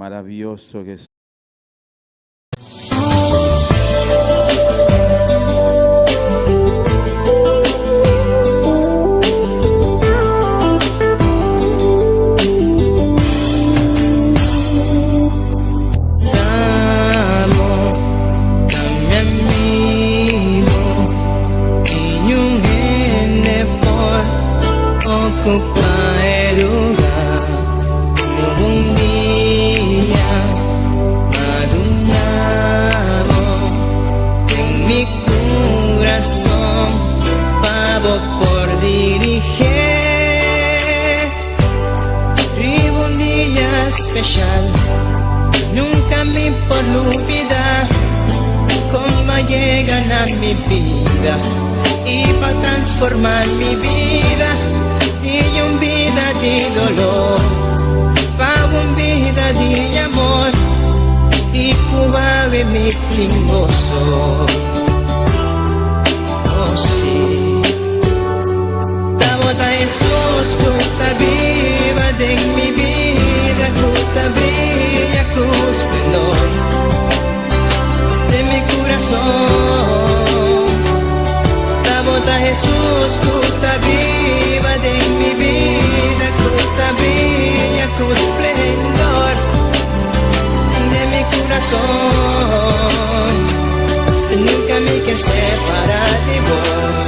maravilloso que es. Nunca me por olvidar cómo llegan a mi vida y para transformar mi vida y una vida de dolor para una vida de amor y cuave mi gozo. Oh sí, Tabota Jesús, tú estás viva de mi vida, tu brilla con esplendor de mi corazón. Tabota Jesús, tu viva de mi vida, tu brilla con esplendor de mi corazón. Nunca me quiero separar de vos,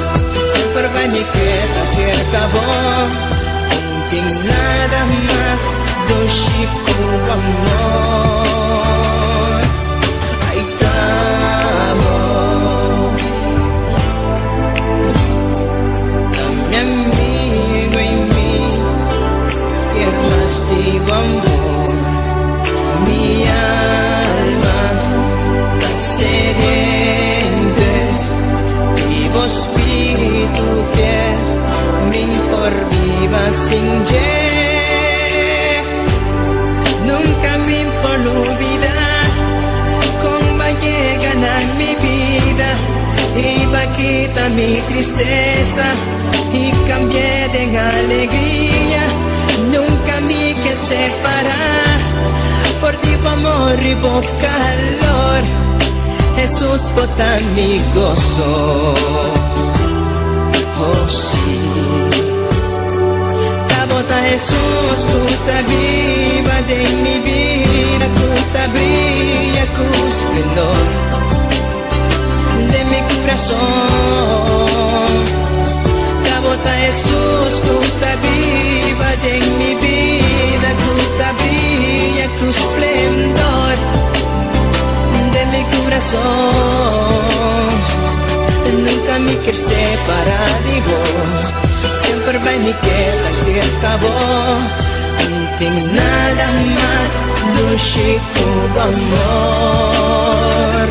siempre va mi queda cerca vos, sin nada más. Chico amor, ahí estamos, mi amigo y mí, quiero más de amor, mi alma está sediente, vivo espíritu fiel, mi por viva sin llegar. Nunca me por olvidar cómo llegan a mi vida y va a quitar mi tristeza y cambié de alegría. Nunca me que separar por ti amor y por calor. Jesús bota mi gozo. Oh sí, Tabota Jesús, tú estás viva de mi vida, tú brilla con esplendor de mi corazón. Tabota Jesús, tú estás viva de mi vida, tú brilla con esplendor de mi corazón. Nunca me quiero separar de vos, siempre va mi queda cerca vos, no tengo nada más dulce como amor.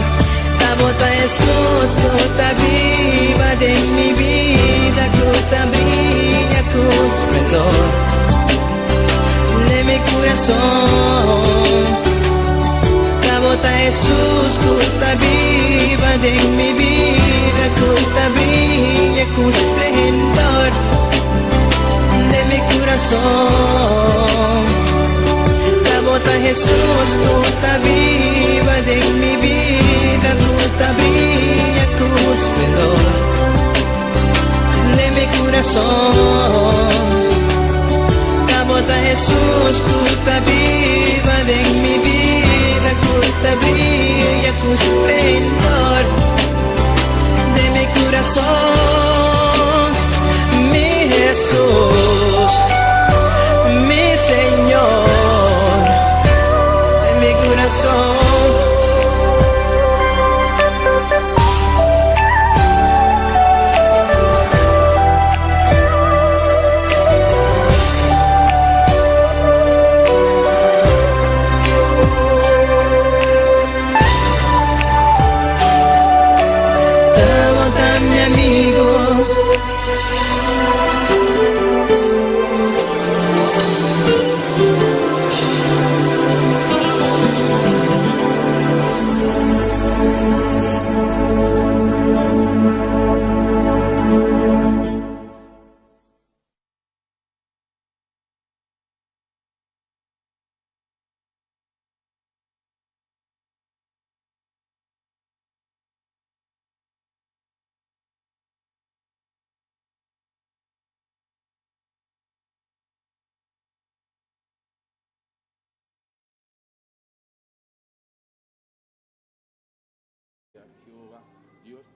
Tabota Jesús, tú viva de mi vida, tú brilla con esplendor de mi corazón. Tabota Jesús, tú viva de mi vida, tú brilla con esplendor de mi corazón. Tabota Jesús, tú viva de mi vida, tú brilla con esplendor de mi corazón. Tabota Jesús, tú viva de mi vida, tú brilla con esplendor de mi corazón. Mi Jesús, mi Señor, de mi corazón. Tabota mi amigo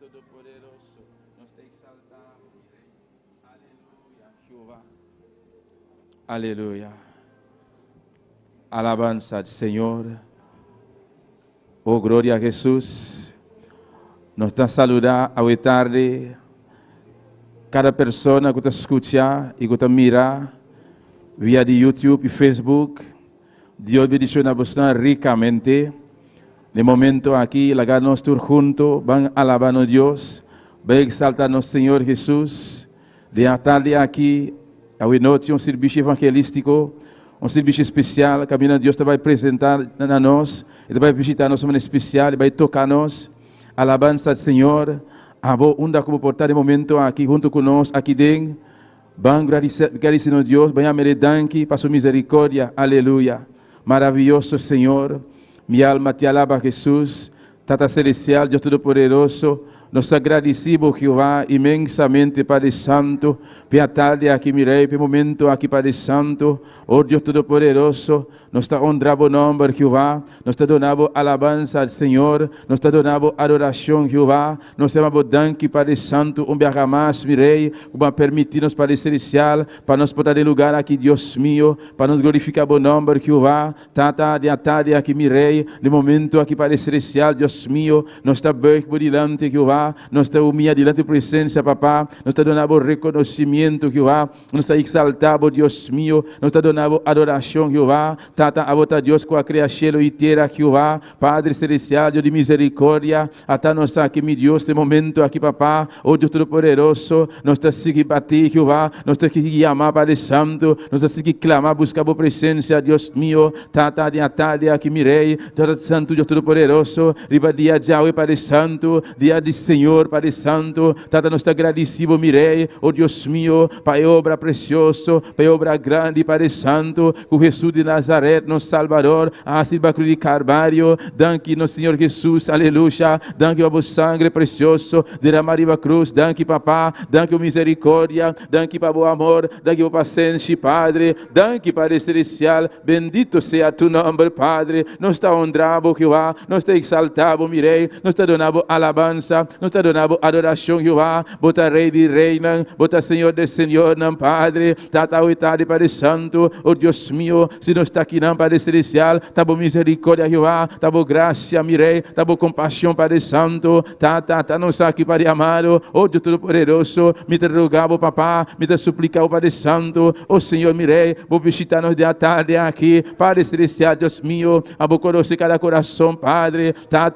Todo-Poderoso, nos te exaltamos, mi Rey. Aleluya, Jehová. Aleluya. Alabanza al Señor. Oh, gloria a Jesús. Nos está saludando hoy tarde. Cada persona que está escuchando y que está mirando vía de YouTube y Facebook, Dios bendiga a ricamente. De momento aquí, la nos todos juntos, van alabando a Dios, van exaltando al Señor Jesús. De la tarde aquí, hoy noche, un servicio evangelístico, um serviço especial, que a Deus vai apresentar a nós, Ele vai visitar nós de maneira especial, Ele vai tocar nós, alabança ao Senhor, unda como portar de momento aqui junto conosco, aqui dentro, vamos agradecendo a Deus, vamos meredanque para sua misericórdia, aleluia, maravilhoso Senhor, minha alma te alaba Jesus, Tata Celestial, Deus Todo-Poderoso, nos agradecemos, Jehová, imensamente, Padre Santo, pela tarde aqui, mirei, pelo momento aqui, Padre Santo, oh Deus Todo-Poderoso, nos está honrando o nome, Jehová, nos está dando alabança ao Senhor, nos está dando adoração, Jehová, nos chamamos danke, Padre Santo, dia mais, mirei, para permitir-nos, Padre Celestial, para nos botar em lugar aqui, Deus mío, para nos glorificar o nome, Jehová, tata de tarde aqui, mirei, no momento aqui, Padre Celestial, Deus mío, nos está bem por diante, Jehová, nos está humilhando diante da presença, papá, nos está dando reconhecimento, Jehová, nos está exaltando, Deus mío, nos está dando adoração, Jehová, tata a botar Deus com a criação inteira, Jehová, Padre Celestial, Deus de misericórdia, até nós aqui, meu Deus, neste momento aqui, papá, oh Deus Todo-Poderoso, nos está seguindo bater, Jehová, nos está seguindo amar, Padre Santo, nos está seguindo clamar, buscar a presença, Deus mío, tata de tarde aqui, mirei, Deus Santo, Deus Todo-Poderoso, riba dia de hoje, Padre Santo, dia de Senhor, Padre Santo, tata nos está agradecido, mirei, oh Deus mío, Pai, obra precioso, Pai, obra grande, Padre Santo, com Jesus de Nazaré, nosso Salvador, a Silva Cruz de Carvalho, danke no Senhor Jesus, aleluia, danke o sangue precioso, derramar a cruz, danke papá, danke o misericórdia, danke para o amor, danke o paciência, Padre, danke Padre Celestial, bendito seja tu nome, Padre, nos está honrado, Jehová, nos está exaltado, mirei, nos está dando alabança, nos está dando adoração, Jehová, bota Rei de Reina, bota Senhor de Senhor, não, Padre, tata oitade, Padre Santo, oh Deus mío, se não está aqui, não, Padre Celestial, tá bom misericórdia, Jehová, tá bom graça, mirei, tá bom compaixão, Padre Santo, tá nos aqui, Padre amado, oh Deus Todo-Poderoso, me te rogava, papá, me te suplicava, Padre Santo, oh Senhor, mirei, vou visitar-nos de tarde aqui, Padre Celestial, Deus mío, a boa conhecer cada coração, Padre, tá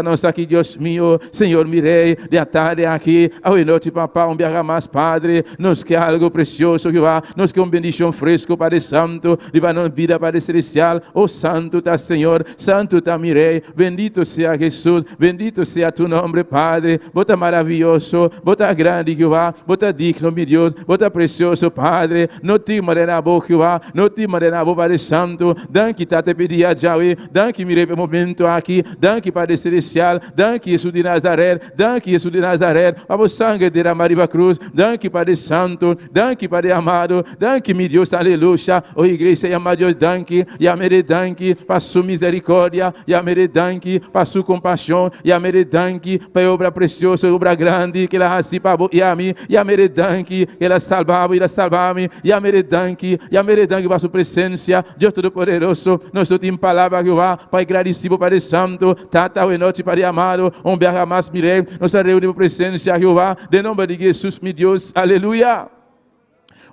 nos aqui, Deus mío, Senhor, mirei, de tarde aqui, ao noite, papá, dia mais, Padre, nos quer algo precioso, Jehová, nos quer bendição fresco, Padre Santo, livra-nos vida, Padre Celestial, oh Santo tá, Senhor, Santo tá, mirei, bendito seja Jesus, bendito seja tu nome, Padre, bota maravilhoso, bota grande, Jehová, bota digno, meu Deus, bota precioso, Padre, não te marena boa, Jehová, não te marena boa, Padre Santo, danke, tá, te pedi a Jaue, danke, mirei, pelo momento aqui, danke, Padre Celestial, danke, Jesus de Nazaré, danke, Jesus de Nazaré, para o sangue derramar a cruz, danke, Padre Santo, danke, Padre amado, danke, meu Deus, aleluia, oh igreja, ama Deus, danke, yamere danke, para sua misericórdia, yamere danke, para sua compaixão, yamere danke, para obra preciosa, obra grande, que ela reciba, yamere danke, que ela salvava, salva-me, yamere danke, para sua presença, Deus Todo-Poderoso, nós te palavra, Jeová, Pai agradecido, Padre Santo, tata o noite, Padre amado, dia mais, mirei, nos reunimos presença, Jeová, de nome de Jesus, meu Deus, aleluia.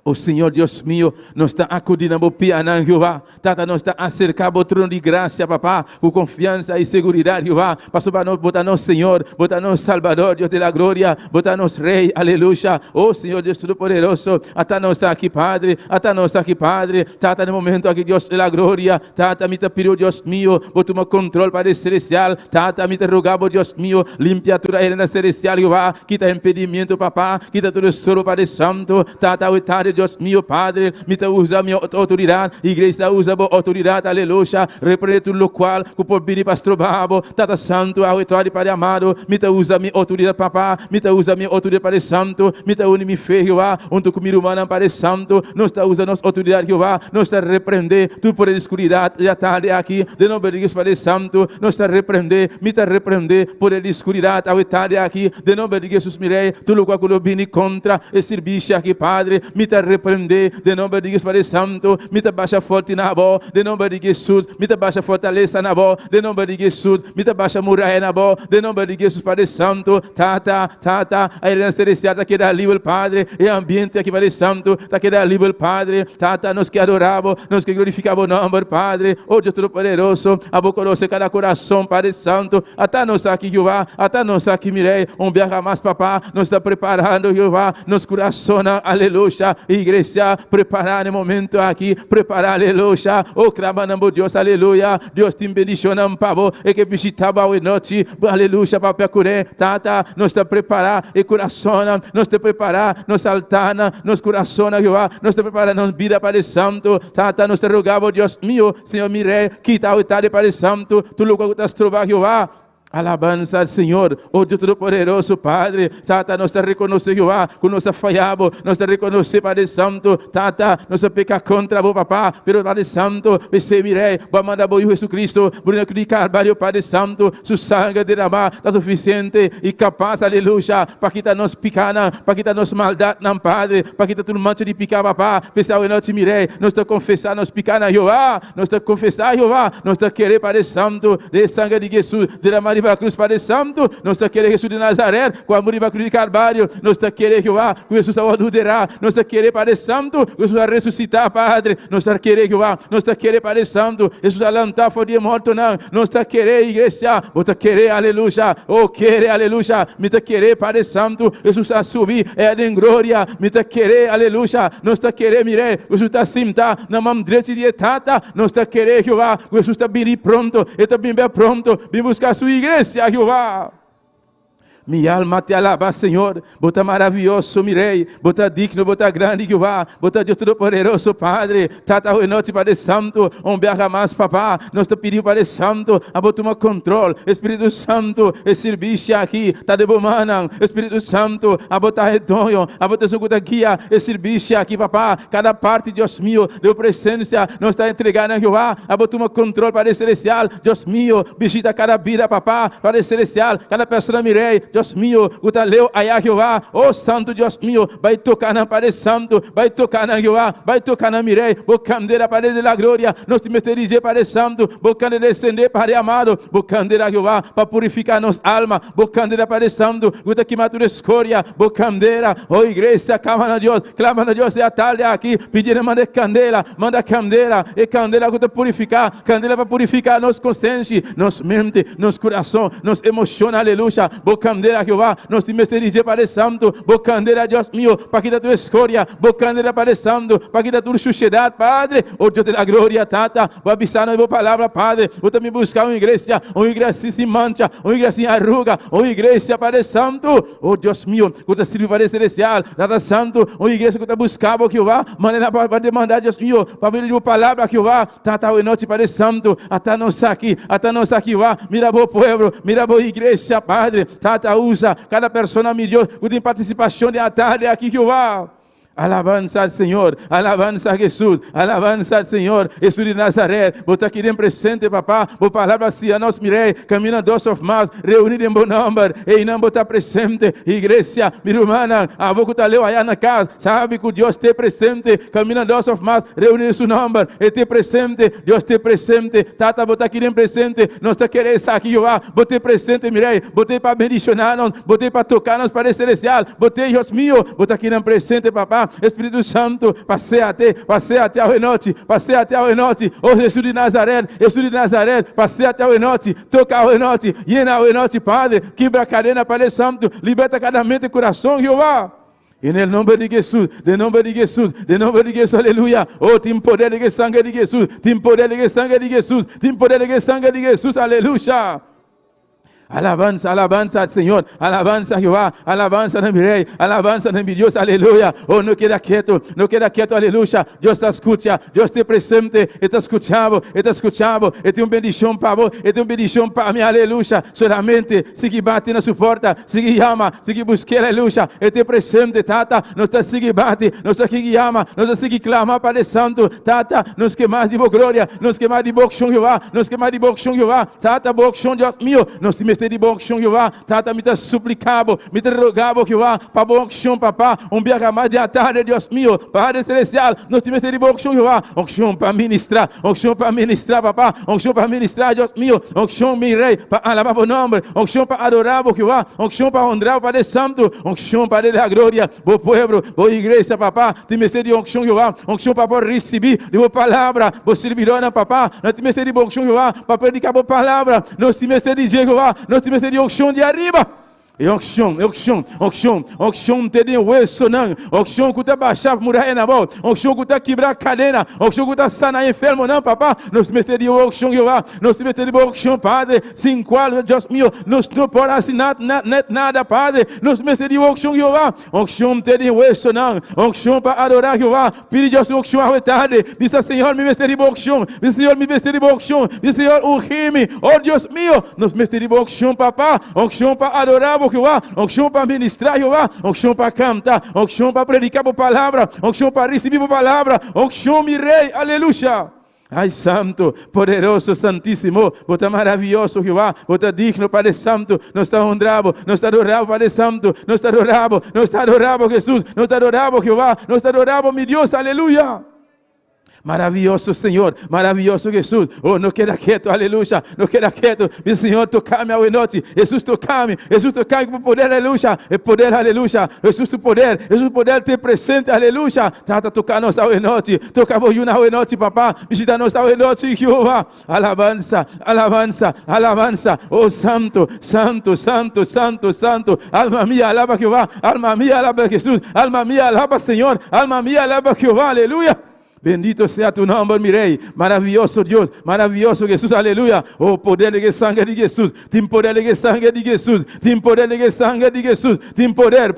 O Senhor Deus mío, nos está acudindo a pianan, Jeová. Tata nos está acercando ao trono de graça, papá, com confiança e segurança, Jeová. Passou para nós, botar nos Senhor, botar nos Salvador, Deus da glória, botar nos Rei, aleluia. Oh Senhor Deus Todo-Poderoso, até nós aqui, Padre, até nós aqui, Padre. Tata no momento aqui, Deus da glória, tata me te pediu, Deus mío, botar um controle, Padre Celestial. Tata me te rogava, Deus mío, limpia toda a arena celestial, Jeová. Quita impedimento, papá, quita todo o soro, Padre Santo. Tata o tarde autoridade, Deus meu Padre, me usa minha autoridade, igreja usa a autoridade, aleluia, repreende tudo o qual, que por vir pastor babo, Tata Santo, a autoridade para amado, me usa minha autoridade, papá, me usa minha autoridade para santo, me une minha fé, Jeová, onde comigo humana para santo, nós está usando nossa autoridade, Jeová, nós está repreender, tu por a escuridade, já tarde aqui, de não berigues para santo, nós está repreender, me repreender, por a escuridade, a tarde aqui, de não berigues os mirei, tu lo qual eu vim contra, e serviço aqui, Padre, me repreender, de não berigues para santo, me baixa forte na boa, de não berigues Jesus, me baixa fortaleza na boa, de não berigues Jesus, me baixa muralha na boa, de não berigues Jesus para santo, tata, a herança celestial está aqui livre, Padre, e ambiente aqui para santo, está aqui livre, Padre, tata, nós que adoramos, nós que glorificamos o nome, Padre, oh Deus Todo-Poderoso, a boca nossa cada coração, Padre Santo, até nós aqui, Jeová, até nós aqui, mirei, viaja mais, papá, nós está preparando, Jeová, nos coração, aleluia, igreja, preparar no momento aqui, preparar, aleluia, oh, clamando, Deus, aleluia, Deus te bendicionam, pavo, e que visitava a noite, aleluia, papá, curé, tata, nós está preparar, e coração, nós está preparar, nos altana, nos coração, Jeová, nós está preparar, nos vida para Santo, tata, nós te rogamos, Deus meu, Senhor, mirei, quita o tarde para Santo, tu lugar que estás trovando, Jeová. Alabança ao Senhor, oh Deus Todo-Poderoso, Padre, Tata, nós te reconhecemos, Jeová, que nós falhamos, nós te reconhecemos, Padre Santo, Tata, nós pecamos contra o Papá, pero Padre Santo, você mirei, vamos mandar o Jesus Cristo, por na cruz de Calvário, Padre Santo, seu sangue derramar, está suficiente e capaz, aleluia, para quitar nos picana, para quitar nos maldade, não, Padre, para quitar tudo mancha de picar, Papá, pessoal, e nós te mirei, nós te confessar, nos picana, Jeová, nós te confessar, Jeová, nós te querer, Padre Santo, de sangue de Jesus, derramar a cruz, Padre Santo, nós te querer Jesus de Nazaré, com a morrer a cruz de Calvário, nós te querer, Jeová, que Jesus a adulterar, nós te querer, Padre Santo, Jesus a ressuscitar, Padre, nós te querer, Jeová, nós te querer, Padre Santo, Jesus a lançar fora de morto, não, nós te querer, igreja, vou te querer, aleluia, oh, querer, aleluia, me te querer, Padre Santo, Jesus a subir, é em glória, me te querer, aleluia, nós te querer, mire, Jesus a sentar na mão direita de Tata, nós te querer, Jeová, Jesus está bem pronto, está bem pronto, vem buscar a sua igreja, Jeová. Minha alma te alaba, Senhor. Bota maravilhoso, mirei. Bota digno, bota grande, Jeová. Bota Deus Todo-Poderoso, Padre. Tata o noite, Padre Santo. Viaja mais, Papá. Nós te pedimos, Padre Santo, a botar controle. Espírito Santo, e serviço aqui. Tá de bomana. Espírito Santo, a botar retonho. A botar sua guia. E serviço aqui, Papá. Cada parte, Deus meu, de presença, nós está entregando, Jeová. A botar controle, Padre Celestial. Deus meu, visita cada vida, Papá. Padre Celestial, cada pessoa, mirei. Deus meu, guta leu aí, Jeová, oh Santo Deus meu, vai tocar na Padre Santo, vai tocar na Jeová, vai tocar na mirei, vou candeira Padre de la glória, nós te meterige Padre Santo, vou candeira descender Padre amado, vou candeira Jeová, para purificar nossa alma, vou candeira Padre Santo, guta que matura escória, vou candeira, oh igreja, clama a Deus, é a tarde aqui, pedir manda candeira, e candeira guta purificar, candeira para purificar nossa consciência, nossa mente, nosso coração, nossa emoção, aleluia, vou candeira Jeová, nós te meterige Padre Santo, vou candeira Deus meu, para quitar tua escória, vou candeira Padre Santo, para quitar tua suciedade, Padre, oh Deus da glória, Tata, vou avisar na tua palavra, Padre, vou também buscar uma igreja sem mancha, uma igreja sem arruga, uma igreja, Padre Santo, oh Deus meu, vou te servir Padre Celestial, Tata Santo, uma igreja que eu te buscava, Jeová, maneira para demandar, Deus meu, para vir a palavra, Jeová, Tata, o noite, Padre Santo, até nós aqui, Jeová, mira o povo, mira a igreja, Padre, Tata, usa cada pessoa melhor, que tem participação de tarde aqui, Jeová. Alabança ao Senhor, alabança a Jesus, alabança ao Senhor, Jesus de Nazaré, bota aqui dentro presente, papá, vou palavra assim, a nós mirei, caminha dois of mais, reunido em bom número, e não botar presente, igreja, minha irmã, a boca está leu aí na casa, sabe que Deus tem presente, caminha dois of mais, reunido em seu número, e tem presente, Deus tem presente, tata, botar aqui dentro presente, nós está querendo estar aqui, Jeová, botei presente, mirei, botei para bendicionar-nos, botei para tocar-nos, para celestial, botei, Deus meu, botar aqui dentro presente, papá, Espírito Santo, passei até a noite, oh Jesus de Nazaré, passei até a noite, toca a noite, llena a noite, Padre, quebra a cadena, Padre Santo, liberta cada mente e coração, Jeová. E no nome de Jesus, aleluia. Oh, tem poder de sangue de Jesus, tem poder de sangue de Jesus, aleluia. Alabanza, alabanza al Señor, alabanza a Jehová, alabanza a mi Rey, alabanza a mi Dios, aleluya. Oh, no queda quieto, aleluya. Dios te escucha, Dios te presente, te escuchamos, te un bendición para vos, te un bendición para mí, aleluya. Solamente, sigue bate na sua porta, sigue llama, sigue busque, aleluya. Te presente, tata, nos te sigue bate, nos te sigue llama, nos te sigue clama, Padre Santo, tata, nos que mais de boa glória, nos que mais de boa chão Jehová, nos que mais de boa chão Jehová, tata, boa chão Deus meu, nos te de bom chão Jeová, tata, me te suplicava, me te rogava, Jeová, para bom chão, papá, biaga mais de tarde, Deus meu, Padre Celestial, nós te de bom chão Jeová, chão para ministrar, papá, chão para ministrar, Deus meu, chão, meu Rei, para alabar o nome, chão para adorar, Jeová, chão para honrar o Padre Santo, chão para dar a glória, o povo, a igreja, papá, te me de chão Jeová, chão para receber a palavra, o servidor, papá, nós te de bom chão Jeová, para predicar a palavra, nós te de Jeová, nós temos de auction de arriba. E auction, te deu hueso não, auction que tá baixar muralha na mão, auction que tá quebrar cadeira, auction que tá sanar enfermo não, papá, nós temos de auction Jeová, nós temos de auction, Padre, sem qual, Deus meu, nós não pode assinar nada, Padre, nós temos de auction Jeová, auction te deu hueso não, auction para adorar Jeová, pedir Deus auction à tarde, diz Senhor, me vestir de auction, diz Senhor, me vestir de auction, diz Senhor, urge-me, oh Deus meu, nós temos de auction, papá, auction para adorar Jeová, auction para ministrar Jeová, auction para cantar, auction para predicar a palavra, auction para receber a palavra, auction, meu Rei, aleluia. Ai, santo, poderoso, santíssimo, você é maravilhoso, Jeová, você é digno, Padre Santo, nós está honrado, nós está adorado, Padre Santo, nós está adorado, Jesus, nós está adorado, Jeová, nós está adorado, meu Deus, aleluia. Maravilhoso Senhor, maravilhoso Jesus. Oh, não queda quieto, aleluia. Não queda quieto. Meu Senhor, toca-me a noite. Jesus, toca-me com poder, aleluia. E poder, aleluia. Jesus, poder ter presente, aleluia. Tata, toca-nos a noite. Toca-nos a noite, papá. Visita-nos a noite, Jeová. Alabança, alabança, alabança. Oh, santo, santo, santo, santo, santo. Alma minha, alaba Jeová. Alma minha, alaba Jesus. Alma minha, alaba Senhor. Alma minha, alaba Jeová, aleluia. Bendito sea tu nombre, mi Rey. Maravilloso Dios, maravilloso Jesús, aleluya. Oh, poder de sangre de Jesús. Tem poder de sangre de Jesús. Tem poder de sangre de Jesús. Tem poder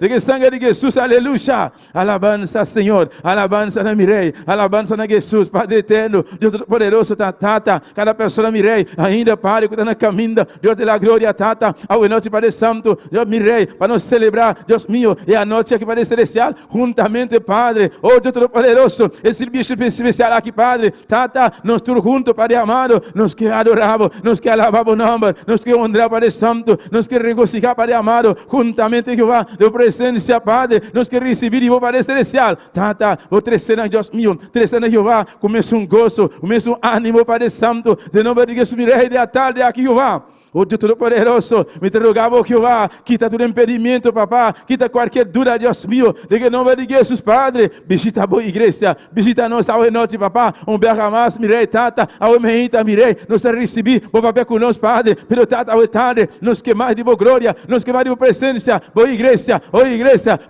de sangre de Jesús, aleluya. Alabanza, Señor. Alabanza a mi Rey. Alabanza a Jesús, Padre eterno. Dios poderoso, tata. Cada pessoa, mi Rey, ainda, Padre, que está na caminho. Deus de la glória, tata. Ao noite, Padre Santo. Deus, mi Rey, para nos celebrar, Deus mío. E a noite aqui, Padre Celestial, juntamente, Padre. Oh, Deus poderoso. Esse bicho especial aqui, Padre, tata, nós todos juntos, Padre amado, nós que adoramos, nós que alabamos o nome, nós que honramos, Padre Santo, nós que regocijar, Padre amado, juntamente, Jeová, de presença, Padre, nós que receber o Padre Celestial, tata, o terceiro, Deus meu, terceiro, Jeová, começa gozo, começa ânimo, Padre Santo, de nome de Jesus, Rei de tarde aqui, Jeová. Oh Deus Todo-Poderoso, me te rogava, Jeová, quita todo impedimento, papá, quita qualquer dúvida, Deus meu, de nome de Jesus, Padre, visita a boa igreja, visita nós ao noite, papá, berra mais, mirei, tata, ao meita, mirei, nós recebi, o papel com nós, Padre, pelo tata, ao tarde, nos queimar de boa glória, nos queimar de boa presença, boa igreja,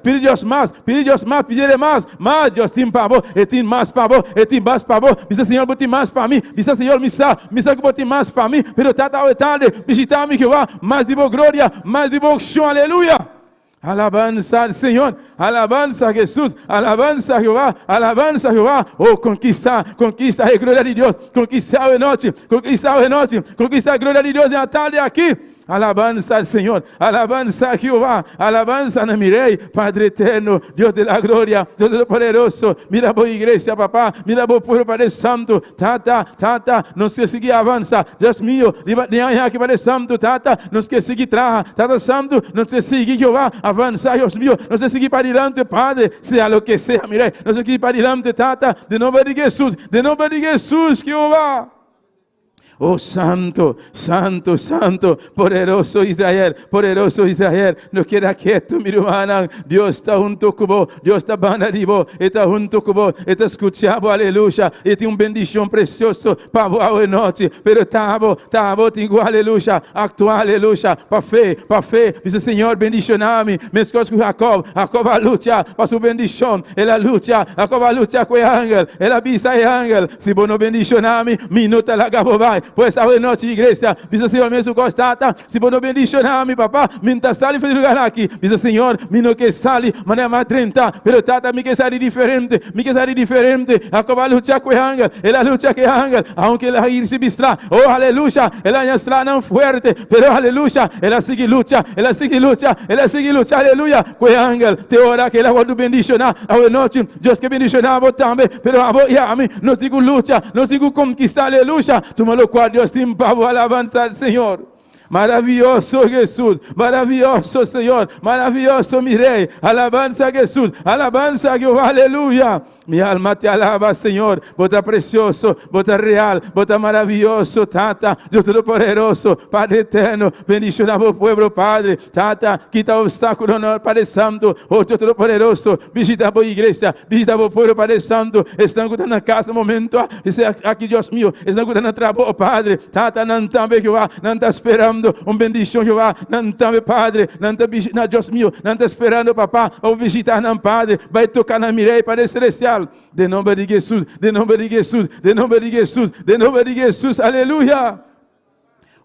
pede Deus mais, pedir mais, Deus tem pavor, e tem mais pavor, diz Senhor, bote mais para mim, diz Senhor, me sabe que bote mais para mim, pelo tata, ao tarde, visita-me, Jeová, mais de boa glória, mais de boa chão, aleluia. Alabanza al Señor, alabanza a Jesús, alabanza a Jehová, oh, conquista a glória de Deus, conquista a noite, conquista a glória de Deus na tarde aqui. Alabanza al Señor, alabanza a Jehová, alabanza a mi Rey, Padre eterno, Dios de la gloria, Dios de lo poderoso. Mira a igreja, papá, mira a pueblo, Padre Santo, tata, nos que seguir avança, Deus mío, de aqui, Padre Santo, tata, nos que seguir traja, tata Santo, nos que seguir Jehová, avança, Deus mío, nos que seguir para diante, Padre, sea lo que sea, mi Rey, nos que seguir para diante, tata, de nome de Jesus, Jehová. Oh, santo, santo, santo, poderoso Israel, no queda quieto, mi hermana, Dios está junto con vos, Dios está banarivo, está junto con vos, está escuchando, aleluya, y tiene un bendición precioso para vos hoy noche, pero tabo, tengo aleluya, actual, aleluya, para fe, dice Señor, bendicioname, me escoge con Jacob va a luchar para su bendición, él lucha, Jacob va a luchar con el ángel, él avisa el ángel, si vos no bendicioname, minuta la gabo vai, por essa noite, igreja. Diz Senhor, mesmo constata, se por não bendicionar-me, papá, me tá sali feliz lugar aqui. Diz Senhor, me não que sali, mas é mais 30, pero tata, me que sali diferente, acaba a luta com anga, ela luta com anga, aunque ela ir se bistra, oh, aleluia, ela não está não forte, pero aleluia, ela sigue luta, aleluia, com anga, te ora que ela vai bendicionar, a noite, Deus que bendicionar também, pero a voz, não digo luta, não digo conquistar, aleluia, tu me lo cual Deus te empavo, alabanza, Senhor. Maravilloso Jesús, maravilloso Señor, maravilloso mi Rey, alabanza Jesús, alabanza Jehová, aleluya. Mi alma te alaba, Señor, bota precioso, bota real, bota maravilloso, Tata, Dios Todopoderoso, Padre eterno, bendición a vos pueblo, Padre, Tata, quita obstáculos, no, Padre Santo, oh Dios Todopoderoso, visita a vos iglesia, visita a vos pueblo, Padre Santo, están escutando na casa, momento, aqui, Deus mío, estão escutando na trabalho, Padre, Tata, não também, Jehová, não está esperando, bendição, Jehová, não também, Padre, não está, Deus mío, não está esperando, papá, ou visitar, não, Padre, vai tocar na mirei, Padre Celestial, de nome de Jesus, de nome de Jesus, de nome de Jesus, de nome de Jesus, aleluia.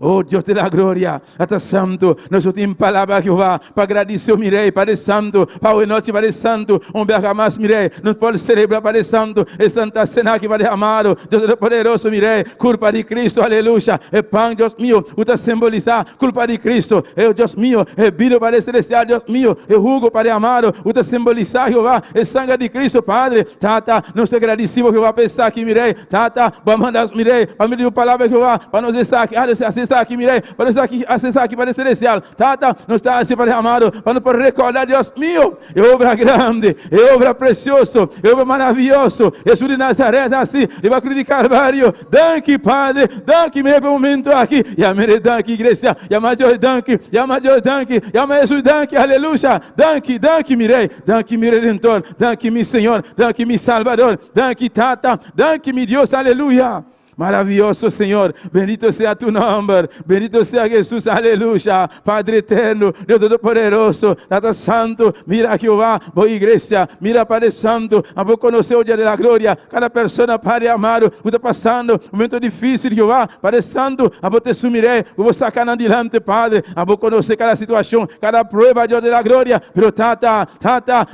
Oh Dios de la gloria, hasta santo, nosotros te palabra Jehová, para agradecer, mirei, Padre Santo, para hoje noite, Padre Santo, jamás, mirei, nos pode celebrar, Padre Santo, e Santa Cena que Padre amado, Deus poderoso, mirei, culpa de Cristo, aleluia, e pão, Deus mío, o te simbolizar, culpa de Cristo, e Deus mío, e vino, Padre Celestial, Deus mío, e jugo, Padre amado, o te simbolizar, Jehová, e sangue de Cristo, Padre, Tata, nos agradecemos, Jehová, pensar aqui, mirei, Tata, vamos mandar, mirei, para me dar palavra, Jehová, para nos estar aqui, acessar aqui, mirei, para estar aqui, acessar aqui, Padre Celestial, Tata, nos está assim, Padre amado, para nos recordar, Deus mío, é obra grande, é obra precioso, é obra maravilhoso, Jesus de Nazaré, assim, e vai cruz de Calvário, danke, Padre, danke, mirei, para o momento aqui, e a mirei, danke, igreja, e a maior danke, e a maior danke, e a maior Jesus, danke, aleluia, danke, mirei, danke, mi Redentor, danke, mi Senhor, danke, mi Salvador, danke, Tata, danke, mi Deus, aleluia. Maravilloso Señor, bendito sea tu nombre, bendito sea Jesús, aleluya, Padre eterno, Dios Todopoderoso, Tata Santo, mira Jehová, voy iglesia, mira Padre Santo, a vos conocer o día de la gloria, cada persona, Padre amado, que está pasando, un momento difícil, Jehová, Padre Santo, a vos te sumiré, vos sacar adelante, Padre, a vos conocer cada situación, cada prueba, Dios de la gloria, pero Tata,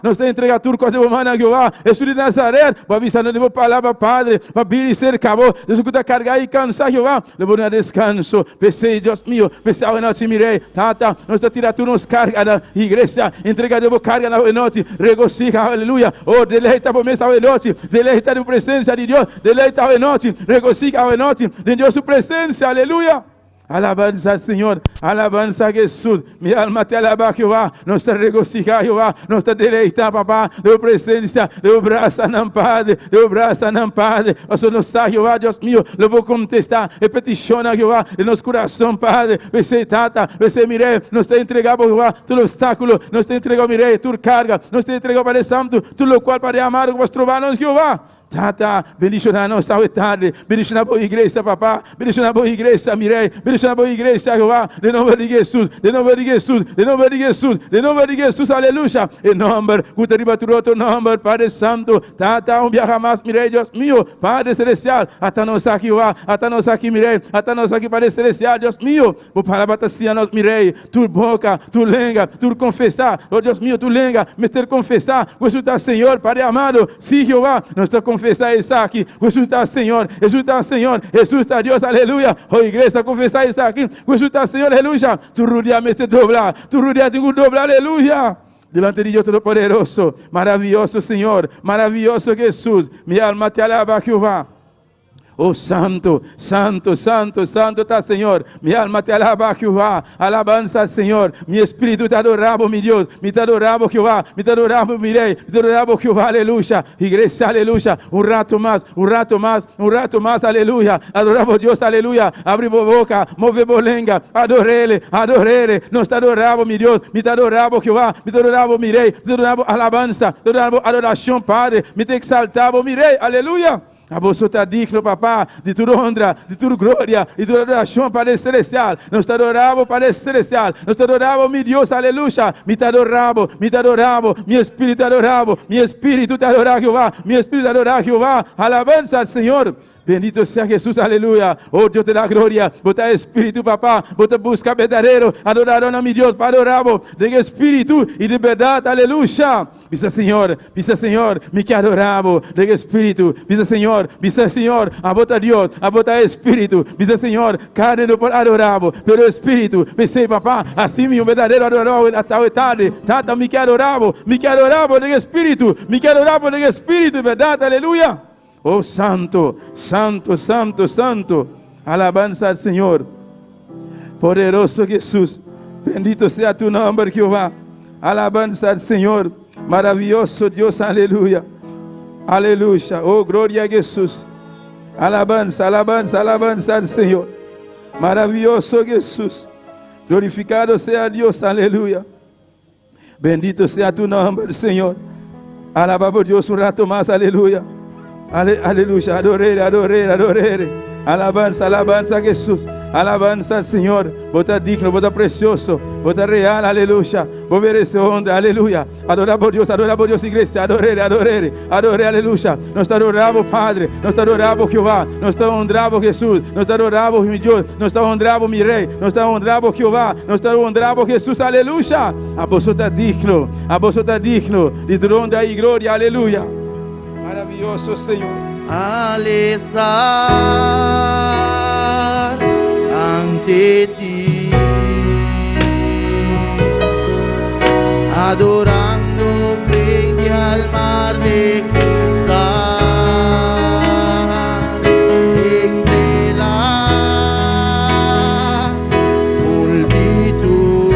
nos te entrega tu coisa humana, Jehová, Jesús de Nazaret, vos avisando de vos palabra, Padre, para vir e ser cabo, escuta cargar e cansar, Jehová, levou no descanso, pensei, Deus mío, pensei, a noite mirei, Tata, nós te tira tu nos carga na igreja, entrega de carga na noite, regocija, aleluia, oh, deleita por mesa a noite, deleita de presença de Deus, deleita a noite, regocija a noite, de Deus sua presença, aleluia. Alabanza al Señor, alabanza a Jesús, mi alma te alaba, Jehová, nos te regocija, Jehová, nos te deleita, papá, de tu presencia, de tu brazo, não, Padre, de tu brazo, não, Padre, você não está, Jehová, Deus mío, eu vou contestar, e peticiona, Jehová, em nosso coração, Padre, você, Tata, você, mirei, nos te entregamos, Jehová, todo obstáculo, nos te entregamos, mirei, tu carga, nos te entregamos, Padre Santo, tudo o qual, Padre amado, vos trovar-nos, Jehová. Tata, bendicionar a nossa tarde, bendicionar a boa igreja, papá, bendicionar a boa igreja, mirei, bendicionar a boa igreja, Jehová, de nome de Jesus, de nome de Jesus, de nome de Jesus, de nome de Jesus, aleluia, em nome, cutariba tu outro nome, Padre Santo, Tata, viaja mais, mirei, Deus mío, Padre Celestial, até nós aqui, Jehová, até nós aqui, mirei, até nós aqui, Padre Celestial, Deus mío, por palavra assim, a nós, mirei, tu boca, tu lenga, tu confessar, oh Deus mío, tu lenga, meter confessar, Jesus está, Senhor, Padre amado, sim, Jehová, nós estamos confessar isso aqui, Jesus está Senhor, Jesus está Senhor, Jesus está Deus, aleluia, oh igreja, confessar isso aqui, Jesus está Senhor, aleluia, tu rudia me se doblar, tu rudia tenho que dobrar, aleluia, delante de Deus Todo-Poderoso, maravilhoso Senhor, maravilhoso Jesus, minha alma te alaba, Jehová. Oh santo, santo, santo, santo está Senhor. Mi alma te alaba, Jehová. Alabanza al Señor. Mi espíritu te adoraba, mi Dios. Mi te adoraba, Jehová. Mi te adoraba, mi rey. Mi te adoraba, Jehová. Aleluya. Iglesia, aleluya. Un rato más, un rato más, un rato más. Aleluya. Adoramos Dios, aleluya. Abrimos boca, movemos lengua. Adorele, adorele. Nos te adoraba, mi Dios. Mi te adoraba, Jehová. Mi te adoraba, mi rey. Mi te adoraba, alabanza. Mi te adoraba, adoración, Padre. Mi te exaltaba, mi rey. Aleluya. A vos está digno, papá, de toda honra, de toda glória, de toda adoração, Padre Celestial. Nos te adoramos, Padre Celestial. Nos te adoramos, mi Dios, aleluya. Mi te adoramos, mi espíritu te adoramos, mi espíritu te adora, Jehová, mi espíritu te adora, Jehová. Alabanza al Señor. Bendito sea Jesús, aleluya. Oh, Dios de la gloria. Bota espíritu, papá. Bota busca verdadero. Adoraron a mi Dios, para adorarlo de espíritu y de verdad, aleluya. Visa Señor, me que adoramos de espíritu. Visa Señor, a bota Dios, a bota espíritu. Visa Señor, carne no por adorarlo, pero espíritu. Pensei, papá, assim mi verdadeiro adorador hasta tarde. Tata, me que adoramos de espíritu. Me que adoramos de espíritu, verdad, aleluya. Oh, santo, santo, santo, santo. Alabanza al Señor. Poderoso Jesús. Bendito sea tu nombre, Jehová. Alabanza al Señor. Maravilloso Dios, aleluya. Aleluya. Oh, gloria a Jesús. Alabanza, alabanza, alabanza al Señor. Maravilloso Jesús. Glorificado sea Dios, aleluya. Bendito sea tu nombre, Señor. Alaba por Dios un rato más, aleluya. Aleluya, adoré. Alabanza, alabanza a Jesús. Alabanza al Señor. Bota digno, bota precioso, bota real, aleluya. Vos merece honra, aleluya. Adora por Dios, iglesia. Adoré, aleluya. Nos te adoramos, Padre. Nos te adoramos, Jehová. Nos te honramos, Jesús. Nos te adoramos, mi Dios. Nos te honramos, mi Rey. Nos te honramos, Jehová. Nos te honramos, Jesús, aleluya. A vos está digno, de tu honra y gloria, aleluya. Maravilloso Señor. Al estar ante ti, adorando frente al mar de cristal, entre la multitud,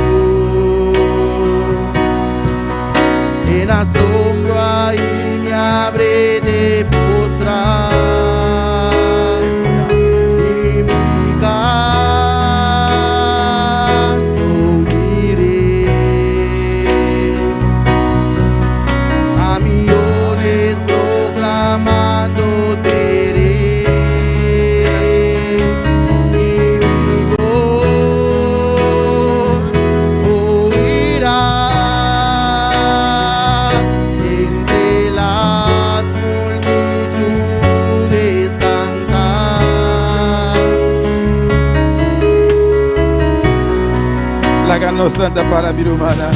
en asombro ahí me habré de postrar. La gana santa para vida humana.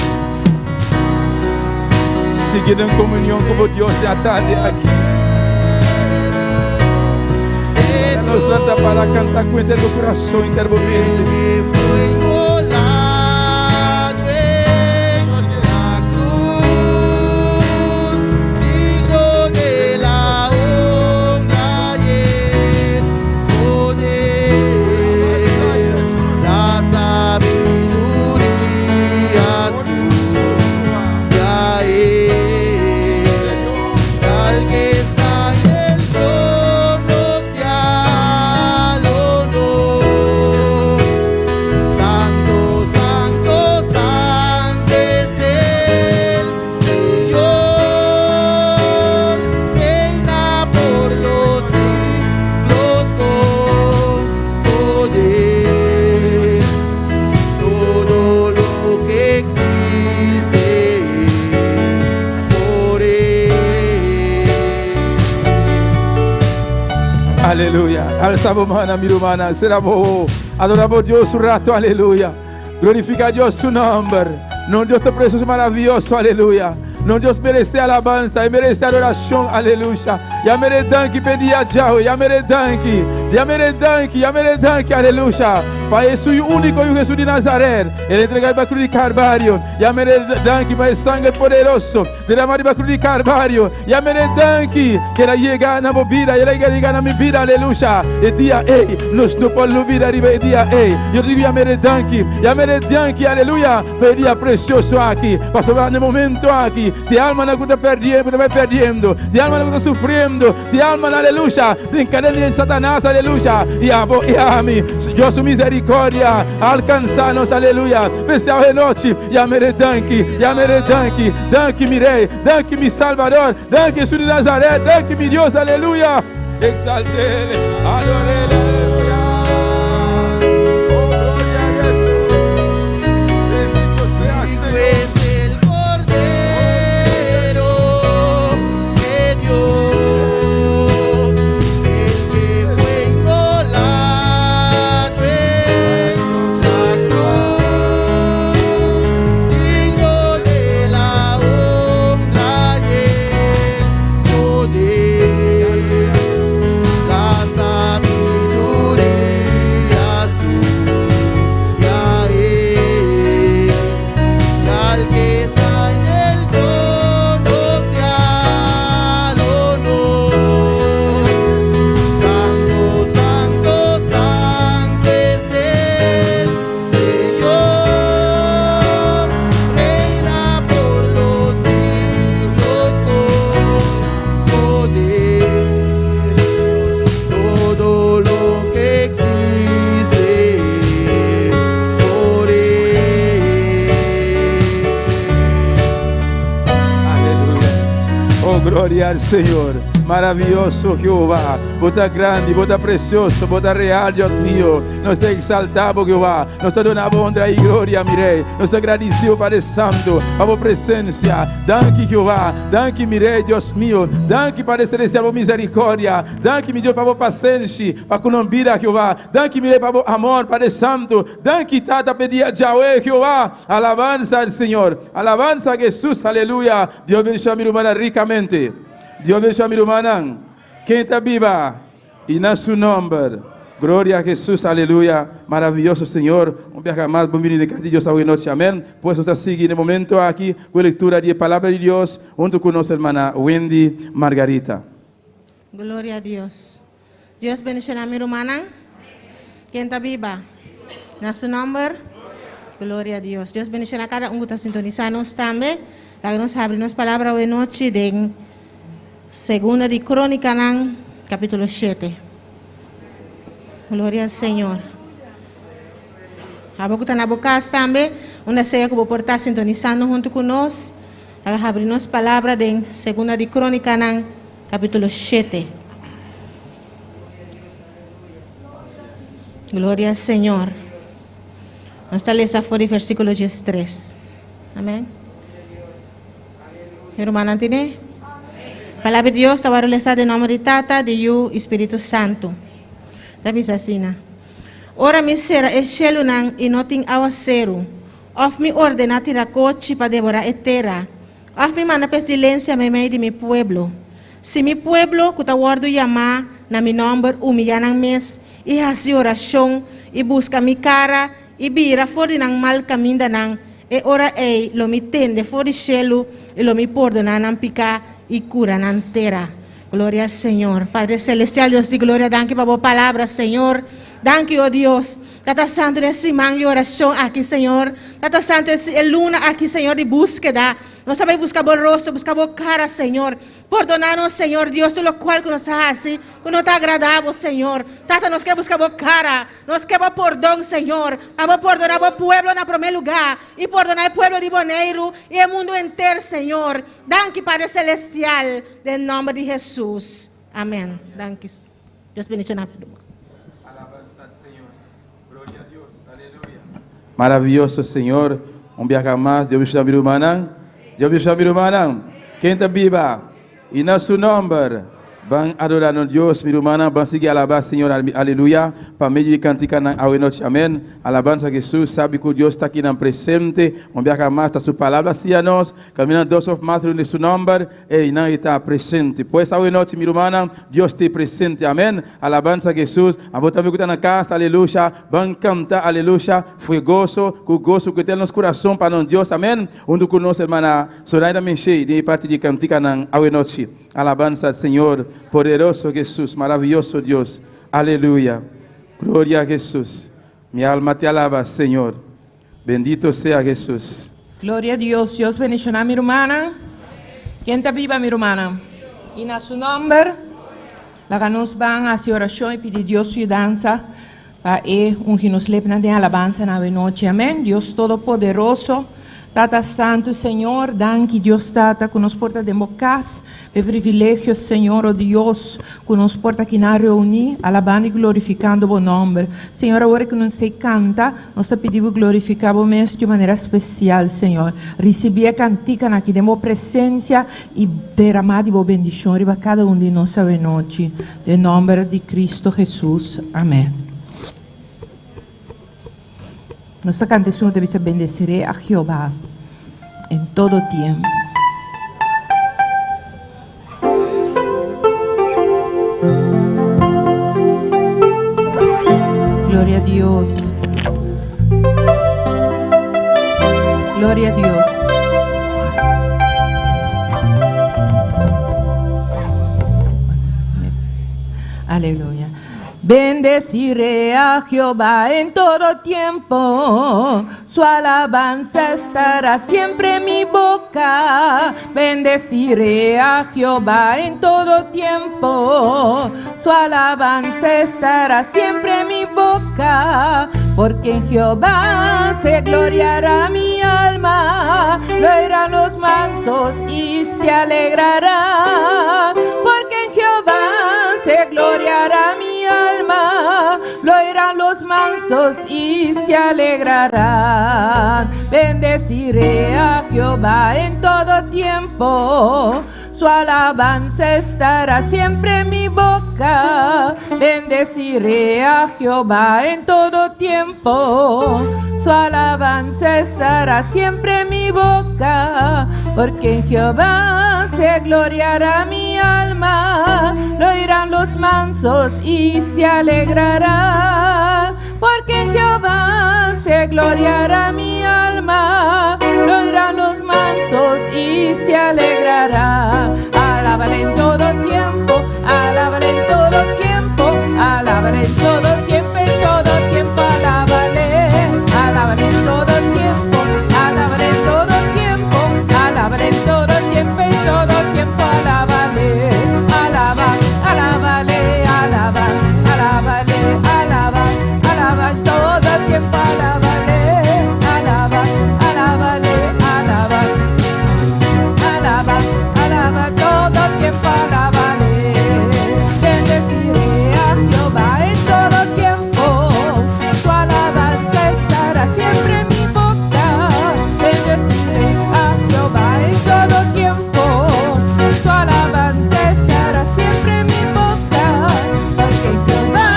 Seguir en comunión con Dios de tarde aquí. La gana santa para cantar cuenta del corazón interveniente. Aleluya. Alzamos mano, mi hermana. Seramos. Adoramos a Dios un rato. Aleluya. Glorifica a Dios su nombre. No, Dios te precioso, maravilloso. Aleluya. No, Dios merece alabanza y merece adoración. Aleluya. Ya merece danki pedir a Yahweh. Ya merece danki. Aleluya. Para Jesús único y Jesús de Nazaret. Él entregó la cruz de Calvario. Ya merece danki para el sangre poderoso de la María cruz de Calvario. Ya merece danki que la llega a mi vida. Y la llega a mi vida. Aleluya. El día, nos no podemos olvidar el día, yo digo ya merece danki. Aleluya. El día precioso aquí. Pasó en el momento aquí. Ti alma no está perdiendo, ti alma no está sufriendo, ti alma, aleluya, encadena en Satanás, aleluya, y a mí, yo su misericordia, alcanzanos, aleluya, esta noche, ya me danki, mi Rey, danki mi Salvador, danki Jesús de Nazaret, danki mi Dios, aleluya, exaltele, adorele. Gloria al Señor. Maravilloso Jehová. Vos estás grande, vos estás precioso, vos estás real, Dios mío. Nos está exaltado, Jehová. Nos está dando honra y gloria, mi Rey. Nos está agradecido, Padre Santo, a vos presencia. Danke, Jehová. Danke, mi Rey, Dios mío. Danke, Padre Celestial, por misericórdia. Danke, mi Deus, para vos paciência, para cunombira, Jehová. Danke, mi Rey, para vos amor, Padre Santo. Danke, Tata, pedir a Yahweh, Jehová. Alabanza al Señor. Alabanza a Jesús, aleluya. Dios bendiga a mi hermana ricamente. Dios bendiga a mi hermana. Quem está viva e na seu nome. Glória a Jesus, aleluia. Maravilhoso Senhor. Um dia mais, bom dia de Deus, boa noite, amém. Pues estar seguindo no momento aqui com a leitura da palavra de Deus, junto com nossa irmã Wendy Margarita. Glória a Deus. Deus bendiga a minha irmã. Quem está viva? Na seu nome. Glória a Deus. Deus bendiga a cada um que está sintonizando também. Nós abrimos palavra hoje noite de Segunda de Crônica, capítulo 7. Glória ao Senhor. A boca está na boca também, onde seja que vou estar sintonizando junto conosco. Abrimos palavra de Segunda de Crônica, capítulo 7. Glória ao Senhor. Nós estamos lendo fora versículo 13. Amém. Irmã Antine? A palavra de Deus está realizada em nome de Tata, de Yu, Espírito Santo. Está assim. Ora me será echelo nang e não tem aguacero. Of me ordena tirar coche para devorar a terra. Of me manda pestilência me meio de mi pueblo. Se mi pueblo que está guardo chamar na mi nome humilhar nang mes e fazer oração e busca mi cara e vira fora de nang mal caminho nang e ora ei lo mi tende fora de chelo e lo mi perdona nang pica e cura nang terra. Glória ao Senhor. Padre Celestial, Deus de glória, danke para a palavra, Senhor. Danke, oh Deus. Tata Santo, nesse manhã de oração aqui, Senhor. Tata Santo, é luna aqui, Senhor, de búsqueda. Nós sabemos buscar o rosto, buscar a cara, Senhor. Perdonar-nos, Senhor, Deus, tudo o qual que nos hace, que não está agradável, Senhor. Tata, nós queremos buscar a cara. Nós queremos perdão, Senhor. Vamos perdonar o povo no primeiro lugar. E perdonar o povo de Boneiro e o mundo inteiro, Senhor. Danke, Padre Celestial, em nome de Jesus. Amém. Danke. Deus bendiga a Maravilhoso Senhor, dia mais, Deus bendiga a minha irmã. Deus bendiga a minha irmã. Quem está viva e na seu nome, vão adorar a Deus, minha irmã, vão seguir alabar Senhor, aleluia. Para meio de canticar na noite, amém. Alabança a Jesus, sabe que Deus está aqui na presente. Dia mais, está sua palavra assim a nós, caminhando dois of mais no seu nome, e não está presente. Pois a noite, minha irmã, Deus está presente, amém. Alabança a Jesus. A você também que está na casa, aleluia. Vão cantar, aleluia. Foi gozo que tem no nosso coração para Deus, amém. Junto com nossa irmã Soraya Menchei, de parte de canticar na noite. Alabanza al Señor, poderoso Jesús, maravilloso Dios. Aleluya. Gloria a Jesús. Mi alma te alaba, Señor. Bendito sea Jesús. Gloria a Dios. Dios bendiga a mi hermana. ¿Quién está viva, mi hermana? Y en su nombre, la nos van a hacer oración y pedir Dios su danza para un que nos lepna de alabanza en la noche. Amén. Dios Todopoderoso. Tata Santo, Senhor, danke Deus Tata, que nos porta de bocas, de privilégios, Senhor, oh Deus, que nos porta aqui na reunir, alabando e glorificando o nome. Senhor, agora que nos se canta, nós te pedimos glorificar o mês de maneira especial, Senhor. Receber a cantica aqui, demos presença e derramar de boa bendição para cada um de nós essa noite. Em nome de Cristo Jesus. Amém. Nossa canção deve ser bendeceré a Jeová em todo tempo. Glória a Deus. Glória a Deus. Aleluia. Bendito Bendeciré a Jehová en todo tiempo, su alabanza estará siempre en mi boca. Bendeciré a Jehová en todo tiempo, su alabanza estará siempre en mi boca. Porque en Jehová se gloriará mi alma, lo oirán los mansos y se alegrará. Porque en Jehová se gloriará mi alma, lo oirán los mansos y se alegrarán. Bendeciré a Jehová en todo tiempo, su alabanza estará siempre en mi boca. Bendeciré a Jehová en todo tiempo, su alabanza estará siempre en mi boca. Porque en Jehová se gloriará mi alma, lo oirán los mansos y se alegrarán. Porque en Jehová se gloriará mi alma, lo oirán los mansos y se alegrarán. Alábale en todo tiempo, alábale en todo tiempo, alábale en todo tiempo, en todo tiempo, alábale, alábale en todo tiempo, alábale en todo tiempo, alábale en todo tiempo, en todo tiempo, alábale, alaba, alábale, alaba, alábale, alaba, alaba en todo tiempo, alábale, alaba, alábale, alaba, alaba, alaba todo tiempo, alábale. Bendeciré a Jehová en todo tiempo, su alabanza estará siempre en mi boca. Bendeciré a Jehová en todo tiempo, su alabanza estará siempre en mi boca. Porque en Jehová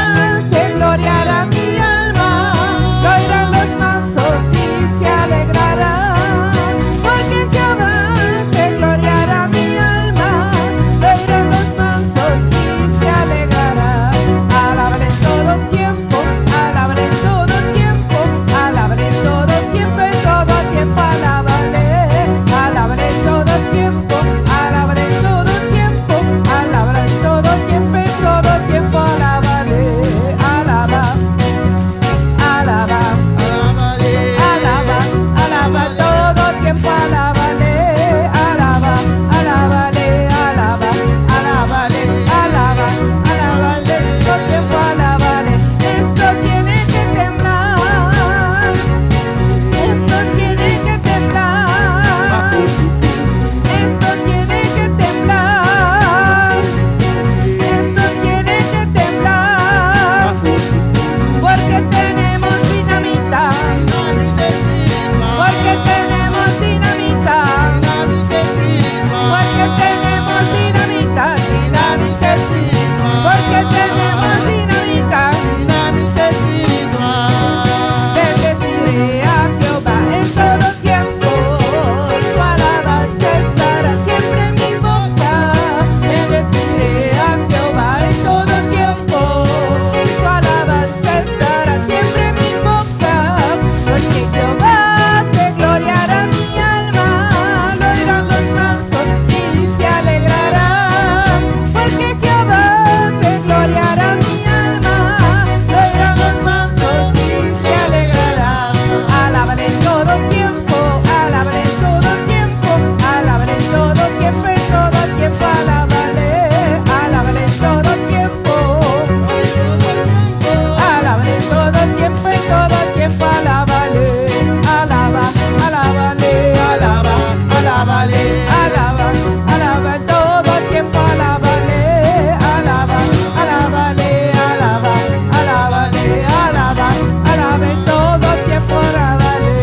se gloriará mi alma, lo oirán los mansos y se alegrarán. Porque en Jehová se gloriará mi alma, lo oirán los mansos y se alegrarán. Alábale en todo tiempo, alábale en todo tiempo, alábale en todo tiempo, en todo tiempo, alábale, alábale en todo tiempo, alábale en todo tiempo, alábale en todo tiempo, en todo tiempo, alábale, alaba, alaba, alaba, alaba todo tiempo, alábale, alaba, alábale, alaba, alábale, alaba, alábale todo tiempo, alábale. Esto tiene que temblar, esto tiene que temblar, esto tiene que temblar, esto tiene que temblar. Porque tenemos dinamita, porque tenemos dinamita, porque tenemos dinamita, dinamita, porque tenemos dinamita. Bendeciré a Jehová en todo tiempo, su alabanza estará siempre en mi boca. Bendeciré a Jehová en todo tiempo, su alabanza estará siempre en mi boca. Porque Jehová se gloriará mi alma, lo oirán los mansos y se alegrarán. Porque Jehová se gloriará mi alma, lo oirán los mansos y se alegrarán. Alábale en todo tiempo, alábale en todo tiempo, alábale en todo tiempo, en todo tiempo, alábale, alábale en todo tiempo, alábale en todo tiempo, en todo tiempo, alábale, alaba, alábale, alaba, alábale, alaba, alaba en todo tiempo, alábale, alaba, alábale, alaba, alábale, alaba, alaba en todo tiempo, alábale,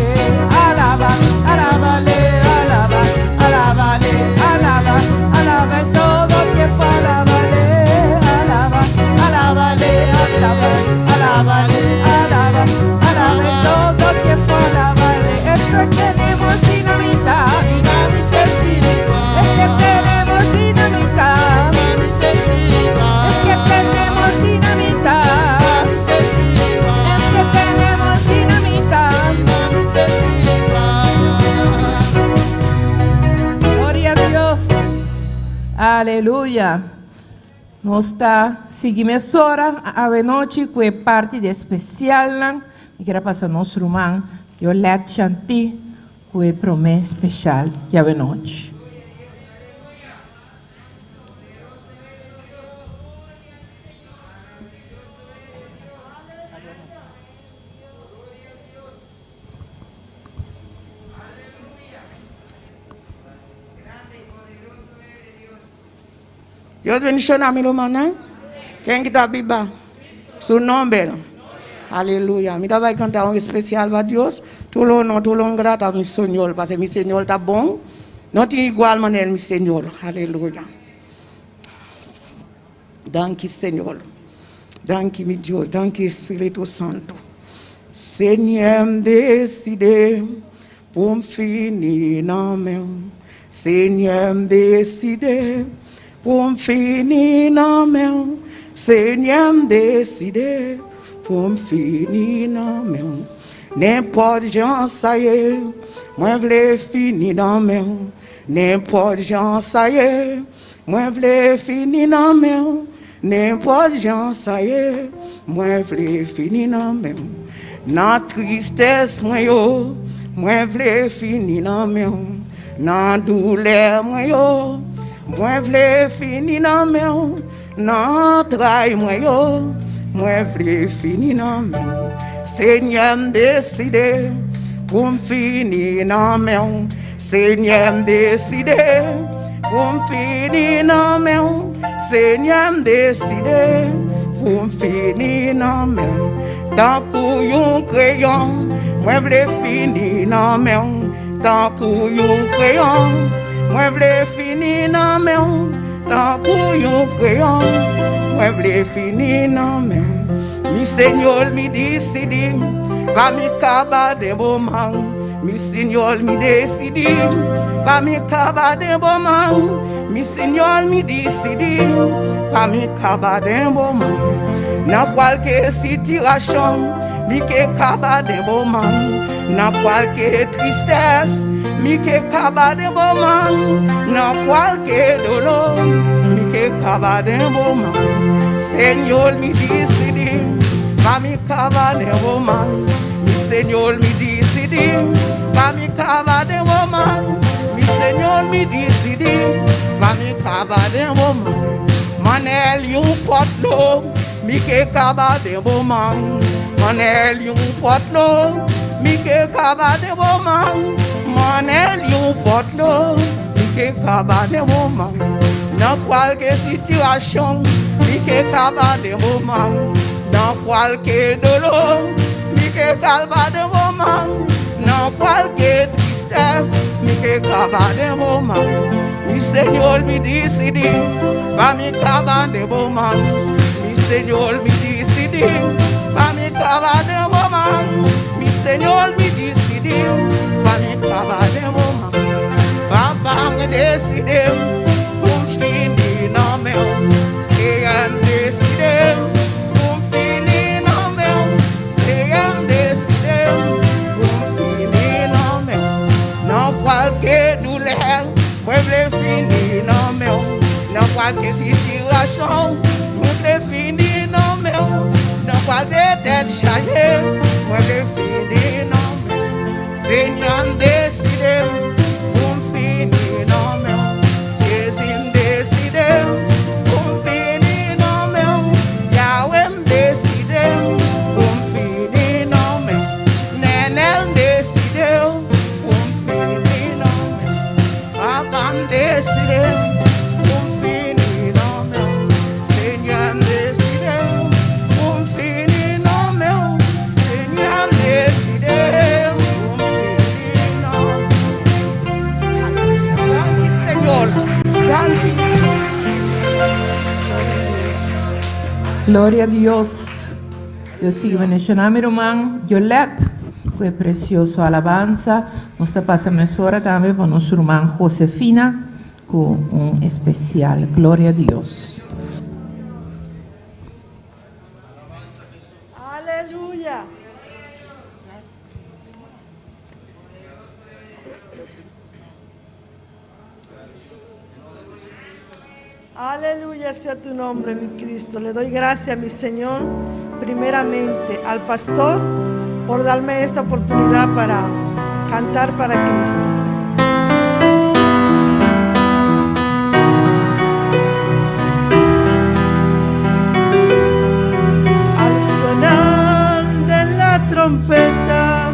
alaba, alábale, alaba, alábale, alaba, alaba en todo tiempo, alábale, alaba, alábale, alaba, alábale, alaba, alaba en todo tiempo, alábale. Esto es que tenemos dinamita, dinamita espiritual. Es que tenemos dinamita, es que tenemos dinamita, es que tenemos dinamita. Gloria a Dios. Aleluya. Nós está seguimos hora a noite com a parte de especial, e quero passar nosso irmão, eu let chanti com a promessa especial de a noite. Dios bendiga a mi hermana. Quem que está viva? Su nombre. Aleluya. Me va a cantar un especial para Dios. Tout le nom, tout le grâce à mi Seigneur. Parce que mi Seigneur está bon. Non ti igual manera mi Seigneur. Aleluya. Danke Seigneur. Danke mi Dios. Danke Espíritu Santo. Seigneur décidé pour me finir dans mes. Seigneur décidé pour me finir dans mes. Seigneur décidé pour me finir dans mes. N'importe gens ça y est, moi v'lais finir dans mes. N'importe gens ça y est, moi v'lais finir dans mes. N'importe gens ça y est, moi v'lais finir dans mes. Nan tristesse moi v'lais finir dans mes. Nan douleur moi v'lais finir dans mes. Nan travail moi v'lais finir dans mes. Seigneur décidé pour me finir dans mes. Seigneur décidé pour me finir dans mes. Seigneur décidé pour me finir dans mes. Tant qu'on crayon, moi v'lais finir dans mes. Tant qu'on crayon, moi v'lais finir dans mes. Tant qu'on crayon, moi v'lais finir dans mes. Mi Seigneur mi décide, pas mi caba de moment. Mi Seigneur mi décide, pas mi caba de moment. Mi Seigneur mi décide, pas mi caba de moment. Dans qualquer situation, mi que caba de moment. Dans qualquer tristesse, mi que caba de moment. Dans qualquer douleur, mi que caba de moment. Seigneur mi décide, pas mi caba de moment. Mi Seigneur mi décide, pas mi caba de moment. Mi Seigneur mi décide, pas mi caba de moment. Manel yon potlo, mi que caba de moment. Manel yon potlo, mi que caba de moment. Manel yon potlo, mi que caba de moment. Dans qualquer situation, mi que caba de moment. Dans qualquer douleur, mi que caba de moment. Dans qualquer tristesse, mi que caba de moment. Mi Seigneur mi décide, pas mi caba de moment. Mi Seigneur mi décide, pas mi caba de moment. Mi Seigneur mi décide, pas mi caba de moment. Papa me décide pour me finir dans mes. C'est un décidé pour me finir dans mes. C'est un décidé pour me finir dans mes. Dans qualquer douleur, moi je finir dans mes. Dans qualquer situation, moi je finir dans mes. Dans qualquer tête chargée, moi je finir dans mes. Seigneur décidé pour me finir dans mes. Jésus décidé pour me finir dans mes. Yahweh décidé pour me finir dans mes. Nenel décidé pour me finir dans mes. Papa décidé pour me finir dans mes. Seigneur décidé pour me finir dans mes. Seigneur décidé pour me finir dans mes. Danke Seigneur, danke. Gloria a Dios. Dios sigue bendiciendo a mi hermano Yolette, que precioso alabanza. Nos está pasando ahora también con nuestro hermano Josefina, con un especial. Gloria a Dios. Aleluya. Aleluya sea tu nombre, mi Cristo. Le doy gracias, mi Señor, primeramente al pastor por darme esta oportunidad para cantar para Cristo. Al sonar de la trompeta,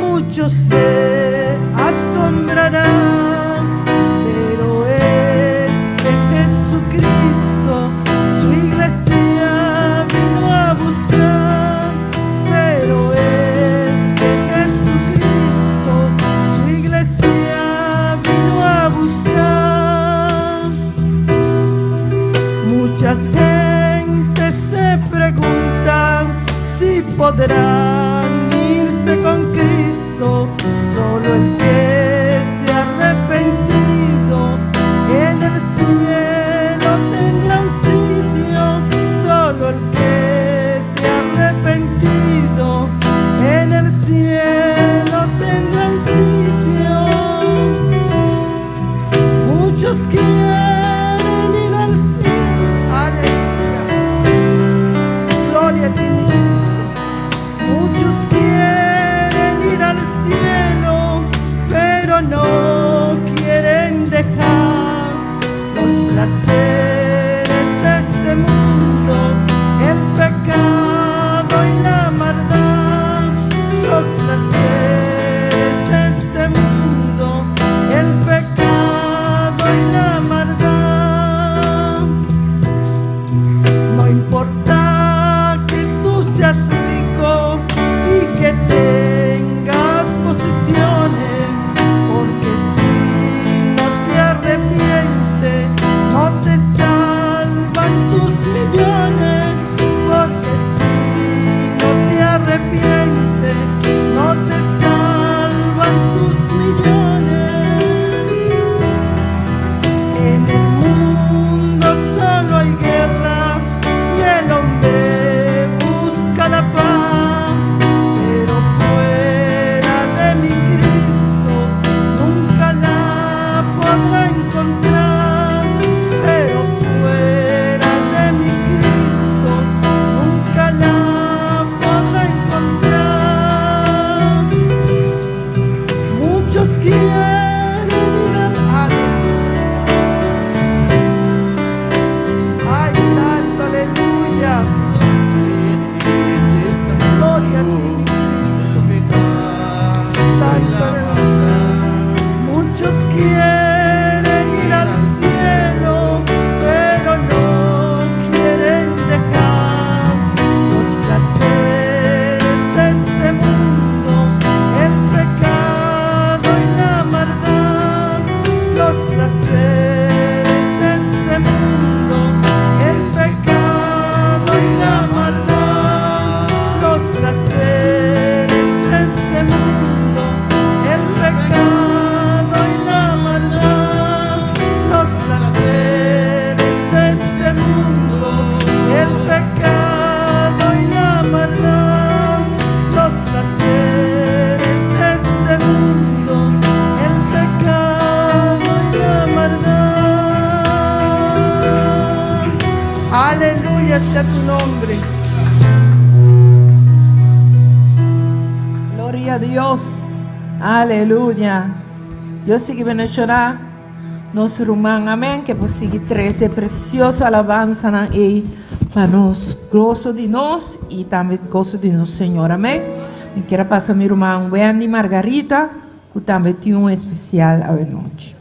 muchos se asombrarán, pero es que Jesucristo su iglesia vino a buscar, pero es que Jesucristo su iglesia vino a buscar. Muchas gentes se preguntan si podrán irse con Cristo, solo el que esté arrepentido en el cielo tendrá un sitio, solo el que esté arrepentido en el cielo tendrá un sitio. Muchos quieren ir al cielo, aleluya, gloria a ti, mi Cristo. Muchos quieren ir al cielo, pero no quieren dejar los placeres de este mundo, el pecado y la maldad. Los placeres de este mundo, el pecado y la maldad. No importa que tú seas rico y que tengas posiciones, porque si no te arrepientes, no te salvan tus millones, porque si no te arrepientes, no te salvan tus millones. En el mundo solo hay guerra y el hombre busca la paz, pero fuera de mi Cristo nunca la podrá encontrar, pero fuera de mi Cristo nunca la podrá encontrar. Muchos quieren ir al ay, santo, aleluya, gloria a ti, mi Cristo, santo, aleluya. Muchos quieren ir al cielo, pero no quieren dejar los placeres de este mundo, el pecado y la maldad. Los placeres de este mundo, el pecado y la maldad. Los placeres de este mundo, el pecado y la maldad. Los placeres de este mundo, el pecado y la maldad. Los placeres de este mundo, el pecado y la maldad. Aleluya sea tu nombre. Gloria a Dios. Aleluya. Yo sí que voy a chorar. Nos rumán, amén. Que por seguir 13 preciosa alabanza na ei para nós. Gozo de nós e também gozo de nós, Senhor. Amém. Eu quero passar minha irmã Wendy Margarita, que também tem especial à noite.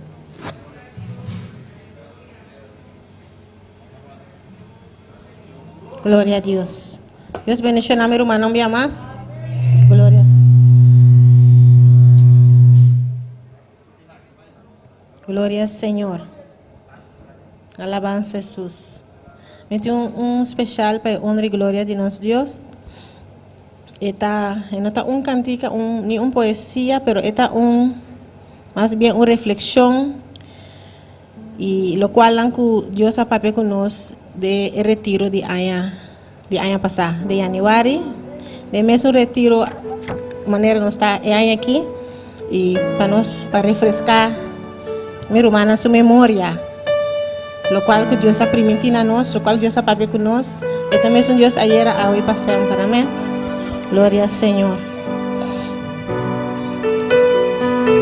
Gloria a Dios. Dios bendiga a mi hermano un día más. Gloria. Gloria al Señor. Alabanza a Jesús. Me tengo un especial para honra y gloria de nuestro Dios. No está un cantica, ni una poesía, pero está más bien una reflexión. Y lo cual Dios ha papel con nosotros de retiro de año pasado, de januario. De mes un retiro, manera no está año aquí. Y para refrescar mi hermana su memoria. lo cual que Dios ha permitido a nosotros, lo cual Dios ha papi con nosotros, y también es un Dios ayer, hoy, para siempre. Amén. Gloria al Señor.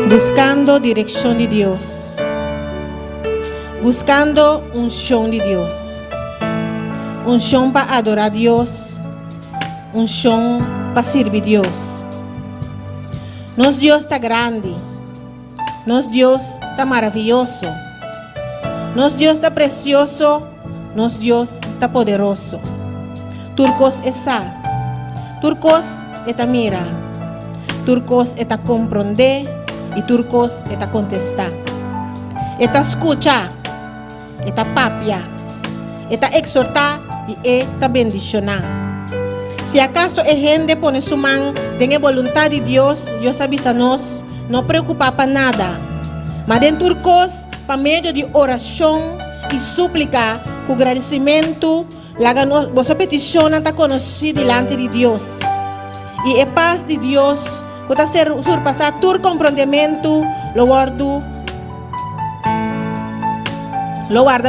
Buscando dirección de Dios. Buscando unción de Dios. Unción para adorar a Dios. Unción para servir a Dios. Nos Dios está grande. Nos Dios está maravilloso. Nos Dios está precioso. Nos Dios está poderoso. Turcos esa. Turcos está mira. Turcos está comprender. Y turcos está contestar. Está escuchar. Está papia. Está exhortar y está bendicionar. Si acaso es gente pone su mano, tenga voluntad de Dios, Dios avísanos, no preocupa para nada. Mas en turcos, para medio de oración y súplica, con agradecimiento, vuestra petición está conocida delante de Dios. Y la paz de Dios, puede surpasar tu comprendimiento, lo guarda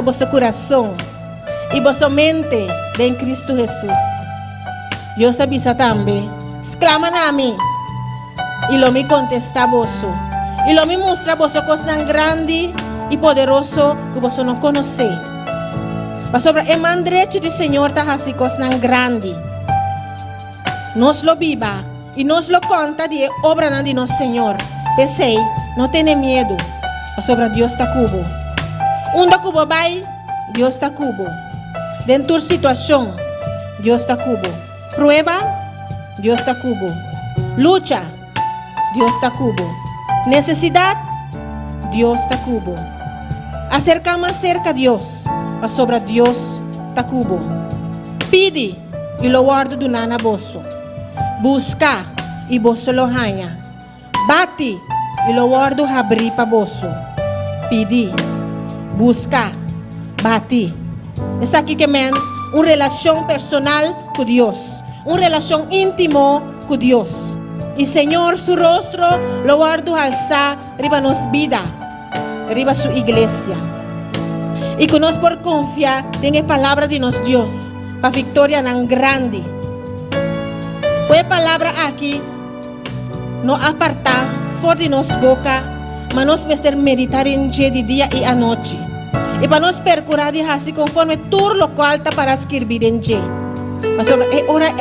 vuestro corazón y vuestra mente en Cristo Jesús. Dios avisa también, exclaman a mí, y lo me contesta vos, y lo me muestra vos cosas tan grande y poderoso que vos no conocéis. Mas sobre el mandrecho del Señor está así cosas tan grande. Nos lo viva y nos lo conta de obra de nuestro Señor. Pensé, no tiene miedo, mas sobre Dios está cubo. Undo cubo vai, Dios está cubo. Dentro de tu situación, Dios está cubo. Prueba, Dios está cubo. Lucha, Dios está cubo. Necesidad, Dios está cubo. Acerca más cerca a Dios, mas sobre Dios está cubo. Pide y lo guardo de nana boso. Busca y boso lo hanya. Bate y lo guardo abrir para boso. Pide, busca, bate. Es aquí que men una relación personal con Dios. Una relación íntimo con Dios. Y Señor, su rostro lo guardo alzar arriba nos vida, arriba su iglesia. Y que nos por confiar en la palabra de nuestro Dios, para victoria tan grande. Pues palabra aquí, no apartar fuera de nos boca, mas nos meter meditar en de día y a noche. Y para nos percurar de así conforme todo lo cual está para escribir en je. Mas sobre hora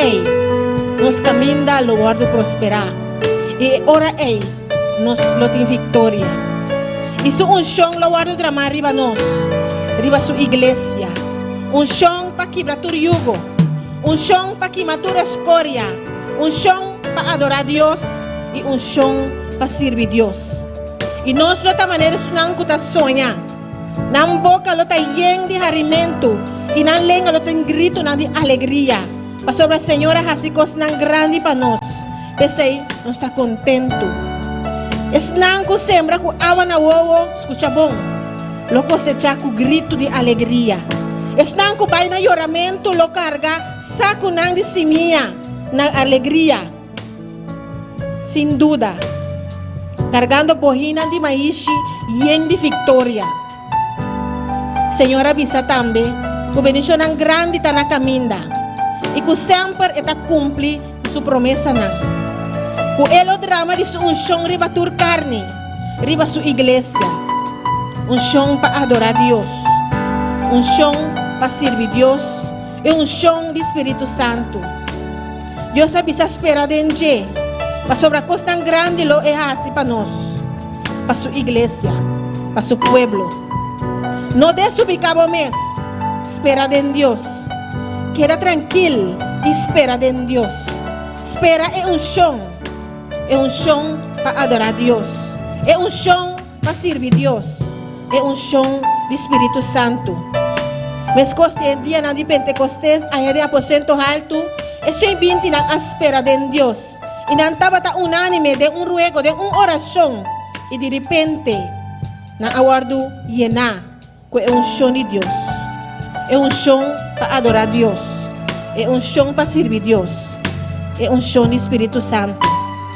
nos camina lo guardo prosperar. Y hora nos lo tiene victoria. Y su unción lo guardo drama arriba nos, arriba su iglesia. Unción para quebrar tu yugo. Unción para quemar tu escoria. Unción para adorar a Dios. Y unción para servir a Dios. Y nos lo ta manera sunan kuta sonha. Nan boca lo está lleno de alimento y nan lengua lo está grito de alegría. Para sobre la Señora así cosas tan grandes para nos. Pensé, no está contento. Es nan que sembra con agua na huevo, escucha bon. Lo cosecha con grito de alegría. Es nan que vai na lloramento, lo carga, saco nan de semilla, na alegría. Sin duda. Cargando bojina de maíz lleno de victoria. Señora avisa también que bendición tan grande está na caminda y que siempre está cumpli su promesa na. Que el drama de su unción riba tu carne, riba su iglesia. Unción para adorar a Dios, unción para servir a Dios y unción de Espíritu Santo. Dios avisa espera de enje, para sobre cosas tan grande lo es así para nos, para su iglesia, para su pueblo. No desubicado mes, espera en Dios. Queda tranquilo y espera en Dios. Espera en unción para adorar a Dios. Es unción para servir a Dios. Es unción de Espíritu Santo. Mes coste día de Pentecostés, ayer de aposento alto, es bien a espera en Dios. Y no estaba unánime de un ruego, de una oración. Y de repente, na aguardo llena. Es unción de Dios. Es unción para adorar a Dios. Es unción para servir a Dios. Es unción de Espíritu Santo.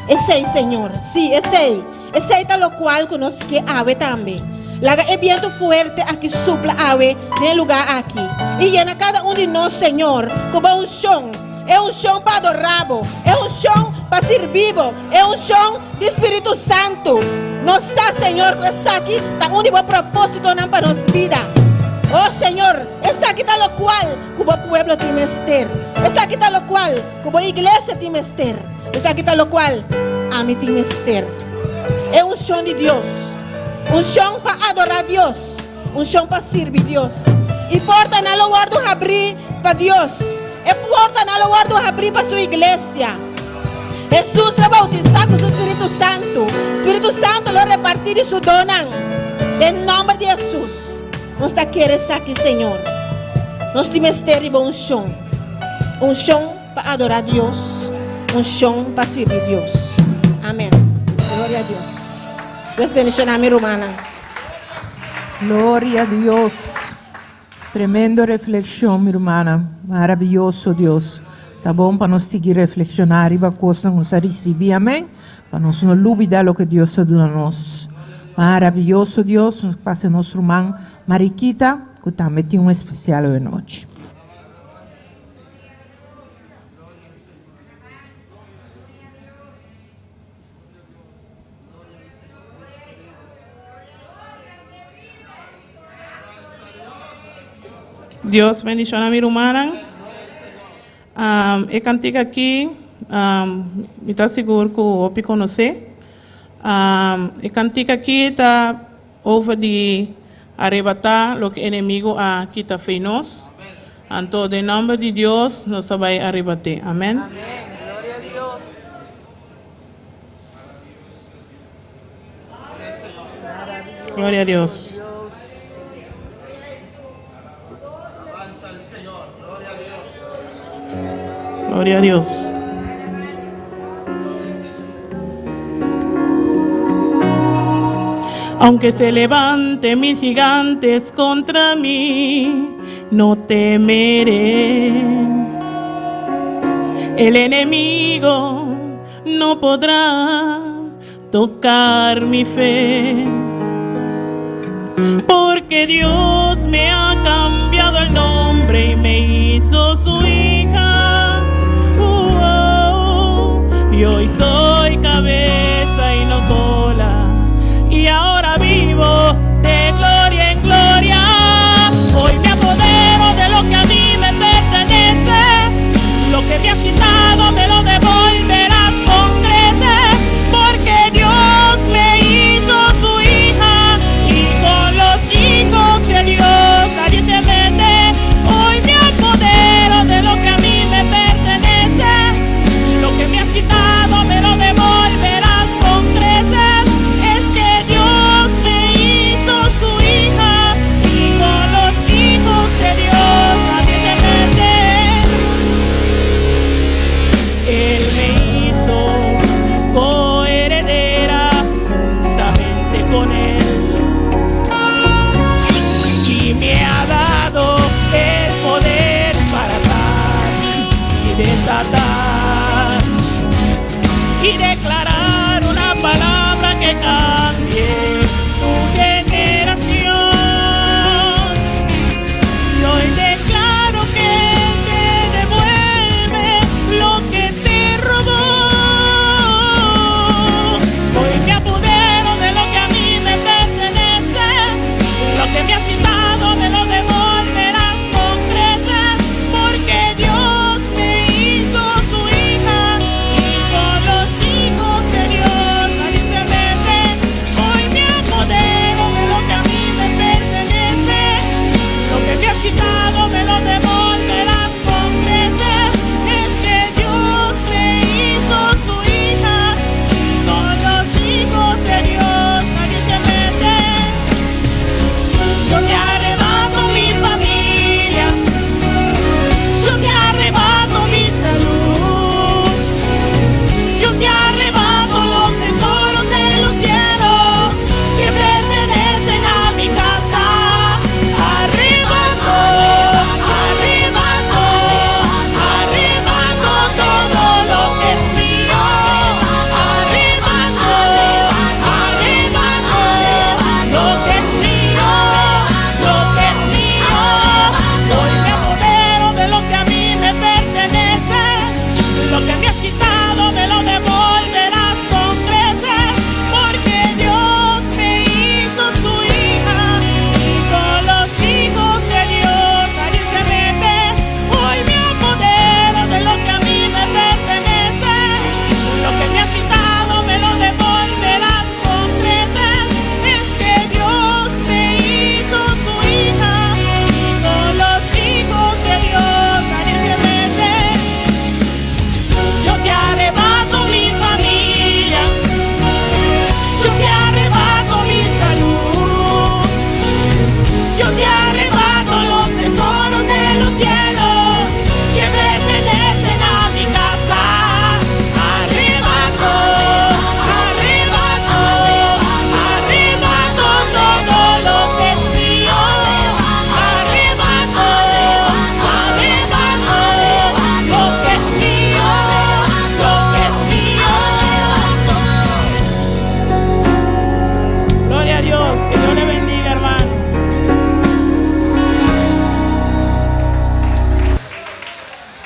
Ese Señor. Sí, ese. Ese es lo cual conozco que ave también. Laga el viento fuerte aquí sopla ave en el lugar aquí. Y llena cada uno de nosotros, Señor, como un chón. Es un chón para adorarlo. Es un chón para servir. Es un chón de Espíritu Santo. Nos sa, Señor, que está aquí, está un único propósito para nuestra vida. Oh Señor, está aquí tal lo cual como pueblo te mester. Está aquí tal lo cual como iglesia te mester. Está aquí tal lo cual a mí te mester. Es un chón de Dios. Un chão para adorar a Deus. Um chão para servir a Deus. E porta na lugar do abrir para Deus. E porta na lugar do abrir para sua igreja. Jesus vai bautizar com o Espírito Santo. Espírito Santo vai repartir sua dona. Em nome de Jesus. Nós está querendo aqui, Senhor. Nós temos que ter um chão. Um chão para adorar a Deus. Um chão para servir a Deus. Amém. Glória a Deus. Dios bendición a mi hermana. Gloria a Dios. Tremendo reflexión, mi hermana. Maravilloso Dios. Está bom para nós seguir reflexionar e para coisa nós receber, amém? Para nós não olvidar o que Deus está dando a nós. Maravilhoso Deus. Nos passa nosso irmão Mariquita, que também tem um especial de noite. Dios bendición a mi hermana. Eu cantiga aqui, me está seguro que o Opi conhece. Eu cantiga aqui está over de arrebatar o que o inimigo aqui está fez nós. Então, em nome de Deus, nós vamos arrebatar. Amém. Gloria a Dios. Glória a Deus. Gloria a Dios. Aunque se levante mil gigantes contra mí, no temeré. El enemigo no podrá tocar mi fe, porque Dios me ha cambiado el nombre y me hizo su hija. Y hoy soy cabeza y no cola, y ahora vivo de gloria en gloria. Hoy me apodero de lo que a mí me pertenece, lo que me has quitado me lo devolverás con creces, porque Dios me hizo su hija, y con los hijos de Dios nadie se mete. Hoy me apodero de lo que a mí me pertenece, lo que me has quitado me lo devolverás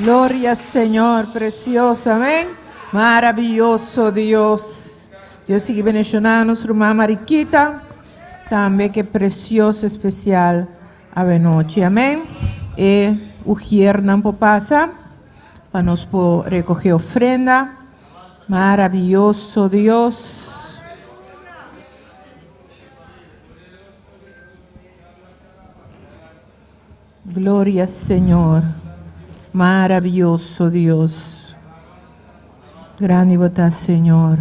Gloria al Señor, precioso, amén. Maravilloso Dios. Dios sigue bendicionando a nuestra hermana Mariquita. También que precioso, especial a noche, amén. E o Hernán pasa para nos recoger ofrenda. Maravilloso Dios. Gloria al Señor. Maravilloso Dios. Grande botá, Senhor.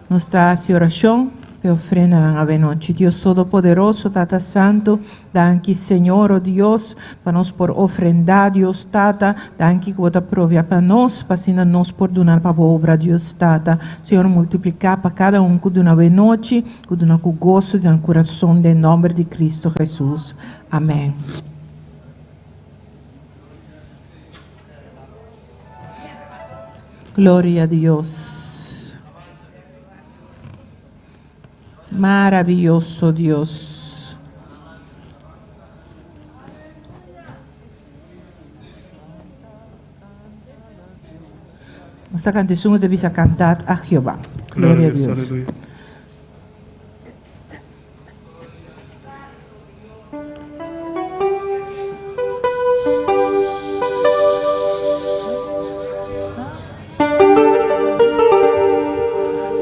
Nos dá essa oração e ofrenda na noite. Deus Todo-Poderoso, Tata Santo, danke, Senhor, oh Deus, para nós por ofrendar, Deus, Tata, danke que você provia para nós, para assim nós por donar para a obra, Deus, Tata. Senhor, multiplicar para cada um que dona a noite, que dona com gosto de coração, em nome de Cristo Jesus. Amém. Glória a Deus. Maravilloso Dios. Esta canción debes cantar a Jehová. Gloria a Dios. Aleluya.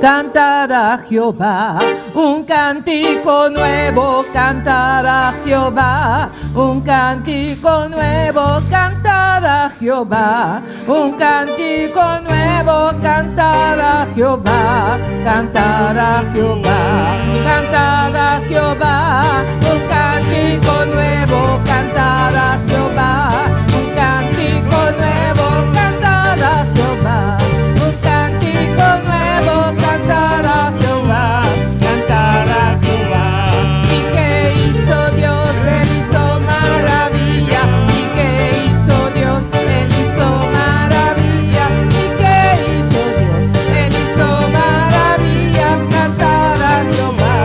Cantar a Jehová un cántico nuevo, cantar a Jehová un cántico nuevo, cantar a Jehová un cántico nuevo, cantar a Jehová, cantar a Jehová, cantar a Jehová un cántico nuevo, cantar a Jehová un cántico nuevo, cantar a Jehová un cántico nuevo, cantar a Jehová, cantar a Jehová. ¿Y qué hizo Dios? Él hizo maravilla. ¿Y qué hizo Dios? Él hizo maravilla. ¿Y qué hizo Dios? Él hizo maravilla. Cantar a Jehová,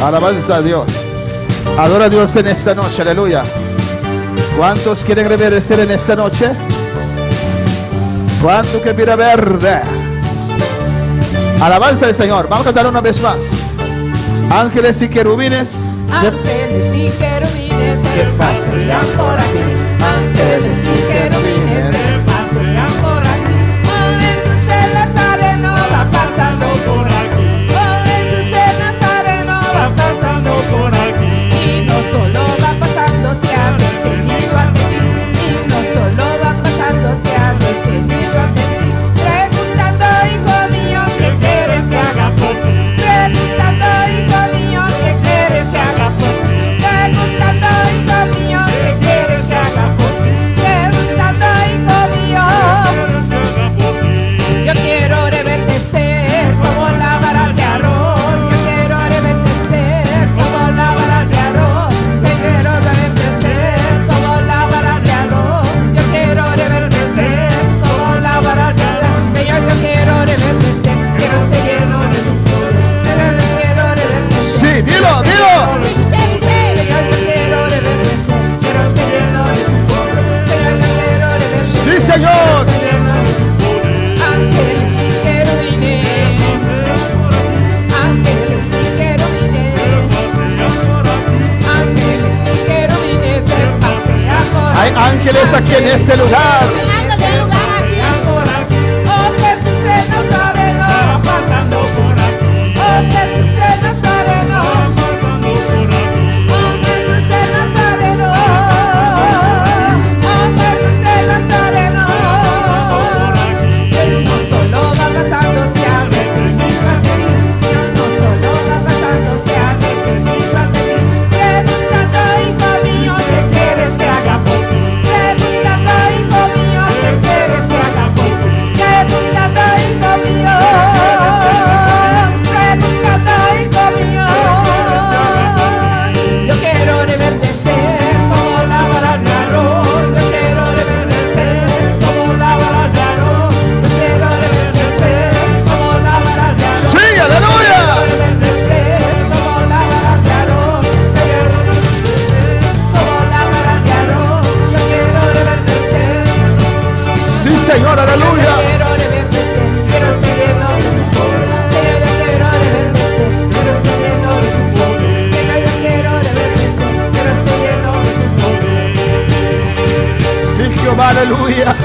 Alabanza a Dios. Adora a Dios en esta noche, aleluya. ¿Cuántos quieren reverdecer en esta noche? ¿Cuánto que mira verde? Alabanza al Señor. Vamos a cantar una vez más. Ángeles y querubines. Ángeles y querubines se pasean por aquí. Ángeles y querubines se pasean por aquí. Oh, Jesús el Nazareno va pasando por aquí. Oh, Jesús el Nazareno va pasando por aquí. Y no solo va pasando, se ha detenido ante ti. Y no solo va pasando, se ha detenido ante ti. Preguntando, hijo mío, ¿qué quieres que haga por ti? Preguntando, hijo mío, ¿qué quieres que haga por ti? Preguntando, hijo mío, ¿qué quieres que haga por ti? Preguntando, hijo mío, yo quiero reverdecer como la vara de Aarón. Yo quiero reverdecer como la vara de Aarón. Yo quiero reverdecer como la vara de Aarón. Yo quiero reverdecer como la vara de Aarón. Señor, yo quiero reverdecer. Quiero ser lleno de tu poder. Quiero reverdecer. Sí, dilo, dilo. Señor, yo quiero reverdecer. Quiero ser lleno de tu poder. Señor, yo quiero reverdecer. Sí, Señor. Ángeles y querubines, ángeles y querubines, ángeles y querubines se pasean por Hay ángeles aquí en este lugar. Oh, Jesús el Nazareno va pasando por aquí. Oh, Jesús el Nazareno va pasando por aquí. Oh, Jesús el Nazareno. Oh, Jesús el Nazareno. Él no solo va pasando, se ha detenido ante ti. Él no solo va pasando, se ha detenido ante ti. Preguntando, hijo mío, ¿qué quieres que haga por ti? Preguntando, hijo mío, ¿qué quieres que haga por ti? Preguntando, hijo mío. Preguntando, hijo mío. Yo quiero reverdecer como la vara de Aarón. Yo quiero reverdecer como la vara de Aarón. Yo quiero reverdecer como la vara de Aarón. Sí, aleluya. Reverdecer como la vara de Aarón. Yo quiero reverdecer como la vara de Aarón. Yo quiero reverdecer. Sí, Señor, aleluya. Quiero reverdecer, quiero ser lleno de tu poder. Señor, yo quiero reverdecer, quiero ser lleno de tu poder. Señor, yo quiero reverdecer, quiero ser lleno de tu poder. Sí, Jehová, aleluya.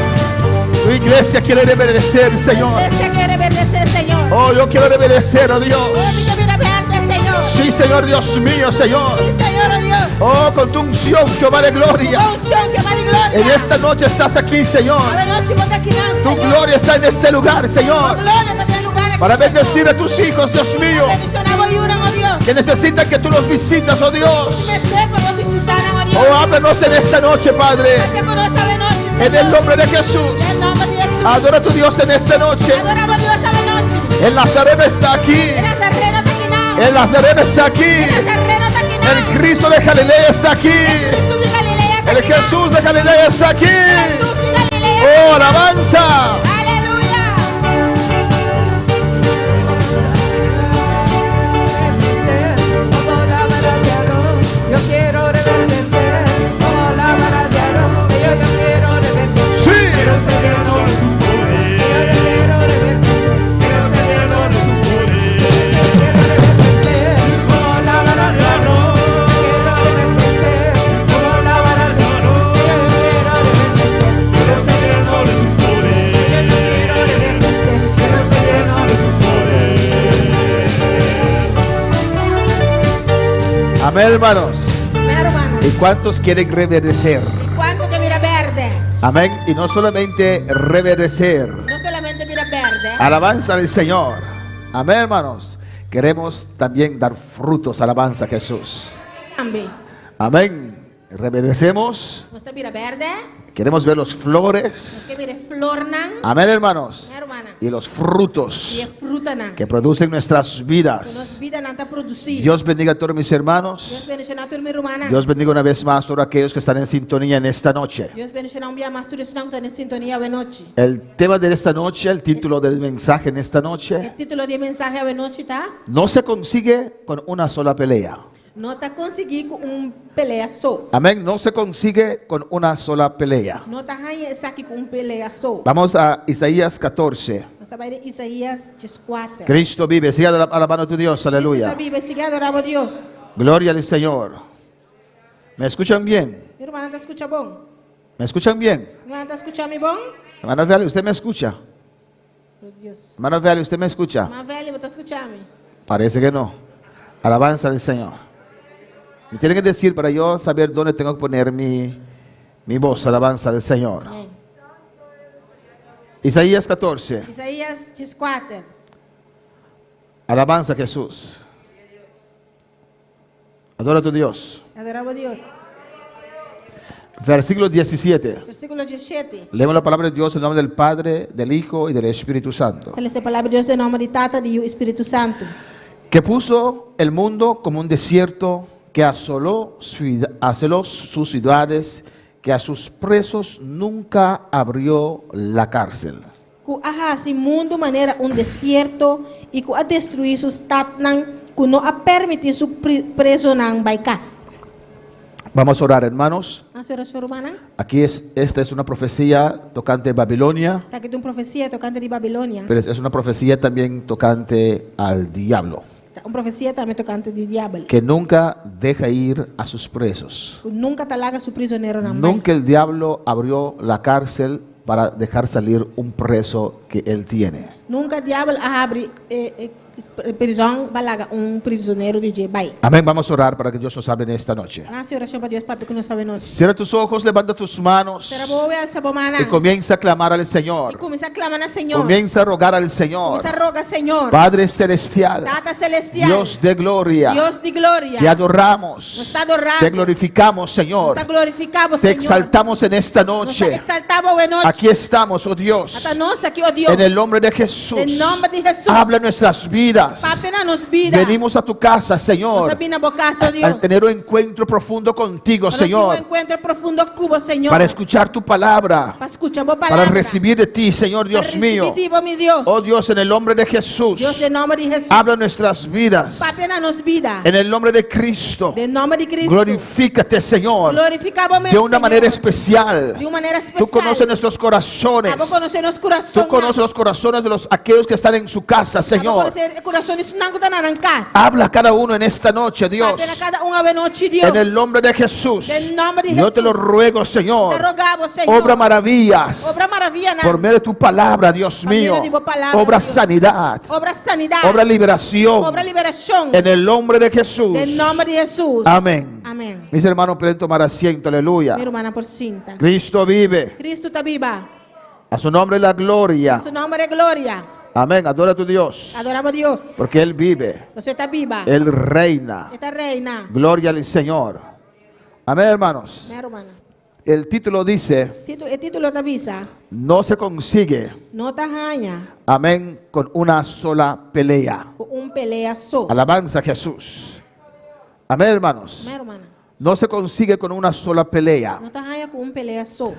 Tu iglesia quiere reverdecer, Señor. Iglesia quiere reverdecer, Señor. Oh, yo quiero reverdecer, oh Dios. Oh, mira, mira, verde, Señor. Sí, Señor, Dios mío, Señor. Sí, Señor, oh Dios. Oh, con tu unción, Jehová de gloria. Oh, unción, Jehová de gloria. En esta noche estás aquí, Señor. Esta noche vos aquí, Tu Señor. gloria está en este lugar, Tu Señor. gloria está en el lugar aquí, Para Señor. bendecir a tus hijos, Dios mío. Bendicionamos y unan, oh Dios. Que necesitan que tú los visitas, oh Dios. Me sepa, nos visitaran, oh Dios. Oh, háblanos en esta noche, Padre. Que conoce de noche, Señor. En el nombre de Jesús. En el nombre de Jesús. Adora a tu Dios en esta noche. Adoramos a Dios a la noche. El Nazareno está aquí. El Nazareno está aquí, now. El Nazareno está aquí. El Nazareno está aquí, now. El Cristo de Galilea está aquí. Cristo de Galilea está El aquí, Jesús de Galilea está aquí. Jesús de Galilea. Oh, alabanza. Aleluya. Como la vara de Aarón, yo quiero reverdecer como la vara de Aarón. Señor, yo quiero reverdecer. Sí. Quiero ser lleno de tu poder. Señor, yo quiero reverdecer. Quiero ser lleno de tu poder. Yo quiero reverdecer como la vara de Aarón. Yo quiero reverdecer como la vara de Aarón. Señor, yo quiero reverdecer. Quiero ser lleno de tu poder. Señor, yo quiero reverdecer. Quiero ser lleno de tu poder. Amén, hermanos. Hermano, ¿Y cuántos quieren reverdecer? ¿cuánto que mira verde? Amén. Y no solamente reverdecer. No solamente mira verde. Alabanza al Señor. Amén, hermanos. Queremos también dar frutos. Alabanza a Jesús. También. Amén. Reverdecemos. ¿Usted mira verde? Queremos ver los flores. ¿Usted mira flornan? Amén, hermanos. Hermana. y los frutos e a fruta na. que producen nuestras Que nos vidas. vida nanta produzir. Dios bendiga a todos mis Deus hermanos. bendiga na turma romana. Dios bendiga una vez más a todos aquellos que están en sintonía en esta noche. Deus bendiga na dia mais tudo senão que tá em sintonia a noite. El tema de esta noche, el título del mensaje en esta O noche, título de mensagem a noite tá? no se consigue con una sola pelea. Não tá conseguindo pelea só. Amén, no se consigue con una sola pelea. Não tá ganhando essa aqui com pelea só. Vamos a Isaías 14. Nós tá em Isaías 4. Cristo vive, siga alabando a tu Dios, Está aleluya. vivo, siga adorando a Deus. Gloria al Señor. ¿Me escuchan bien? Meu irmão, tá escutando bom? ¿Me escuchan bien? Meu irmão, tá escutando bom? Hermano Viale, ¿usted me escucha? Meu Deus. Hermano Viale, ¿usted me escucha? Mas velho, tá escutando? Parece que no. Alabanza al Señor. Me tienen que decir para yo saber dónde tengo que poner mi voz, alabanza del Señor. Amém. Isaías 14. Isaías 4. Alabanza a Jesús. Adora a tu Dios. Adoramos a Deus. Versículo 17. Versículo 17. Leemos la palabra de Dios en nombre del Padre, del Hijo y del Espíritu Santo. Essa é a palavra de Deus em nome de Tata e o Espírito Santo. Que puso el mundo como un desierto, que asoló sus ciudades, que a sus presos nunca abrió la cárcel. Que arrasa mundo maneira deserto e que a destruir sus tatnan, que não a permitir su preso nan baicas. Vamos a orar, hermanos. A senhora romana, Aquí esta es una profecía tocante de Babilonia, essa aqui tem uma profecia tocante de Babilônia. pero es una profecía también tocante al diablo, Uma profecia também tocante de diabo. que nunca deja ir a sus presos. Nunca talaga su prisioneiro nan Nunca el diablo abrió la cárcel para dejar salir un preso que él tiene. Nunca diabo abre prisão balaga prisioneiro de Jebai. Amén. Vamos a orar para que Dios nos hable en esta noche. A senhora chama Deus para que nós sabemos. Cierra tus ojos, levanta tus manos Será boa essa bomana. y comienza a clamar al E Señor. começa a clamar na Senhor. Comienza a rogar al Señor. Começa a rogar, Senhor. Padre celestial, Tata celestial. Dios de gloria, Deus de glória. te adoramos, Nos está adorando. te glorificamos, Nos Señor. está glorificado, Te Senhor. exaltamos en esta Nos noche. exaltamos hoje noite. Aquí estamos, oh Dios, Hasta nós aqui, ó Deus. en el nombre de Jesús. En nombre de Jesús. Habla en nuestras vidas. Papi na nos vida. Venimos a tu casa, Nos Señor, abina bocaço, a Deus. tener un encuentro profundo contigo, Para nós ter um Señor, encontro profundo cubo, Senhor. para escuchar tu palabra, Para escuchar boa para palavra. recibir de ti, Señor Dios Para mío. recibir de mi Deus. Oh Dios, en el nombre de Jesús, Deus, em nome de Jesus. habla en nuestras vidas. Papi na nos vida. En el nombre de Cristo, Em nome de Cristo. glorifícate, Señor, Glorificamos de una manera especial. De uma maneira especial. Tú conoces nuestros corazones. Vamos conhecer nos corações. Tú conoces los corazones de aquellos que están en su casa, Vamos Señor. conhecer corações não que na casa. Habla a cada uno en esta noche, Dios. Papi na cada a noite, Deus. En el nombre de Jesús. Em nome de Yo Jesus. te lo ruego, Señor. Te rogamos, Senhor. Obra maravillas. Obra maravilha, Por medio de tu palabra, Dios Por medio mío. de tu palabra, Obra Dios. sanidad. Obra sanidade. Obra liberación. Obra liberação. En el nombre de Jesús. Em nome de Jesus. Amén. Amém. Mis hermanos pueden tomar asiento, aleluya. Minha irmã por cinta. Cristo vive. Cristo está viva. A su nombre la gloria. Su nome é glória. Amén. Adora a tu Dios. Adoramos a Deus. Porque Él vive. Você está viva. Él reina. Está reina. Gloria al Señor. Amén, hermanos. Minha irmã. El título dice, O título da visa. no se consigue, Não está ranha. amén, con una sola pelea. Com pelea só. Alabanza a Jesús. Amén, hermanos. Minha irmã. No se consigue con una sola pelea. Não está ranha com pelea só.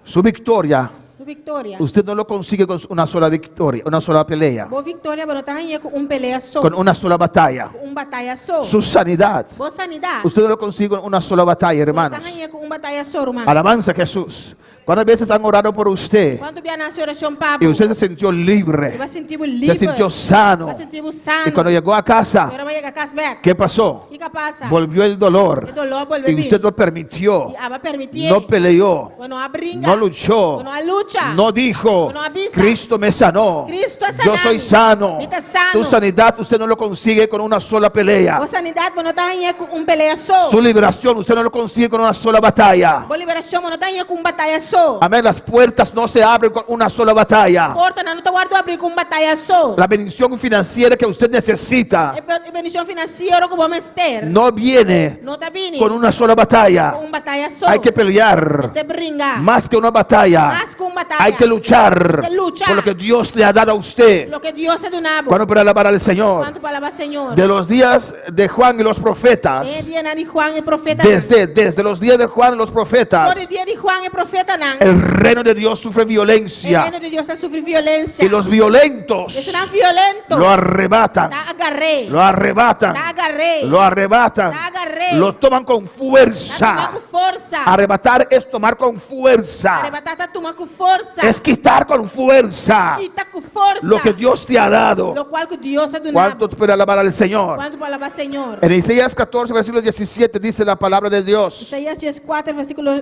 Su victoria, Victoria. usted no lo consigue con una sola victoria, una sola pelea, Boa vitória, mas não está ranha com pelea só. con una sola batalla. Batalha só. Su sanidad, Boa sanidade. usted no lo consigue con una sola batalla, hermanos. Não está ranha com batalha só, irmã. Alabanza a Jesús. ¿Cuántas veces han orado por usted Quando vier na oração, papo. y usted se sintió libre, Vai sentir se livre. sintió sano? Vai sentir sano. Y cuando llegó a casa, Agora vai chegar a casa back. ¿qué pasó? O que passa? Volvió el dolor O dolor volve y usted lo permitió. E ela vai permitir. No peleó, Quando a brinca. no luchó, Quando a luta. no dijo, No avisa. Cristo me sanó. Cristo é Yo sanado. soy sano. Me tá sano. Tu sanidad usted no lo consigue con una sola pelea. Boa sanidade, mas não está ranha com pelea só. Su liberación usted no lo consigue con una sola batalla. Boa liberação, mas não está ranha com batalha só. Amén. Las puertas no se abren con una sola batalla. Porta não está guardado abrir com batalha só. La bendición financiera que usted necesita É condición financiera que vamos a estar, no viene no está bien con una sola batalla. con batalla solo. Hay que pelear Este brinca. más que una batalla. Más que una batalla. Hay que luchar Este lucha. por lo que Dios le ha dado a usted. Lo que Dios ha donado. ¿Cuándo puede alabar al Señor? ¿Cuánto palabra, Señor? De los días de Juan y los profetas, Día de Juan el profeta. desde los días de Juan y los profetas, Por el día de Juan el profeta. el reino de Dios sufre El violencia reino de Dios ha sufrido violencia. y los violentos Es un violento. lo arrebatan, Da agarré. lo arrebatan, Da agarré. lo arrebatan, Da agarré. lo toman con Da fuerza. tomar con fuerza. Arrebatar es tomar con fuerza, Arrebatar da tomar con fuerza. es quitar con fuerza Quita con fuerza. lo que Dios te ha dado. Lo cual que Dios ha donado. ¿Cuántos pueden alabar al Señor? ¿Cuánto palabra, Señor? En Isaías 14, versículo 17 dice la palabra de Dios. Isaías 14, versículo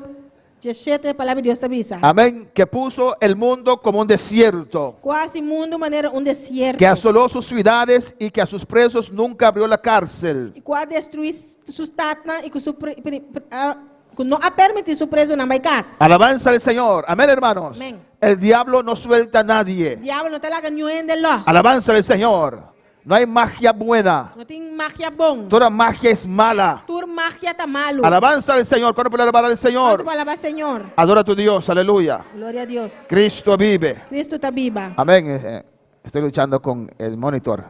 17, palabra de Dios te avisa. Amén. Que puso el mundo como un desierto, Quase mundo maneira desierto. que asoló sus ciudades y que a sus presos nunca abrió la cárcel. E qual destruir sus tatna e que no ha permitido su preso na casa. Alabanza al Señor. Amén, hermanos. Amén. El diablo no suelta a nadie. Diablo no te la ganhou de los. Alabanza al Señor. No hay magia buena. No tem magia bom. Toda magia es mala. Tur magia tá malo. Alabanza al Señor. ¿Cuándo puede alabar al Quanto Señor? palavra, Senhor? Adora a tu Dios. Aleluya. Glória a Deus. Cristo vive. Cristo tá viva. Amén. Estoy luchando con el monitor.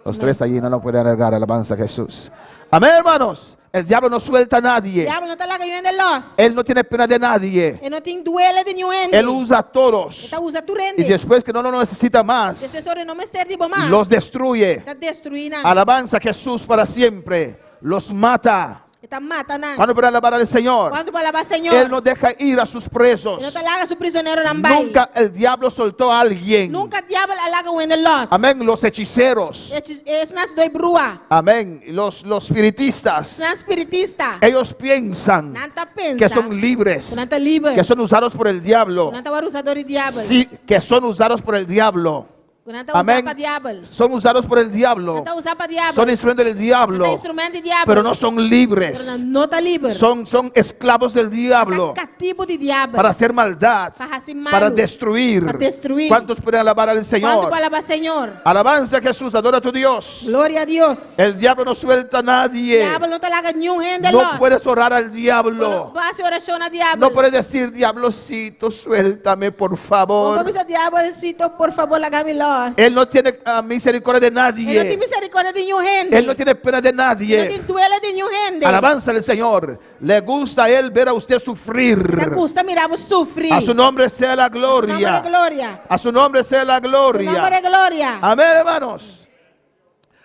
Los tres allí no lo pueden alargar. Alabanza a Jesús. Amén, hermanos. El diablo no suelta a nadie. Diablo no te la ganhou de los. Él no tiene pena de nadie. E não tem duele de nenhum. Él usa a todos. Tá usa tu Y rende. después que no lo necesita más, Esse tesouro não me serve mais. los destruye. Tá destruindo. Alabanza a Jesús para siempre. Los mata. Tá matando. ¿Cuándo puede alabar al Señor? Quanto palavra, Senhor? Él no deja ir a sus presos. E não te larga su prisioneiro na bai. Nunca el diablo soltó a alguien. Nunca diabo alaga o de los. Amén. Los hechiceros. Isso nas doi brua. Amén. Los espiritistas. Nas espiritista. Ellos piensan Nanta pensa. que son libres. Nanta livre. Que son usados por el diablo. Nanta usador de diabo. Sí, que son usados por el diablo. Nanta Amén. usa para diabo. Son usados por el diablo. Nanta usa para diabo. Son instrumentos del diablo. Nanta instrumento de diabo. Pero no son libres. Pero não tá livre. Son esclavos del diablo. Tá cativo de diabo. Para hacer maldad. Para hacer malo. Para destruir. Para destruir. ¿Cuántos pueden alabar al Quanto Señor? palavra, Senhor? Alabanza a Jesús. Adora a tu Dios. Glória a Deus. El diablo no suelta a nadie. Diabo não te larga nenhum rende No los. puedes orar al diablo. Pase oração a diabo. No puedes decir, diablocito, suéltame, por favor. Vamos a diabolcito, por favor, lágame los. Él no tiene misericordia de Ele não tem nadie. misericórdia de nenhum rende. Él no tiene pena de Ele não nadie. tem duelo de nenhum rende. Alabanza al Señor. Le gusta a Él ver a usted sufrir. Te gusta mirar vos sufrir. A su nombre sea la Su nombre de gloria. gloria. A su nombre sea la Su nombre gloria. de gloria. Amén, hermanos.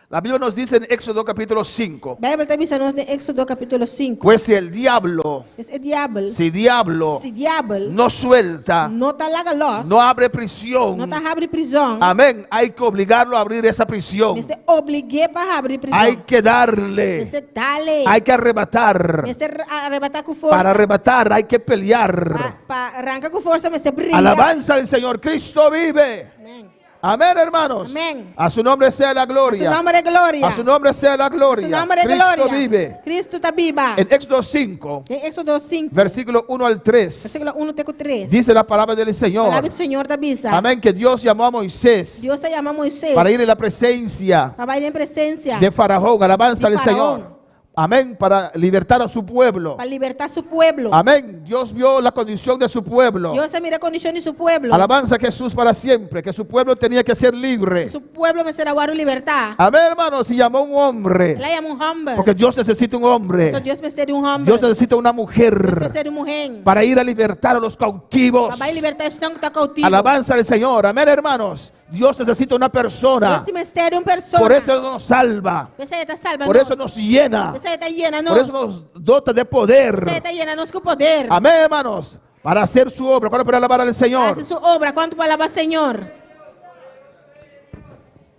La Biblia nos dice en Éxodo capítulo 5. A Bíblia está avisando de Éxodo capítulo 5. Pues si el diablo, Esse diabo, si diablo se diabo no suelta, não tá larga los, no abre prisión, não tá abre prisão, amén, hay que obligarlo a abrir esa prisión. você obliguei para abrir prisão. Hay que darle, Você dale. hay que arrebatar. Você arrebatar com força. Para arrebatar hay que pelear. Para arrancar com força, você brinca. Alabanza al Señor. Cristo vive. Amém. Amén, hermanos. Amén. A su nombre sea la A su gloria. nombre de gloria. A su nombre sea la A su gloria. nombre de Cristo gloria. vive. Cristo está viva. En Éxodo 5, Em Éxodo 5, versículo 1 al 3, versículo 1 até 3. dice la palabra del Señor. Palavra do Senhor da Bisa. Amén, que Dios llamó a Moisés Deus se llama Moisés para ir en la presencia para ir em presença de Faraón. Alabanza de al Señor. Faraón. Amén, para libertar a su pueblo. para libertar su pueblo. Amén. Dios vio la condición de su pueblo. Deus se mira a condição de su pueblo. Alabanza a Jesús para siempre, que su pueblo tenía que ser libre. Su pueblo me será guardo libertar. Amén, hermanos, y llamó a un hombre. Ela é um homem. Porque Dios necesita un hombre. So Deus precisa de um homem. Dios necesita una Deus mujer precisa de uma mulher. para ir a libertar a los cautivos. Para libertar esse que está cautivo. Alabanza al Señor. Amén, hermanos. Dios necesita una persona. Deus te precisa de uma pessoa. Por eso nos salva. Você está salva Por eso nos llena. Você está llena Por eso nos dota de poder. Você está llena nos com poder. Amén, hermanos. Para hacer su obra. ¿Cuándo para alabar al Señor? Hace su obra. ¿Cuánto palabra, Señor?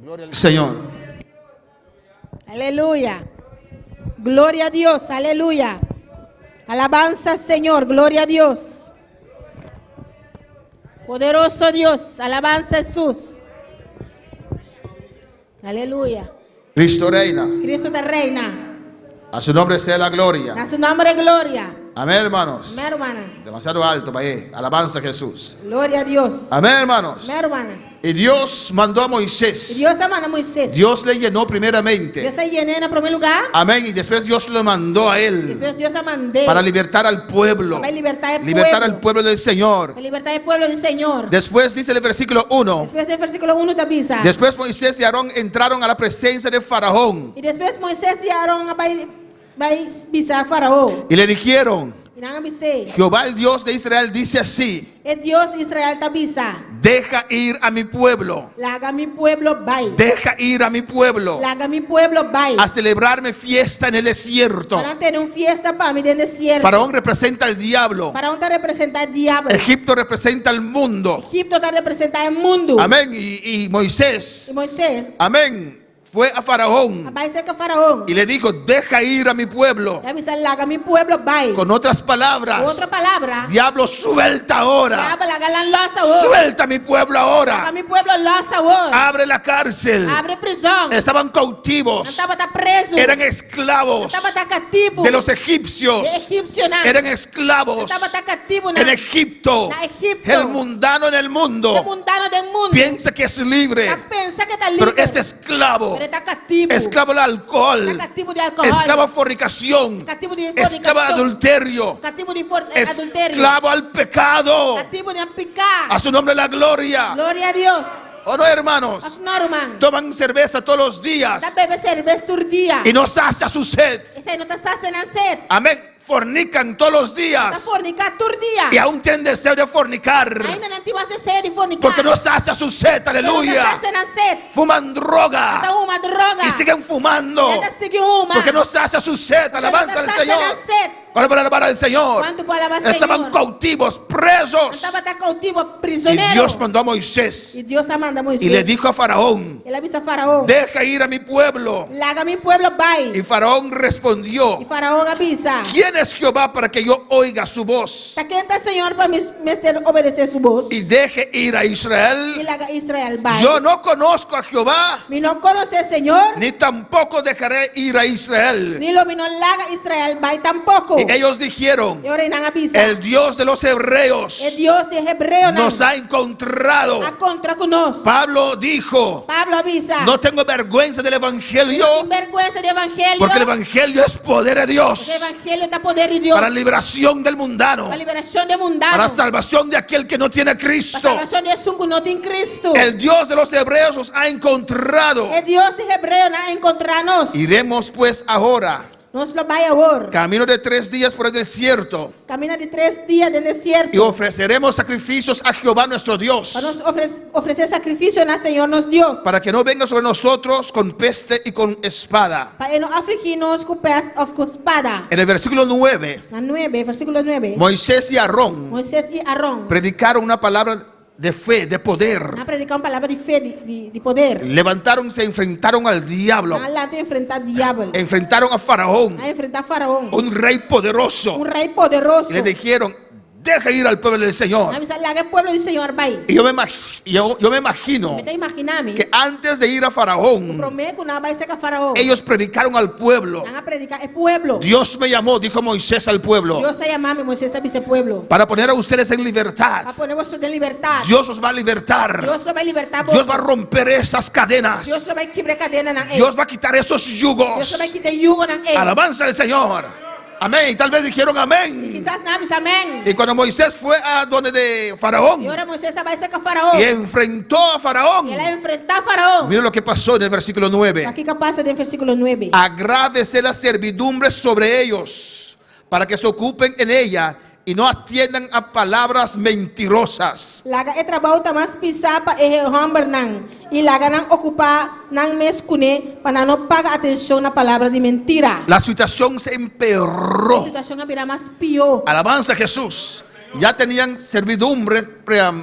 Gloria al Señor. Aleluya. Gloria a Dios. Aleluya. Alabanza, Señor. Gloria a Dios. Poderoso Dios. Alabanza, Jesús. Aleluya. Cristo reina. Cristo te reina. A su nombre sea la gloria. A su nombre, gloria. Amén, hermanos. Amén, hermana. Demasiado alto, vaya. Alabanza a Jesús. Gloria a Dios. Amén, hermanos. Amén, hermana. Y Dios mandó a Y Moisés. Dios amanda Moisés. Dios le llenó Dios primeramente. está lleno en primer lugar. Amén. Y después Dios lo mandó a él Después Dios amandé. para libertar al pueblo. Para libertar al Libertar pueblo. al pueblo del Señor. Para libertar el pueblo del Señor. Después dice el versículo 1. Después del versículo 1 te avisa. Después Moisés y Aarón entraron a la presencia de Faraón Y después Moisés y Aarón va a avisar a Faraón. y le dijeron: Y nada avisé. Jehová el Dios de Israel dice así: El Dios de Israel te avisa. deja ir a mi pueblo, Laga mi pueblo, bye. deja ir a mi pueblo Laga mi pueblo, bye. a celebrarme fiesta en el desierto. Van a tener una fiesta para mí en el desierto. Faraón representa al diablo, Faraón te representa al diablo. Egipto representa al mundo. Egipto te representa el mundo. Amén. Y Moisés, Y Moisés amén, fue a Faraón va a decir que Faraón y le dijo: deja ir a mi pueblo. le avisa, laga mi pueblo, bye. Con otras palabras, Otra palabra. diablo, suelta ahora. Diablo, laga la losa ahora. Suelta a mi pueblo Laga ahora. mi pueblo losa ahora. Abre la cárcel. Abre prisión. Estaban No cautivos. estaba tan preso. Eran No esclavos estaba tan cativo. de los egipcios. De egipcio, nada. Eran No esclavos estaba tan cativo, en nada. Egipto. Na Egipto. El mundano en el El mundo mundano del mundo. piensa que es libre, Ya piensa que está libre. pero es esclavo. Pero está cativo. Esclavo del alcohol, Está cativo de alcohol. esclavo a fornicación, Cativo de esclavo a fornicación. adulterio, Cativo de adulterio. esclavo al pecado. Cativo de picar. A su nombre la gloria. Gloria a Dios. ¿O no, hermanos? Es normal. Toman cerveza todos los días Da bebe cerveza todo día. y no sacia su sed. Ese no te hace nacer. Amén. Fornican todos los Da días fornicar todo día. y aún tienen deseo de fornicar Ainda não te vas a ser de fornicar. porque no sacia su sed. Ese no te Aleluya. hace nacer. Fuman droga Está uma droga. y siguen fumando Ainda sigue uma. porque no sacia su sed. Alabanza al no te hace Señor. nacer. ¿Cuál para alabar al Señor? ¿Cuánto para alabar al Estaban Señor? cautivos, presos. Estaba tan cautivo, Y prisionero. Dios mandó a Moisés Y Dios manda a Moisés. y le dijo a Faraón: Él avisa a Faraón. deja ir a mi pueblo. Laga mi pueblo, Y vai. Faraón respondió: Y Faraón avisa. ¿quién es Jehová para que yo oiga su voz ¿Está quién está Señor para obedecer su voz? y deje ir a Y Israel? laga Israel, vai. Yo no conozco a Jehová, Mi no conoce Señor. ni tampoco dejaré ir a Israel. Ni lo mi no laga Israel, vai tampoco. Y ellos dijeron: Y ahora irán a avisa. el Dios de los hebreos El Dios de hebreo nos ha encontrado. a contra con nos. Pablo dijo: Pablo avisa. no tengo vergüenza del evangelio, Sin vergüenza de evangelio. porque el evangelio es poder de Dios El evangelio está poder de Dios. para liberación del mundano, Para liberación de mundano. para salvación de aquel que no tiene a Para Cristo. salvación de su que no tiene Cristo. El Dios de los hebreos nos ha encontrado. El Dios de hebreo nos encontrarnos. Iremos pues ahora, Nos lo vaya ahora. camino de 3 días por el desierto, Camina de 3 días del desierto. y ofreceremos sacrificios a Jehová nuestro Dios, Para nos ofrecer sacrificio al Señor nos Dios. para que no venga sobre nosotros con peste y con espada. Para no afligirnos con peste o con espada. En el versículo 9, La 9, versículo 9. Moisés y Aarón Moisés y Aarón predicaron una palabra de fe, de poder. han predicado palabra de fe, de poder. Levantaron, se enfrentaron al diablo, Adelante enfrentar al diablo. enfrentaron a Faraón, A enfrentar a Faraón. un rey poderoso, Un rey poderoso. y le dijeron: deja ir al pueblo del Señor. Avisa, laga el pueblo del Señor, vai. Y yo me imagino Me está imaginando. que antes de ir a Faraón, Prometo que no va a ser que Faraón. ellos predicaron al pueblo. Van a predicar el pueblo. Dios me llamó, dijo Moisés al pueblo, Dios se llama a Moisés a este pueblo. para poner a ustedes en libertad. Va a poner vosotros en libertad. Dios os va a libertar. Dios lo va a libertar. Dios va a romper esas cadenas. Dios lo va a quebrar cadena na él. Dios va a quitar esos Dios yugos. lo va a quitar yugo na él. Alabanza al Señor. Amén. Y tal vez dijeron amén. Quizás nada más amén. Y cuando Moisés fue a donde de Y Faraón ahora Moisés va a ser que Faraón. y enfrentó a Faraón, Y él enfrenta a Faraón. mira lo que pasó en el versículo 9. Aquí que pasa del versículo 9. Agrávese la servidumbre sobre ellos, para que se ocupen en ella y no atiendan a palabras mentirosas. Laga e trabalho tá mais pisar para e hamber nan. E laga não ocupar nan mescune para não pagar atenção na palavra de mentira. La situación se A empeoró. situação vai virar mais pior. Alabanza a Jesús. ya tenían servidumbre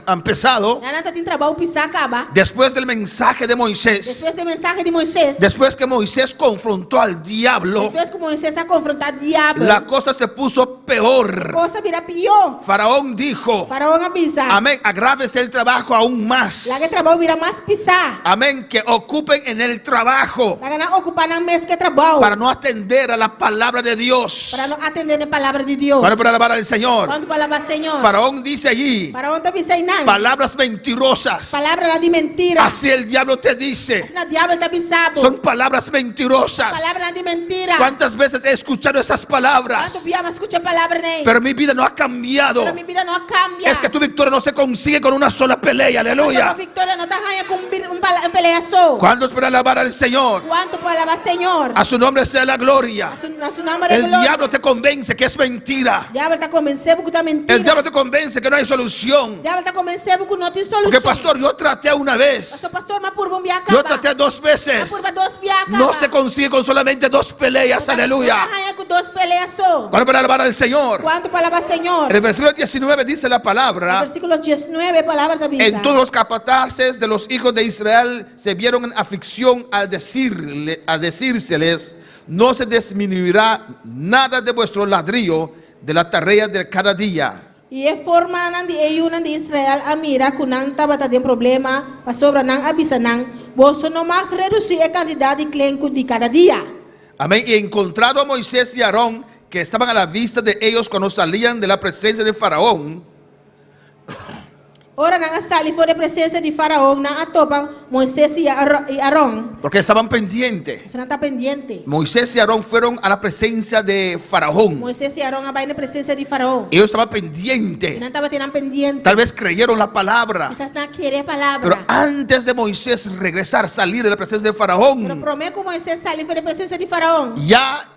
empezado. Nana tá tem trabalho pisar acaba. Después del mensaje de Moisés, Depois do mensagem de Moisés. después que Moisés confrontó al diablo, Depois que Moisés a confrontar o diabo. la cosa se puso peor. Coisa vira pior. Faraón dijo, Faraó avisa. amén, agrávese el trabajo aún más. Lá que trabalho vira mais pisar. Amén, que ocupen en el trabajo Lá que não ocupar na mesa que trabalho. para no atender a la palabra de Dios. Para não atender a palavra de Deus. Para alabar al Señor. Quando palavra Senhor. Faraón dice allí, Faraó tá pisando. palabras mentirosas. Palavra de mentira. Así el diablo te dice. Assim o diabo tá pisando. Son palabras mentirosas. Palavra de mentira. ¿Cuántas veces he escuchado esas Quando palabras? viama escuta a palavra nem. Pero mi vida no ha cambiado. Pero minha vida não cambia. Es que tu victoria no se consigue con una sola pelea. Mas a Aleluya. vitória não tá ganha com pelea só. ¿Cuándo es para alabar al Señor? Quanto palavra Senhor. A su nombre sea la gloria. A su nome de El glória. diablo te convence que es mentira. O diabo tá convencendo que tá mentira. El diablo te convence que no hay solución. O diabo tá convencendo que não tem solução. Porque pastor, yo traté una vez. Pastor, mas por bom biaca. Yo traté 2 veces. Por dos biaca. No se consigue con solamente 2 peleas. Aleluya. Não tá ganha com dos peleas só. ¿Cuándo para alabar al Señor? Quanto palavra Senhor. En el versículo 19 dice la No palabra. versículo 19, palavra da Bíblia. Entonces los capataces de los hijos de Israel se vieron en aflicción al decírseles, no se disminuirá nada de vuestro ladrillo de la tarea de cada día. E é forma nan de ayunan de Israel a mira kunang tabata de problema pa sobra nang abisa nang boso no mak reduzir a quantidade de clenco de cada dia. Amén. Y encontrado a Moisés y Aarón, que estaban a la vista de ellos cuando salían de la presencia de Faraón, Ora nang asali fora presença de Faraó nang atopan Moisés e Arón. porque estaban pendientes. Você não está pendiente. Moisés y Aarón fueron a la presencia de Faraón. Moisés e Arón vai na presença de Faraó. Ellos estaban Você pendientes. não estava tendo pendiente. Tal vez creyeron la palabra. Quizás não querer a Pero palavra. antes de Moisés regresar, salir de la presencia de Pero Faraón, prometo que Moisés salió fora presença de Faraó. ya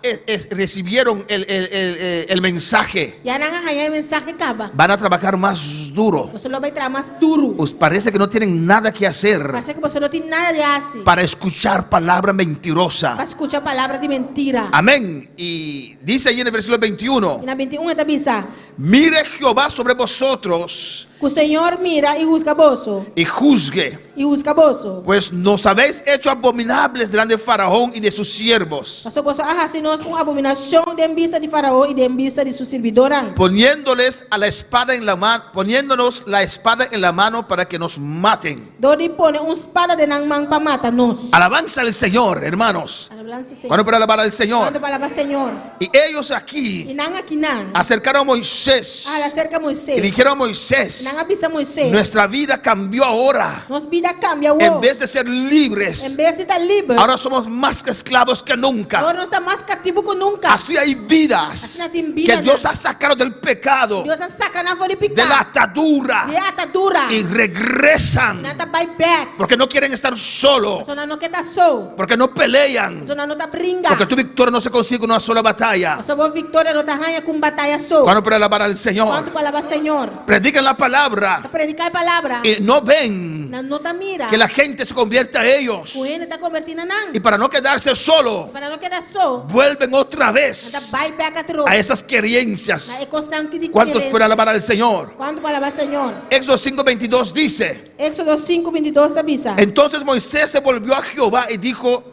recibieron el mensaje. Ya nang hanya mensaje kaba. Van a trabajar más duro. Você não vai trabalhar mais duro. Os parece que no tienen nada que hacer Parece que você não tem nada de hacer. para escuchar palabra mentirosa. Para escuchar palavra de mentira. Amén. Y dice ahí en el versículo 21, E na 21 está bisa. mire Jehová sobre vosotros Que o Senhor mira e busca bozo. y juzgue, E busca bozo. pues nos habéis hecho abominables delante de Faraón y de sus siervos, Pastor bozo hacinos uma abominação de vista de Faraó e de vista de su servidora. poniéndoles a la espada en la mano, poniéndonos la espada en la mano para que nos maten. Dori pone espada de nang mang pamata nos. Alabanza al Señor, hermanos. Alabanza Senhor. Bueno, para alabar al Señor. Quando palavra Senhor. Y ellos E aquí nang aqui nang. acercaron a Moisés Ala cerca y Moisés. dijeron a Moisés, Nang avisa Moisés. nuestra vida cambió ahora. Nos vida cambia. En vez de ser libres, Em vez de estar livre. ahora somos más que esclavos que Agora nunca. nós está mais cativo que nunca. Así hay vidas Así no tienen vida, que Dios ha sacado del pecado, Deus a saca na fora de de la picar. atadura, De atadura. y regresan Nata vai back. porque no quieren estar solos, Persona não quer estar só. porque no pelean, Persona não tá brinca. porque tu victoria no se consigue con una sola batalla. Essa boa vitória não tá ganha com batalha só. Cuando para alabar al Quanto Señor, palavra Senhor. predican la palabra Tá predicar a palavra. y no ven Não tá mira. que la gente se convierta a ellos, O ele tá convertindo a nang. y para no quedarse solo, Para não quedar só. vuelven otra Nata vez vai back atrás. a esas Na creencias. é constante de ¿Cuántos querer. pueden alabar al Señor? Quanto palavra Senhor. Éxodo 5:22 dice, Éxodo 5:22 tá bisa. entonces Moisés se volvió a Jehová y dijo,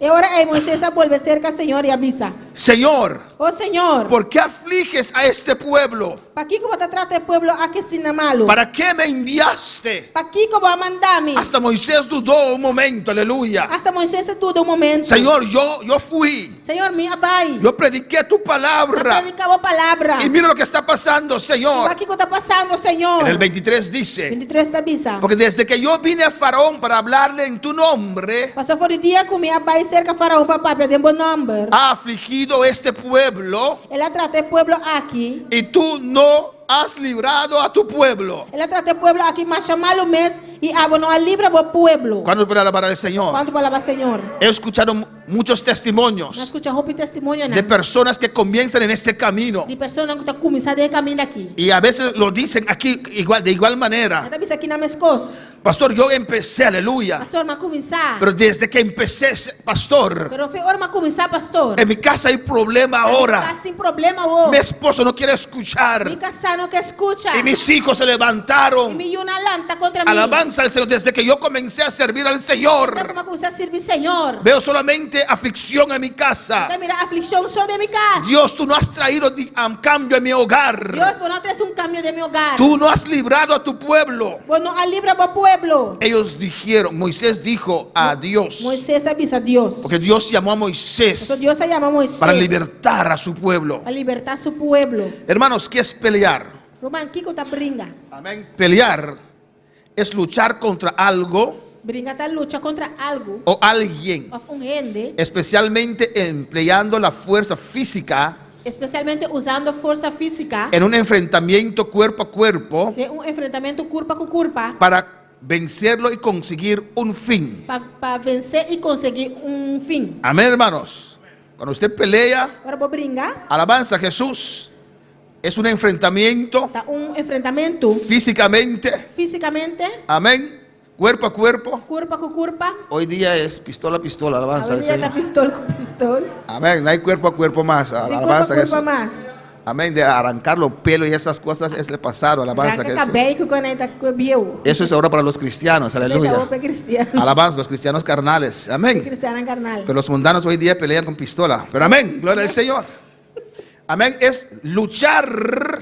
E ora Moisés volve cerca ao Senhor e avisa. Señor, Oh Senhor, ¿por qué afliges a este pueblo? para que como te trata el pueblo aqui sin malo? ¿Para qué me enviaste? Para que como a mandar-me? Hasta Moisés dudó un momento, aleluya. Hasta Moisés se tudo momento. Señor, yo fui, Senhor, me abai. yo prediqué tu Eu palabra. predicava a palavra. Y mira lo que está pasando, O Señor. que está passando, Senhor? En el 23 dice, 23 da bisa. porque desde que yo vine a Faraón para hablarle en tu nombre, Passou fora dia com me abai cerca faraó papá de bom nome. ha afligido este pueblo Ela trata o pueblo aqui. y tú no has librado a tu pueblo. Ela trata o pueblo aqui, mas chamá-lo mês E abonou a livra o pueblo. ¿Cuántos pueden alabar al Señor? Quanto palavra Senhor? He escuchado muchos Nós testimonios escutamos o testemunho de personas que comienzan en este camino de pessoas que estão começando a caminhar aqui. y a veces lo dicen aquí de igual manera. Está aqui na Mescos. Pastor, yo empecé, aleluya, Pastor, mas começar. pero desde que empecé, pastor, Pero foi hora mas começar, pastor. en mi casa hay problema ahora. Tem problema hoje. Mi esposo no quiere escuchar Mi casano que escucha. y mis hijos se E levantaron. mi una lanta contra mim. Alabanza al Señor. Desde que yo comencé a servir al Señor, Para começar a servir Senhor. veo solamente aflicción en mi casa. Até mira a aflição só de mi casa. Dios, tú no has traído cambio en mi hogar. Deus, vos não traz cambio de meu hogar. Tú no has librado a tu pueblo. Vos não a livra o pueblo. Ellos dijeron, Moisés dijo a Dios, Moisés avisa a Deus. porque Dios llamó a Então Moisés Deus se chama Moisés. para libertar a su pueblo. Para libertar su pueblo. Hermanos, ¿qué es pelear? Roman Kiko ta bringa. Amén. Pelear es luchar contra algo Bringa ta lucha contra algo. o alguien, Of gente. especialmente empleando la fuerza física Especialmente usando força física. en un enfrentamiento cuerpo a cuerpo De enfrentamento curpa com curpa. para vencerlo y conseguir un fin. Para vencer e conseguir fim. Amén, hermanos. Cuando usted pelea, Agora vou brincar. alabanza a Jesús, es un enfrentamiento Tá enfrentamento. físicamente, Fisicamente. amén, cuerpo a cuerpo. Curpa com curpa. Hoy día es pistola a pistola, alabanza al Agora tá Señor. pistola com pistola. Amén, no hay cuerpo a cuerpo más, De curpa alabanza a a curpa Jesús. mais. Amén, de arrancar los pelos y esas cosas es el pasado, alabanza a Branca Jesús. cabelo quando aí tá biel. Eso es ahora para los cristianos, aleluya. Aleluya. Cristiano. Alabanza, los cristianos carnales, amén. Cristiana carnal. Pero los mundanos hoy día pelean con pistola. Pero amén, gloria al Señor. Amén, es luchar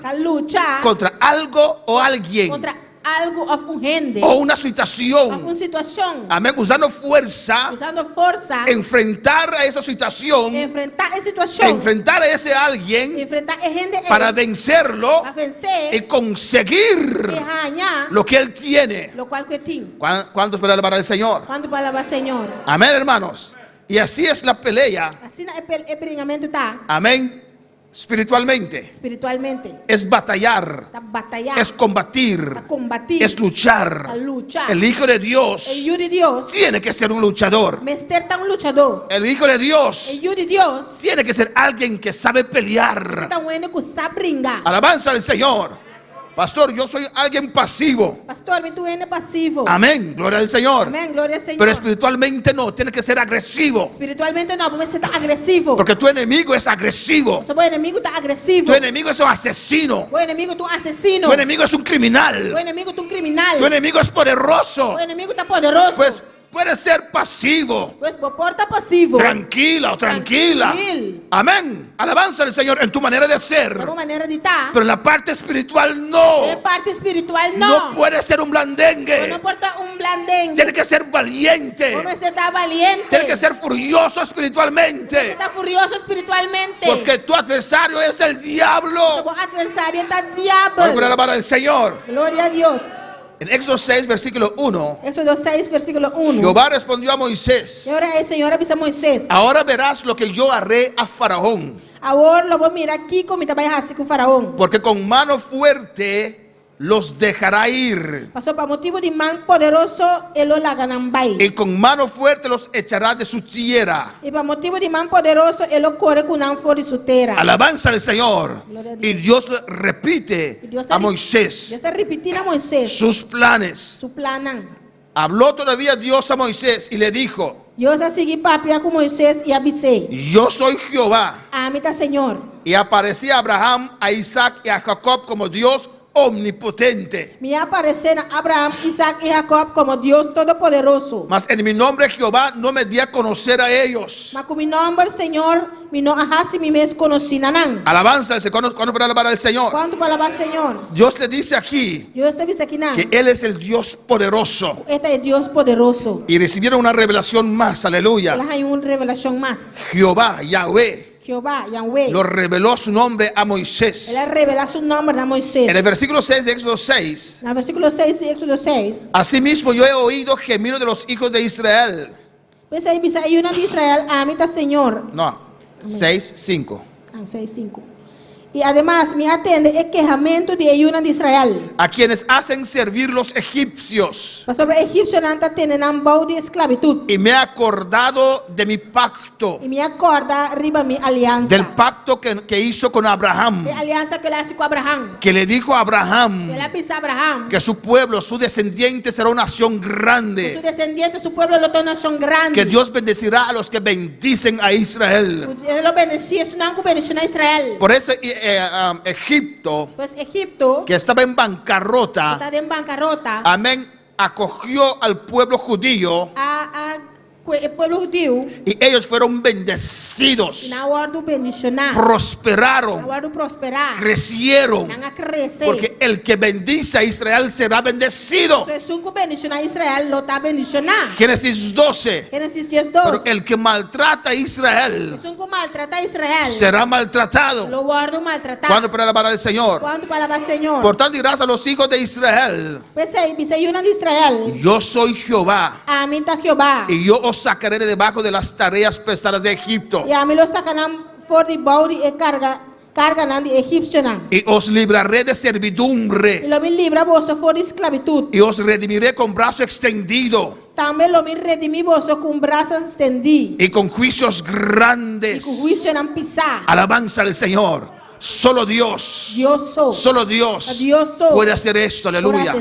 A luchar contra algo o alguien contra algo of gente. o una Of situación. situação. Amén, usando fuerza, Usando força. enfrentar a esa situación, Enfrentar a situação. enfrentar a ese alguien Enfrentar a gente. para vencerlo A vencer. y conseguir E ganhar. lo que él tiene. Lo cual que tem. ¿Cuántos pueden alabar al Señor? Quando palavra Senhor. Amén, hermanos. Y así es la pelea. Assim é bringamento tá. Amén. Espiritualmente. Espiritualmente. Es batallar. Tá batalhar. Es combatir. Tá combatir. Es luchar. A luchar. El Hijo de Dios El Hijo de Deus. tiene que ser un luchador. Mester tá lutador. El Hijo de Dios El Hijo de Deus. tiene que ser alguien que sabe pelear. Tá que sabe brincar. Alabanza al Señor. Pastor, yo soy alguien pasivo. Pastor, tu é passivo. Amén. Gloria al Señor. Amém. Glória ao Senhor. Pero espiritualmente no, tiene que ser agresivo. Espiritualmente não, porque você está agressivo. Porque tu enemigo es agresivo. O seu inimigo está agressivo. Tu enemigo es un asesino. O inimigo tu assassino. Tu enemigo es un O criminal. inimigo tu criminal. Tu enemigo es poderoso. O inimigo está poderoso. Pues puede ser pasivo. Pues porta passivo. Tranquila o tranquila. Tranquilo. Amén. Alabanza al Señor en tu manera de De ser. uma maneira de estar. Pero en la parte espiritual De no. parte espiritual No não. puede ser un Não blandengue. porta blandengue. Tiene que ser valiente. Como você está valiente. Tiene que ser furioso Você espiritualmente. está furioso espiritualmente. Porque tu adversario es el diablo. O adversário está Vamos a diabo. alabar al Señor. Glória a Deus. En Éxodo 6, versículo 1, Éxodo 6, versículo 1. Jehová respondió a Moisés: E ora o Senhor avisa Moisés. ahora verás lo que yo haré a Faraón, Agora eu vou mirar aqui como está assim com o faraó. porque con mano fuerte los dejará ir, Passou para motivo de mão poderoso, ele o laganambai. y con mano fuerte los echará de su tierra. E para motivo de mão poderoso, ele o corre com não fora de sua terra. Alabanza al Señor. Gloria a Y Dios le repite E Deus a Moisés Deus está repetindo a Moisés sus planes. su plano. Habló todavía Dios a Moisés y le dijo: Deus a seguir papia com Moisés e avisei. yo soy Jehová. Amita Senhor. Y aparecía a Abraham, a Isaac y a Jacob como Dios omnipotente. Me aparecer a Abraham, Isaac e Jacob como Deus Todo-Poderoso. Mas en mi nombre Jehová no me di a conocer a ellos. Mas com meu nome, Senhor, me não ahasi me mes conhecinanão. Alabanza, cuando para alabar al Señor. Quanto palavra, Senhor? Dios le dice aquí Deus te avisa aqui não. que Él es el Dios poderoso. Este é Deus poderoso. Y recibieron una revelación más, aleluya. Ela tem uma revelação mais. Jehová, Yahweh, Jeová, Yahweh. lo reveló su nombre a Moisés. Ela revela seu nome a Moisés. En el versículo 6 de Éxodo 6, No versículo 6 de Éxodo 6. asimismo yo he oído gemir de los hijos de Israel. Pues aí bisa ayuno de Israel, amita Senhor. No, 6, 5. 6, 5. Y además me atiende el quejamiento de ayuno de Israel. a quienes hacen servir los egipcios. Sobre egipcio nanta tienen un bau de esclavitud. Y me he acordado de mi pacto, Y me acorda arriba mi alianza. del pacto que hizo con Abraham, De alianza que le hace con Abraham. que le dijo a Abraham Que le pisa a Abraham. que su pueblo, su descendiente será una nación Su grande, descendiente, su pueblo, lo toma son grande. que Dios bendecirá a los que bendicen a Israel. Él lo bendice, es una bendición a Israel. Por eso Egipto, Pues Egipto, que estaba en bancarrota, está en bancarrota, amén, acogió al pueblo judío el pueblo judío, y ellos fueron bendecidos, y na guardo bendicionar, na prosperaron, guardo prosperar, crecieron, na crecer. porque el que bendice a Israel será bendecido. So, es un bendición a Israel, lo está bendicionar. Génesis 12. Génesis 10:2. Pero el que maltrata a Israel Es un maltrata a Israel, será maltratado. lo guardo maltratar. ¿Cuándo para alabar al Señor? ¿Cuándo palabra Señor? Por tanto dirás a los hijos de Israel: Pues ahí dice ayuno de Israel, yo soy Jehová, a mí está Jehová, y yo os sacaré de debajo de las tareas pesadas de Egipto, y a mí lo sacarán por de baudi y cargan de egipcio nan. y os libraré de Y servidumbre, lo me libra vos por esclavitud. y os redimiré con brazo extendido También lo me redimí vos con brazos extendí. y con juicios Y con grandes. juicio nan pisar. Alabanza al Señor. Solo Dios, solo Dios puede hacer esto, aleluya.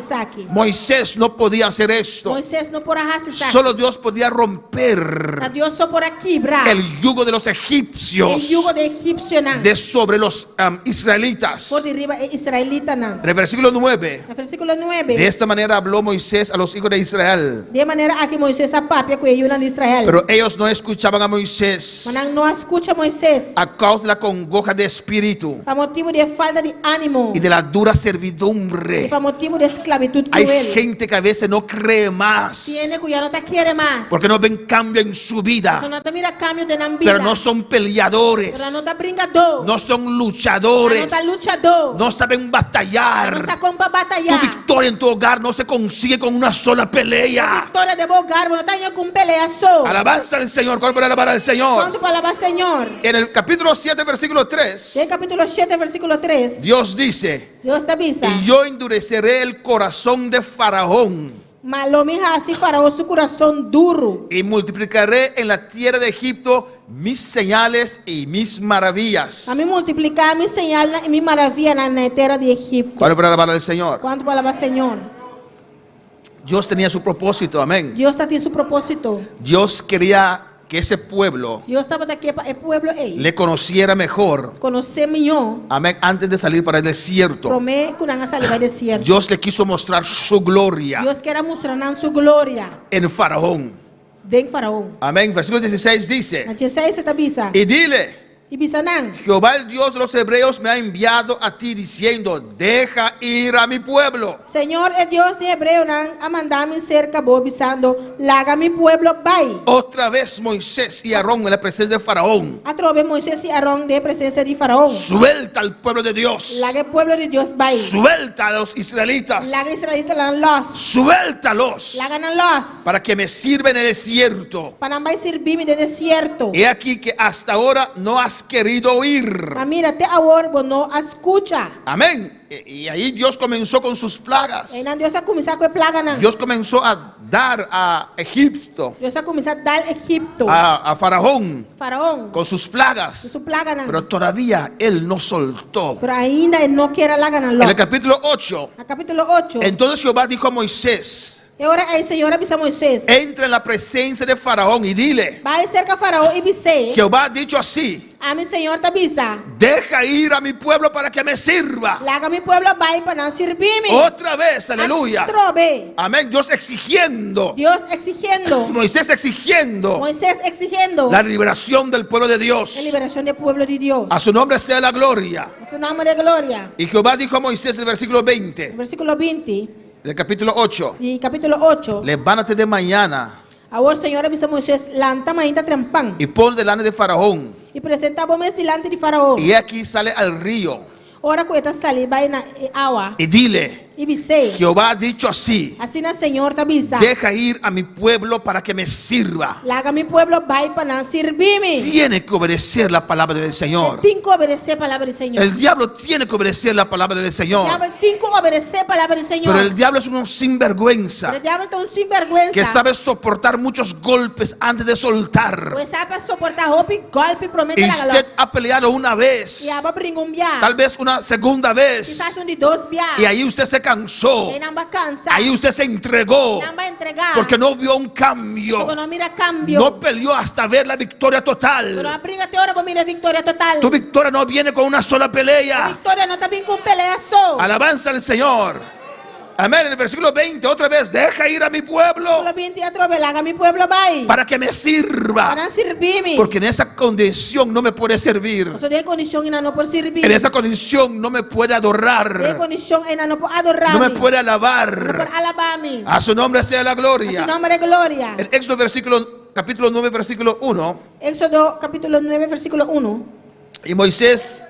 Moisés no podía hacer esto. Moisés no podrá hacer. Solo Dios podía romper Dios por aquí, el yugo de los el egipcios yugo de egipcio nan. de sobre los israelitas. Por arriba israelita nan. En el versículo 9, El versículo 9. de esta manera habló Moisés a los hijos de Israel, De manera a que Moisés apapia que ayunan de Israel. pero ellos no escuchaban a Moisés Manang no escucha Moisés. a causa de la congoja de espíritu Para motivo de falta de ánimo. y de la dura Y servidumbre. para motivo de esclavitud Hay cruel. gente que a veces no cree más Tiene que ya no te quiere más. porque no ven cambio en su Eso vida, no te mira cambio de la vida. pero no son peleadores, Pero no te bringador. no son No luchadores, te luchador. no saben No batallar. se compra Tu batallar. victoria en tu hogar no se consigue con una sola pelea. Victoria de bogar, no te con peleazo. Alabanza al Señor. ¿Cuál para alabar al Señor? ¿Cuánto palabra Señor? En el capítulo 7, versículo 3, En el capítulo 7, versículo 3. Dios dice: Dios te avisa. y yo endureceré el corazón de Faraón Malomija así faraón su corazón duro. y multiplicaré en la tierra de Egipto mis señales y mis maravillas. A mí multiplicar mi señal y mi maravilla en la tierra de Egipto. ¿Cuál para alabar al Señor? ¿Cuánto palabra Señor? Dios tenía su propósito, amén. Dios está tiene su propósito. Dios quería que ese pueblo Dios estaba aquí para el pueblo le conociera mejor, conocerme yo. amén, antes de salir para el desierto. Promé que van a salir del desierto. Dios le quiso mostrar su gloria Dios quiere mostrar su gloria en Faraón. de faraón. Amén. Versículo 16 dice: En 16 se te avisa. y dile, Y bisanan. Jehová el Dios de los hebreos me ha enviado a ti diciendo: deja ir a mi pueblo. Señor, el Dios de Hebreo nan a mandarme cerca bobisando, laga mi pueblo vai. Otra vez Moisés y Aarón en la presencia de Faraón. Atrove Moisés y Aarón de presencia de faraón. Suelta al pueblo de Dios. Laga el pueblo de Dios vai. Suelta a los israelitas. Laga israelita lan los. Suéltalos Laga nan los. para que me sirva en el desierto. Panambay sirvimi de desierto. He aquí que hasta ahora no has querido oír. Mira, te ahora no escucha. Amén. Y ahí Dios comenzó con sus plagas. Aí Deus a começar com a plaga nan. Dios comenzó a dar a Egipto, Deus a começar a dar Egipto. a Faraón, Faraón. con sus plagas. Su plaga nan. Pero todavía él no soltó. Pero ainda ele não quer a laga nan En los. el capítulo 8, No capítulo 8. entonces Jehová dijo a Moisés: E ora aí Senhor avisa Moisés. entra en la presencia de Faraón y dile: Vai cerca Faraó e disse: Jehová ha dicho así: a mi Senhor te avisa. deja ir a mi pueblo para que me sirva. Laga mi pueblo vai para não servir-me. Otra vez, aleluya. Trove. Amén. Dios exigiendo, Dios exigiendo. Moisés exigiendo Moisés exigiendo. la liberación del pueblo de Dios. La liberación del pueblo de Dios. A su nombre sea la gloria. En su nombre de gloria. Y Jehová dijo a Moisés en el versículo 20 Versículo 20 del capítulo 8: y capítulo 8. levántate de mañana Ahora el Señor avisa a Moisés, lanta mañana trempan. y pon delante de Faraón. Y presentaba delante de Faraón. Y aquí sale al río Ora cueta sali vai na agua. y dile: Ibise. Jehová ha dicho así: Así na Señor tabisa. deja ir a mi pueblo para que me sirva. Laga mi pueblo vai para servirme. Tiene que obedecer la palabra del Señor. Tengo que obedecer palabra del Señor. El diablo tiene que obedecer la palabra del Señor. Tengo que obedecer palabra del Señor. Pero el diablo es un sinvergüenza El diablo está un sinvergüenza. que sabe soportar muchos golpes antes de soltar. Pues sabe soportar golpe promete Y la usted galos. ha peleado una vez, Y aba brinca un viaje. tal vez una segunda vez, Quizás un de dos viajes. y ahí usted se cansó. Y namba cansa. Ahí usted se entregó Namba entregar. porque no vio un cambio. Porque no mira cambio. No peleó hasta ver la victoria Pero total. abrígate ahora para mirar victoria total. Tu victoria no viene con una sola La pelea. victoria no está bien con peleazo. Alabanza al Señor. Amén. En el versículo 20, otra vez, deja ir a mi pueblo Solo bien teatro velaga mi pueblo vai. para que me sirva. Para servirme. Porque en esa condición no me puede servir. O sea, de condición y no por servir. En esa condición no me puede De adorar. condición y no por adorar. No me puede No por alabar. alabarme. A su nombre sea la A su gloria. nombre de gloria. En Éxodo capítulo 9, versículo 1. Éxodo capítulo 9, versículo 1. Y Moisés,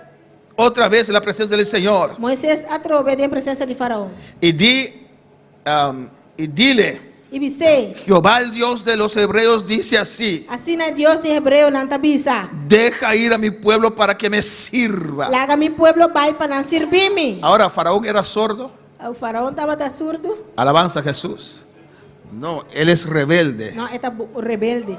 otra vez en la presencia del Señor. Moisés atrove en presencia de Faraón. Y dile, Y dice, Jehová el Dios de los hebreos dice así: así na Dios de Hebreo nanta bisa. deja ir a mi pueblo para que me sirva. Laga mi pueblo vai para servirme. Ahora, Faraón era sordo. El Faraón estaba tan surdo. Alabanza a Jesús. No, él es rebelde, No, está rebelde.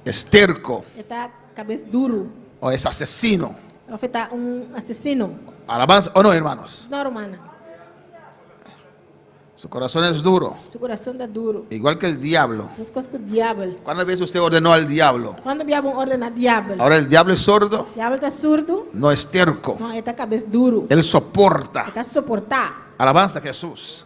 es terco Está cabeza duro. o es asesino. Está un asesino. Alabanza, o no, hermanos. No, hermana. Su corazón es duro, Su corazón está duro. igual que el diablo. Es cosa que el diablo. ¿Cuántas veces usted ordenó al diablo? Cuando había un orden al diablo. Ahora el diablo es sordo, El diablo está surdo. no es terco. No, está cabeza duro. Él soporta. Está soportar. Alabanza a Jesús.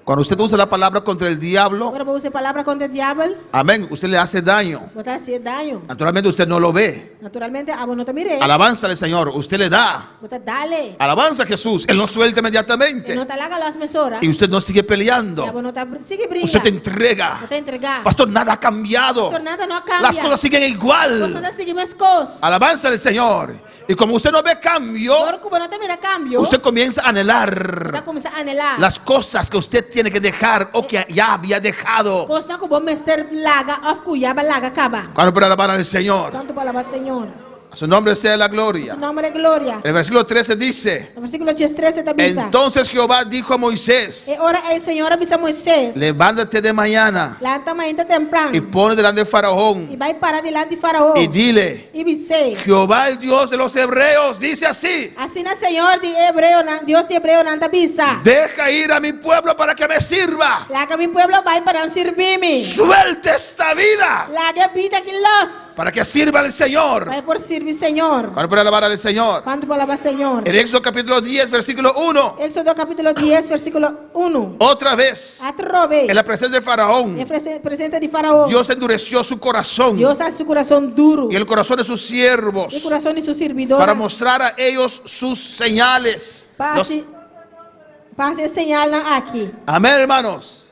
Cuando usted usa la palabra contra el diablo, Ahora vos usar palabra contra el diablo. amén, usted le hace daño. Vos te haces daño. Naturalmente usted no lo ve. Naturalmente, a vos no te mire. Alabanza al Señor, usted le da. Vos te dale. Alabanza a Jesús, Él no suelta Que inmediatamente. no te haga las mesoras. Y usted no sigue Y a peleando. vos no te sigue brinca. Usted te entrega. No te entrega. Pastor, nada ha cambiado. Pastor, nada no cambia. Las cosas siguen igual. Cosas siguen más cosas. Alabanza al Señor. Y como usted no ve cambio, Ahora como no te mira cambio. usted comienza a Usted anhelar comienza a anhelar. las cosas que usted tiene que dejar o que ya había dejado. Cosa como mester laga of kuyaba laga kaba. Cuando para alabar al Señor, Tanto para la Señor. a su nombre sea la gloria. Su nombre de gloria. El versículo 13 dice: El versículo 13 te avisa. entonces Jehová dijo a Moisés: Ahora el Señor avisa a Moisés. levántate de mañana Levanta mañana temprano. y pone delante de Y Faraón va a parar delante de Faraón. y dile: Y dice, Jehová el Dios de los hebreos dice así: así na Señor de Hebreo, Dios de Hebreo nanta avisa. deja ir a mi pueblo para que me sirva. Laga mi pueblo va para servirme. Suelte esta vida Laga vida que los. para que sirva al Señor. Va por servir Señor. Cuando para alabar al Señor. ¿Cuánto palabra Señor? En Éxodo capítulo 10, versículo 1. Éxodo capítulo 10, versículo 1. Otra vez, Atrobe. en la presencia de Faraón, En presencia de Faraón. Dios endureció su corazón Dios hace su corazón duro. y el corazón de sus siervos El corazón de su servidor. para mostrar a ellos sus señales. Pase señal aquí. Amén, hermanos.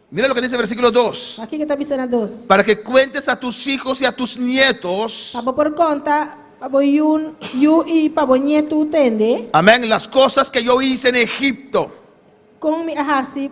Mira lo que dice el versículo 2. Aquí que está diciendo dos. Para que cuentes a tus hijos y a tus nietos, Pabo por conta. Pabo yun y pabo nieto utende. amén, las cosas que yo hice en Egipto Con mi ahasi.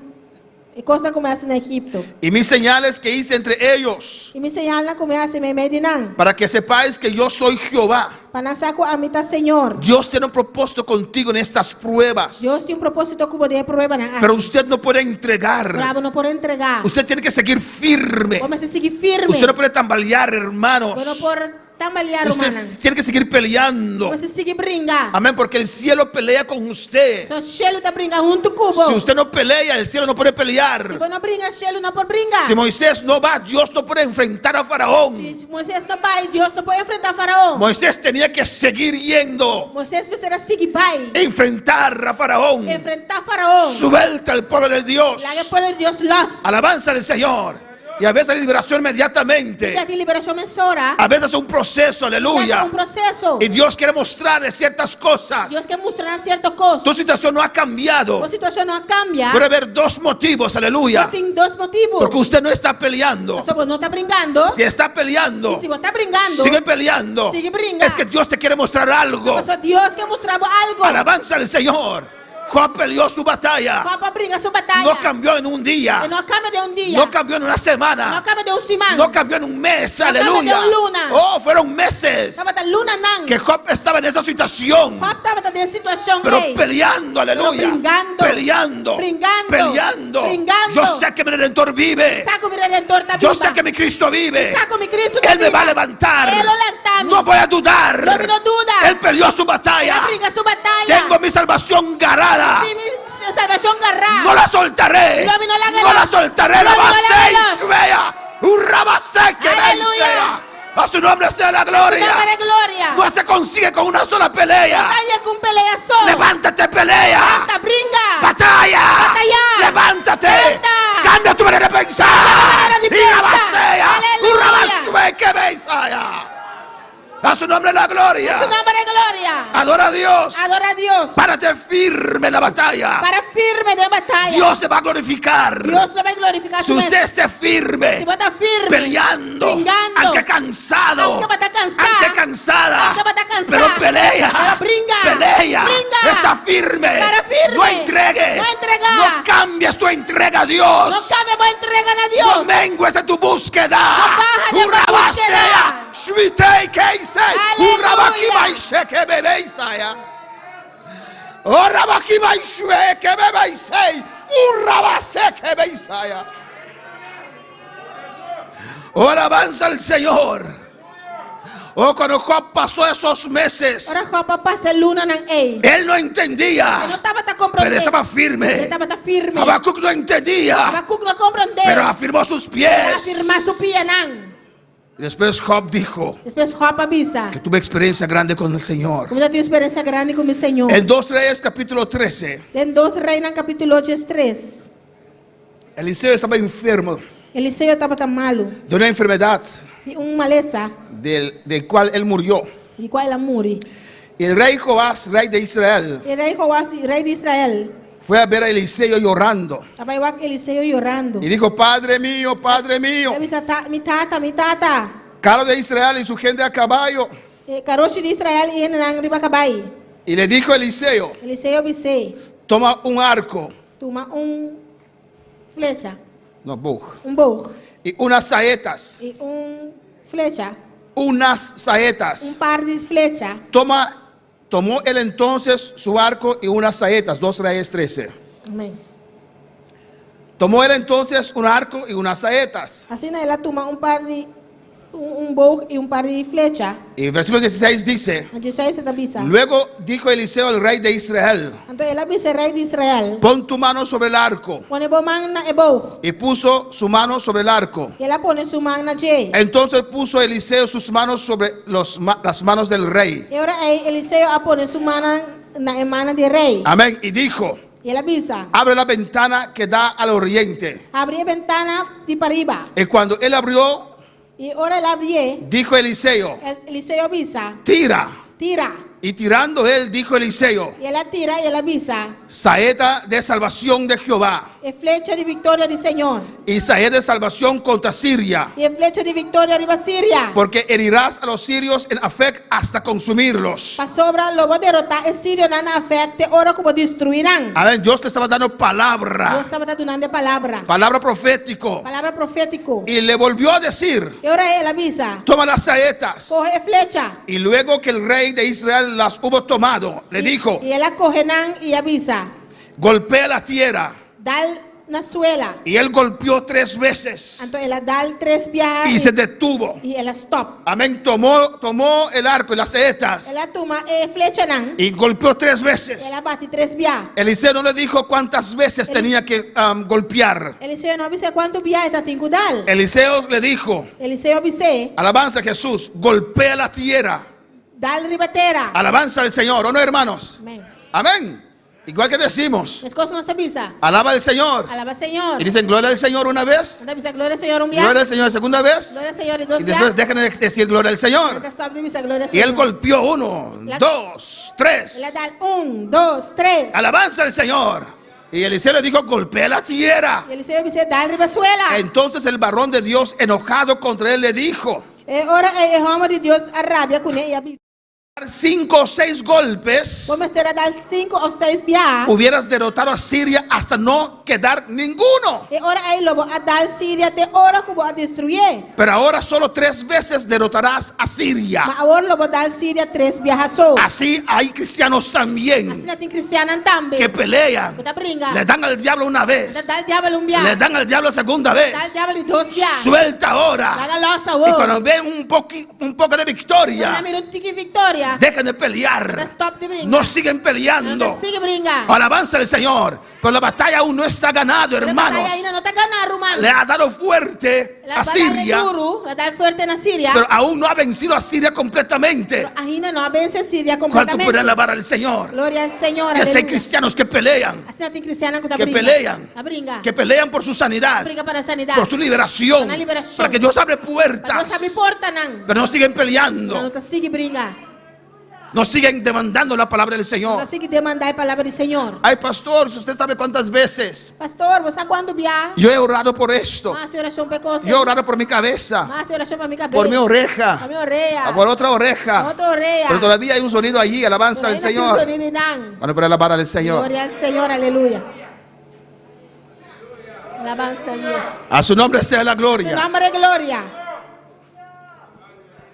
Y cosa como hace en Egipto. y mis señales que hice entre ellos, Y mi señal como hace me medinan. para que sepáis que yo soy Jehová. Panasaco a mitad Señor. Dios tiene un propósito contigo en estas pruebas, Dios tiene un propósito como de prueba. pero usted no puede entregar. Bravo, no por entregar. Usted tiene que seguir firme. Vamos a seguir firme. Usted no puede tambalear, hermanos. Pero por tambalear, Usted hermana. tiene que seguir peleando. Vamos a seguir brincar. Amén, porque el cielo pelea con usted. So, Shelo está brinca junto cubo. Si usted no pelea, el cielo no puede Si pelear. vos no brinca, Shelo no por brincar. Si Moisés no va, Dios no puede enfrentar a Faraón. Si Moisés no va, Dios no puede enfrentar a Faraón. Moisés tenía que seguir yendo, Moisés será seguir vai. enfrentar a Faraón. Enfrentar a Faraón. Suelta al pueblo de Dios. La que puede Dios los. Alabanza al Señor. Y a veces hay liberación inmediatamente. Ya te liberación mesora. A veces es un proceso, Ya aleluya. un proceso. Y Dios quiere mostrarle ciertas cosas. Dios que mostrará ciertas cosas. Tu situación no ha cambiado. Tu situación no cambia. Puede haber dos motivos, aleluya. Tiene dos motivos. Porque usted no está peleando. Eso vos no está brincando. Si está peleando, Y si vos estás brincando. sigue peleando. Sigue brinca. Es que Dios te quiere mostrar algo. Eso Dios que mostraba algo. Alabanza al Señor. Job peleó su batalla. Job briga sua batalha. No cambió en un día. E não cambia de um dia. No cambió en una semana. Não cambia de um semana. No cambió en un mes. No Aleluya. cambió de un luna. Oh, fueron meses Tava da luna nang. que Job estaba en esa situación. Job tava nessa situação Pero aí. peleando, aleluya. Brincando. Peleando. Brincando. Peleando. Brincando. Yo sé que mi Redentor vive. Saco mi Redentor tá Yo viva. sé que mi Cristo vive. Saco mi Cristo tá Él me viva. va a levantar. Él lo levanta. No voy a dudar. No duda. Él peleó su batalla. Él briga sua batalha. Tengo mi salvación ganada. Tem mi salvação garra. No la soltaré. No, no la No la soltaré. No, La no la basé, vea. Un rabasé que Aleluya. sea. A su nombre sea la gloria. Nombre de gloria. No se consigue con una sola pelea. Batalha com pelea só. Levántate, pelea. Levanta, brinca. Batalla. Batalla. Levántate. Levanta. Cambia tu manera de pensar. Cambia tu manera de Y la pensar. basea. Aleluya. Un rabasé que sea. A su nombre la gloria. Su nombre de gloria. Adora a Dios. Adora a Dios. Párate firme en la batalla. Para firme de batalha. Dios se va a glorificar. Dios lo va a glorificar. Si usted esté firme, Si bota firme. peleando, Brincando. aunque cansado, Aunque bata cansado. aunque cansada, Aunque bata cansado. pero pelea, Pero brinca. pelea, Brinca. está firme, Para firme. no entregues, No entrega. no cambies tu entrega a Dios, No cambia, voy a entregar a no Dios. mengues en tu búsqueda, baja de tu búsqueda. Shvitei keisei, Aleluya. urabaki maishe que bebeisaya. Oh, rabaki maishe que bebeisei, urabase que bebeisaya. Oh, alabanza al Señor. Oh, cuando Job pasó esos meses, Ora Job passa luna nang ei. él no Ele entendía, não estava pero compreendendo. estaba Ele firme. estava firme. Habacuc no entendía, Habacuc não compreendeu. pero afirmó sus pies. Afirmar su pia nang. Después Job dijo Depois Job avisa. que tuve experiencia grande con el Señor. Como já tive experiência grande com o Senhor. En 2 Reyes capítulo 13, Em 2 Reis, no capítulo 3. Eliseo estaba enfermo Eliseu estava tão malo. de una enfermedad E maleza, del cual él murió. de qual ela morre. Y el rey Joás, rey de Israel, E rei Joás, rei de Israel, fue a ver a Eliseo llorando. estava igual que Eliseu chorando. Y dijo, Padre mío, Ele disse, mi tata. carro de Israel y su gente a caballo. E caroche de Israel e ele nang riba cabai. Y le dijo a Eliseo, Eliseu disse, toma un arco, toma flecha, no, bug, bow. y unas saetas, E flecha, unas saetas. par de flecha. Tomó él entonces su arco y unas saetas, 2 Reyes 13. Amém. Tomó él entonces un arco y unas saetas. Assim ela toma par de bow e par de flecha. Y versículo 16 dice, A 16 está bisa. luego dijo Eliseo al rey de Israel, Então ela disse rei de Israel. pon tu mano sobre el arco. Pone bo man na bow. Y puso su mano sobre el arco. E ela pone su man na je. Entonces puso Eliseo sus manos sobre las manos del rey. E ora Eliseu a pone su man na emana de rei. Amén. Y dijo, E ela bisa. abre la ventana que da al oriente. Abre a ventana de para arriba. Y cuando él abrió, E ora ela abre. dijo Eliseo, Eliseu bisa. tira. Tira. Y tirando él, dijo Eliseo, E ela tira e ela bisa. saeta de salvación de Jehová E flecha de vitória do Senhor. y saeta de salvación contra Siria, E flecha de vitória de Síria. porque herirás a los sirios en Afec hasta consumirlos. Para sobra lobo derrotar e Sírio na afecte ora como destruirán. Amén. Dios te estaba dando Deus palabra, estava dando palavra. palabra profético. Palavra profético. Y le volvió a decir, E ora ela avisa. toma las saetas. Corre flecha. Y luego que el rey de Israel las hubo tomado, le dijo, E ela corre nan e avisa. golpea la tierra. Dal na suela. Y él golpeó 3 veces Então ela dá 3 viajes. y se detuvo. E ela stop. Amén. Tomó el arco y las saetas Ela toma flecha nan. y golpeó 3 veces. Ela bate 3 viajes. Eliseo no le dijo cuántas veces tenía que golpear. Eliseu não avisa quanto viajes está tem que dar. Eliseo le dijo, Eliseu avisa. alabanza a Jesús, golpea la tierra. Dal ribatera. Alabanza al Señor, ¿o no, hermanos? Amém. Amén. Igual que decimos, As coisas não está avisa. alaba al Señor. Alaba Senhor. Y dicen gloria al Señor una vez, Não avisa glória ao Senhor gloria viaje. al Señor segunda vez, Glória ao Senhor e y 2 después viajes. dejan de decir gloria al Señor. Ela stop de avisa glória ao Y él Senhor. golpeó 1, 2, 3. Ela dá 1, 2, 3. Alabanza al Señor. Y Eliseo le dijo, golpea la tierra. Eliseu avisa dal ribasuela. Entonces el varón de Dios, enojado contra él, le dijo, E ora o homem de Deus arrabia com ele e avisa. 5 o 6 golpes, Vamos ter a dar 5 ou 6 biar. hubieras derrotado a Siria hasta no quedar ninguno. E ora aí lobo a dar Síria te ora como a destruir. Pero ahora solo 3 veces derrotarás a Mas Siria. agora lobo dar Síria 3 biar só. Así hay cristianos Assim también não tem cristiano também. que pelean, Bota brinca. le dan al diablo una Bota vez, dar diabo le biar. dan al diablo segunda Dar vez. diabo 2 biar. Suelta ahora. Laga losa Y wo. cuando ven un poco de Na victoria, miro tiki victoria. dejen de pelear. Stop de brinca. No siguen peleando. Não sigue brinca. Alabanza al Señor. Pero la batalla aún no está ganada, hermanos. Ainda não tá ganhando, hermano. Le ha dado fuerte a Siria, duro, a dar fuerte na Síria. pero aún no ha vencido a Siria completamente. Ainda não vence Síria ¿Cuánto completamente. pueden alabar al Señor? Glória ao Senhor. Y así hay aleluia. cristianos que pelean, Assim tem cristiano que tá que brinca. pelean, A brinca. que pelean por su sanidad, Brinca para a sanidade. por su liberación, Para la liberación. para que Dios abre Mas puertas, Deus abre porta não. pero no siguen Não peleando, tá sigue brinca. no siguen demandando la palabra del Não Señor. tá sigue demandar a palavra do Senhor. Ay, pastor, usted sabe cuántas veces Pastor, você quando via? yo he orado por esto, Mas oração pecosa. yo he orado por mi cabeza, Mas oração para minha cabeça. por mi oreja, Para minha orelha. por otra oreja, Outra orelha. pero todavía hay un sonido allí, alabanza al Ainda tem Señor. sonido não. Cuando puede alabar al Señor. Glória ao Senhor, aleluia. Alabança a Deus. A su nombre sea la Seu gloria. nome é glória.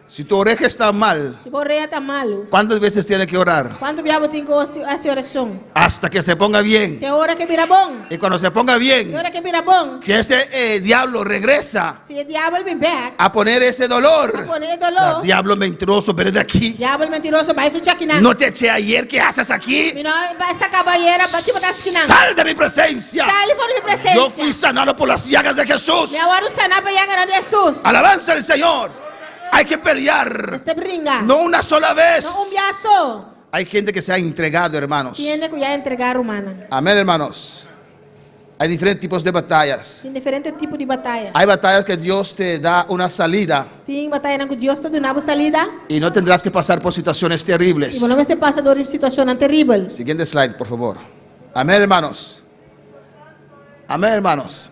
Si tu oreja está mal, Se a orelha tá malo. ¿cuántas veces tiene que orar? Quando o diabo tem que essa oração? Hasta que se ponga bien. Tem hora que vira bom. Y cuando se ponga Tem bien, hora que vira bom. que ese diablo regresa Se o diabo vem back, a poner ese dolor. a poner O sea, dolor. diablo mentiroso, ven de aquí. Diabo mentiroso, vai ficar aqui não. No te eché ayer, ¿qué haces aquí? Não, essa caballeira bate botar aqui não. Sal de mi presencia. Sai fora de minha presença. Yo fui sanado por las llagas de Jesús. Minha hora sanar para chegar de Jesus. Alabanza al Señor. Hay que pelear. Este brinca. No una sola vez. Não biaço. Hay gente que se ha entregado, hermanos. Tiene que já entregar humana. Amén, hermanos. Hay diferentes tipos de batallas. Tem diferentes tipos de batalha. Hay batallas que Dios te da una salida Tem batalha que Deus está dando salida. y no tendrás que pasar por situaciones E terribles. você não se passa por situação terrível. Siguiente slide, por favor. Amén, hermanos. Amén, hermanos.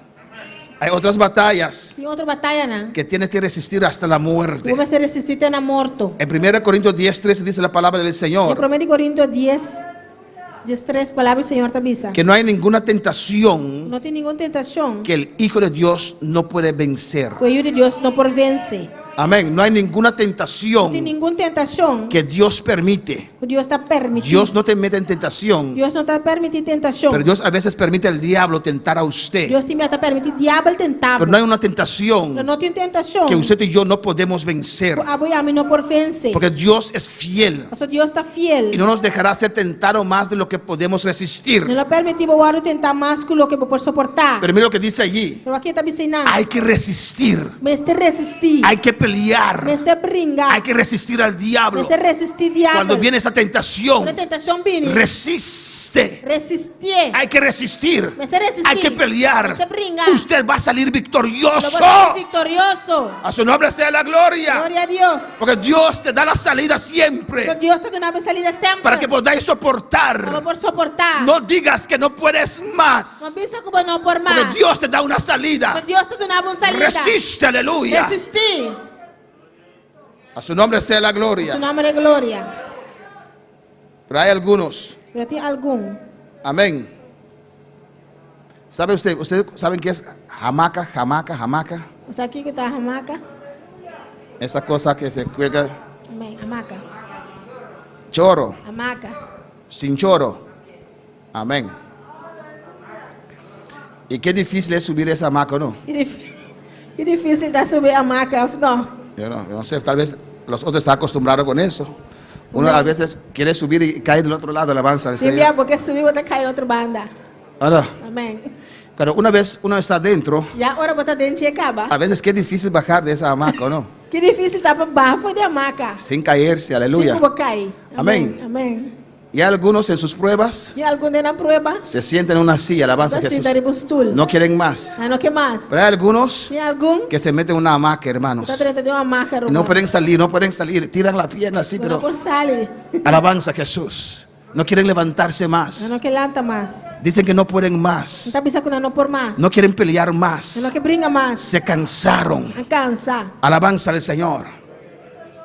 Hay otras batallas Tem outra batalha não. que tienes que resistir hasta la muerte. Você resistir na morto. En 1 Corintios 10:13 dice la palabra del Em Señor 1 Coríntios 10:3, palavra do Senhor te avisa. que no hay ninguna tentación Não tem nenhuma tentação que el Hijo de Dios no puede vencer. que o Filho de Deus não por vence. Amén. No hay ninguna Não tem tentación nenhuma tentação que Dios permite. que Deus está permitindo. Dios no te mete en tentación, Deus não está permitindo tentação. pero Dios a veces permite al diablo tentar a usted. Deus também está permitindo o diabo tentar. Pero no hay una Mas tentación não tem tentação. que usted y yo no podemos vencer, A mim não por vencer. porque Dios es fiel Mas Deus está fiel. y no nos dejará ser tentado más de lo que podemos resistir. Não permitimos o outro tentar mais que o que por suportar. Pero mira lo que dice allí: Pero aqui está me ensinando. hay que resistir, Mas te resistir. hay que pelear, Mas te brincar. hay que resistir al diablo. Mas te resistir diabo. Cuando viene esa tentación, Quando a tentação viene. resiste. Resistir. Hay que resistir, Mas te resistir. hay que pelear. Mas te brincar. Usted va a salir Lo victorioso. vas a ser victorioso. A su nombre sea la gloria. Glória a Deus. Porque Dios te da la salida Então siempre Deus está dando a salida sempre. para que podáis Para soportar. por suportar. No digas que no puedes más. Não pensa como não por mais. Porque Dios te da una salida. Então Deus está dando uma salida. Resiste, aleluya. Resistir. A su nombre sea la Seu gloria. nome é glória. Pero hay algunos. Pero tem algum. Amén. ¿Sabe usted? ¿Ustedes saben qué es hamaca, hamaca, hamaca? Você aqui que está a hamaca. Esa cosa que se cuelga. Amém. Hamaca. Choro, Hamaca. sin choro. Amén. Y qué difícil es subir esa hamaca, ¿no? Que difícil está subir a hamaca. Não. Yo no sé, tal vez los otros están acostumbrados con eso. Uno a veces quiere subir y cae del otro lado, alabanza al Se vier Señor. porque subir, você cai outra banda. Ahora, Amém. cuando una vez uno está dentro, E a hora botar dentro e acaba. a veces qué difícil bajar de esa hamaca, ¿no? Que difícil está para baixo de hamaca. Sin caerse, aleluya. Sem como cair. Amém. Amém. Y algunos en sus pruebas E algum na prueba. se sienten en una silla, alabanza a Assim, Jesús. está de bustul. No quieren más. Ah, não que mais? Pero hay algunos Tem algum que se meten en una hamaca, hermanos. está dentro de uma hamaca, Y no irmão. pueden salir, no pueden salir. Tiran la pierna así, Não pero por salir. alabanza a Jesús. No quieren levantarse más. Não que lanta mais. Dicen que no pueden Não más. está pensando que não por mais. No quieren pelear más. Não que brinca mais. Se cansaron. Cansa. Alabanza al Señor.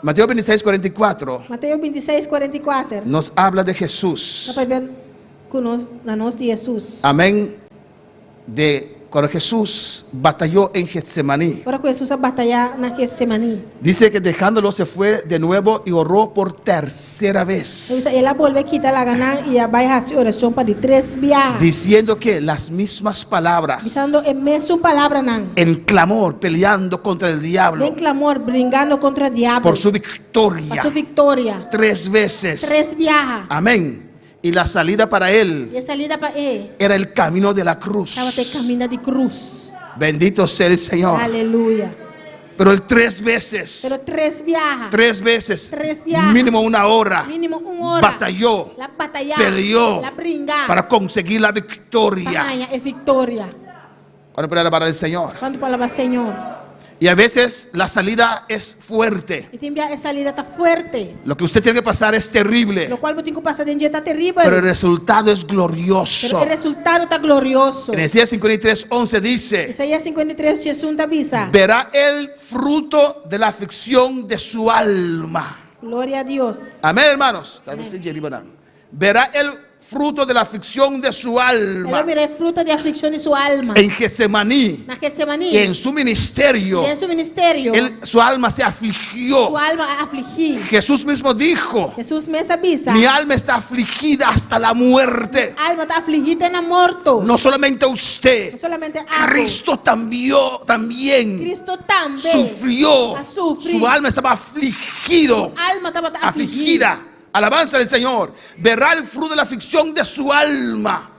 Mateo 26:44 Mateus 26:44. nos habla de Jesús. Nós vemos na nós de Jesus. Amén. De cuando Jesús batalló en Getsemaní. Ora que Jesus a batalhar na Getsemani. Dice que dejándolo se fue de nuevo y oró por tercera vez. Ela volve a quitar a ganar e vai fazer oração para de 3 viajes. Diciendo que las mismas palabras. Dizendo a mesma palavra não. En clamor, peleando contra el diablo. Em clamor, brigando contra o diabo. Por su Para victoria. sua vitória. 3 veces. 3 viajes. Amén. Y la salida para él E a salida para ele era el camino de la cruz. estava até caminho de cruz. Bendito sea el Señor. Aleluia. Pero el 3 veces. Pero 3 viajes. 3 veces. 3 viajes. Mínimo 1 hora. Mínimo 1 hora. Batalló. La batalhar. Peleó. La brincar. Para conseguir la Para victoria. ganhar a vitória. Cuando puede alabar al Señor. Quando palavra Senhor. Y a veces la salida es fuerte. E tem a salida está forte. Lo que usted tiene que pasar es terrible. Lo qual eu tenho que passar de um dia está terrível. Pero el resultado es Pero glorioso. o resultado está glorioso. En Isaías 53:11 dice: Isaías 53, Jesus avisa. verá el fruto de la aflicción de su alma. Glória a Deus. Amén, hermanos. Verá el fruto de la aflicción de su Ela alma virá fruto de aflição de sua alma. en Getsemaní. Na Getsemani. Y en su ministerio, Em seu ministério. su alma se afligió. Sua alma afligir. Jesús mismo dijo: Jesus mesmo avisa. mi alma está afligida hasta la muerte. Alma está afligida na morto. No solamente usted, Não solamente algo. Cristo también Cristo também. sufrió. A sufrir. Su alma estaba afligido, Alma estava afligida. afligida. Alabanza del Señor. Verá el fruto de la aflicción de su alma.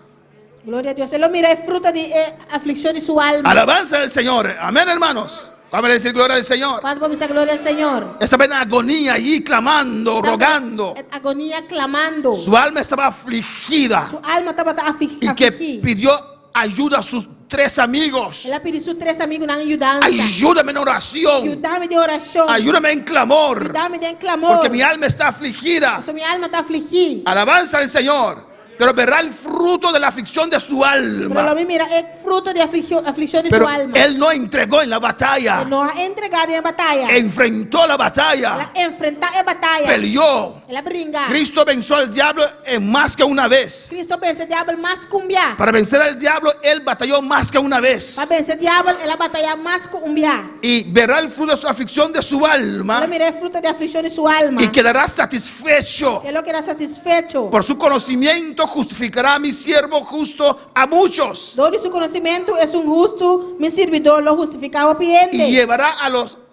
Glória a Deus. Ele mira a fruta de aflição de sua alma. Alabanza del Señor. Amén, hermanos. Vamos a decir gloria al Señor. Quando vamos a glória ao Senhor. Estaba en agonía allí clamando, rogando. Agonia clamando. Su alma estaba afligida Sua alma estava y que afligida. pidió ayuda a sus 3 amigos. Ela pediu seus 3 amigos na ajudança. Ayúdame en oración. Ajuda-me de oração. Ayúdame en clamor. Ajuda-me de clamor. Porque mi alma está afligida. Porque minha alma está afligida. Alabanza al Señor. Pero verá el fruto de la aflicción de su Pero alma. lo mira, é fruto de aflição de Pero sua alma. él no entregó en la batalla. Ele não ha entregado em batalha. Enfrentó la batalla. Ela enfrentar a batalha. Peleó. Ela brinca. Cristo venció al diablo en más que una vez. Cristo pensa diabo mais cumbia. Para vencer al diablo, él batalló más que una vez. Para vencer diabo, ela batalha mais cumbia. Y verá el fruto de su aflicción de su Ela alma. mira fruto de aflição de sua alma. Y quedará satisfecho. Ele queda satisfeito. Por su conocimiento justificará a mi siervo justo a muchos. Todo su conhecimento é justo, mi servidor lo justificado Y piente.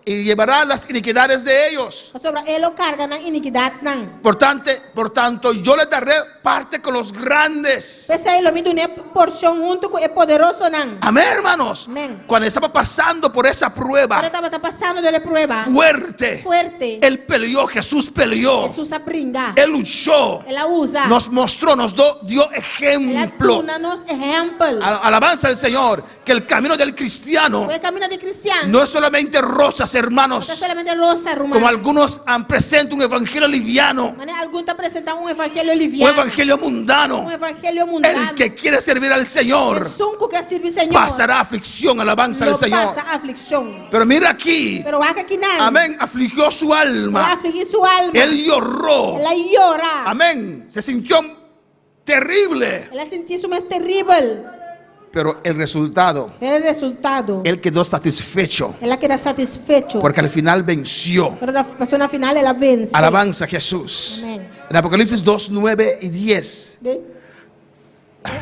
llevará las iniquidades de ellos. Sobre ele carga na iniquidade não. Por tanto, yo les daré parte con los grandes. Pese a ele me dá porção junto com o poderoso não. Amén, hermanos. Amén. Cuando estaba pasando por esa Agora prueba estava passando de prueba fuerte, fuerte. él peleó, Jesús peleó, Jesus apringa. él luchó, Ela usa. nos mostró, dio Ela ejemplo. tuna-nos exemplo. Alabanza al Señor, que el camino del cristiano O caminho de cristiano. no es solamente rosas, Não é hermanos, solamente rosa, como romana. algunos presentan un evangelio liviano, Mas algum está apresentando evangelho un liviano. evangelio mundano. Evangelho mundano. El que quiere servir al Señor Cinco que sirve o Senhor. pasará aflicción, alabanza al Não Señor. passa aflição. Pero mira aquí, Pero acá que não. amén, afligió su Ela alma, aflige sua alma. él lloró, Ela llora. amén, se sintió terrible, Ela sentiu isso mais terrível. pero el resultado, Pero o resultado, él quedó satisfecho, ela queda satisfeito. porque al final venció. Pero na passou final ela vence. Alabanza a Jesús. Amén. En Apocalipsis 2, 9 y 10. De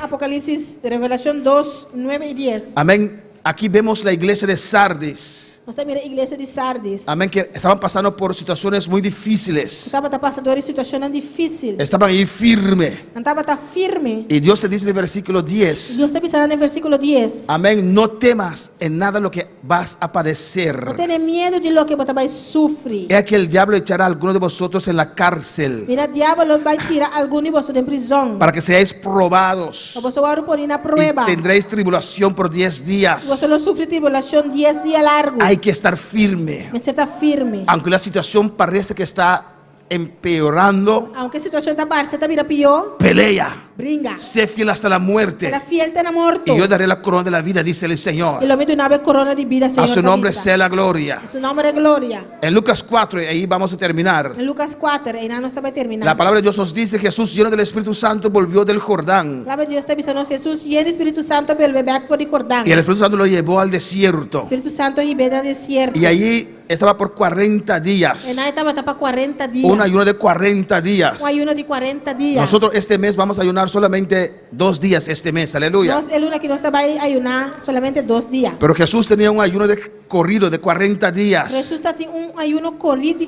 Apocalipsis, Revelación 2, 9 y 10. Amén. Aquí vemos la iglesia de Sardis. Você mira a igreja de Sardis. Amén, que estaban pasando por situaciones muy difíciles. Estava passando por situação difícil. Estaban ahí firme. Estava firme. Y Dios te dice en el versículo 10. Deus está pensando no versículo 10. Amén. No temas en nada lo que vas a Não padecer. tenha medo de lo que você vai sofrer. He aquí el diablo echará a algunos de vosotros en la cárcel Mira, o diabo vai tirar algum de vocês em prisão. para que seáis probados. Para você vai pôr na Y prueba. tendréis tribulación por 10 días. Você não sofre tribulação 10 dias largos. Hay que estar firme. Mas você está firme. Aunque la situación parece que está empeorando, Aunque a situação está baixa, você está vira pior. pelea. bringa. Sé fiel hasta la muerte. Era fiel te na morto. Y yo daré la corona de la vida, dice el Señor. E lo meto una vez corona di vida, A Señor. su nombre Tabisa. sea la gloria. A su nombre es gloria. En Lucas 4, y ahí vamos a terminar. En Lucas 4, e non sta per terminare. La palabra de Dios nos dice: Jesús, lleno del Espíritu Santo, volvió del Jordán. La Dio sta dicendo Gesù, ieri Spirito Santo per il bebè di Jordano. Y el Espíritu Santo lo llevó al desierto. Spirito Santo gli vede al desierto. Y allí estaba por 40 días. E noi stava per 40 días. Un ayuno de 40 días. Un ayuno di 40 días. Nosotros este mes vamos a ayunar solamente 2 días este mes. Aleluya. Nos, el una que no estaba ahí ayunar solamente 2 días. Pero Jesús tenía un ayuno de corrido de 40 días. Jesús está un ayuno corrido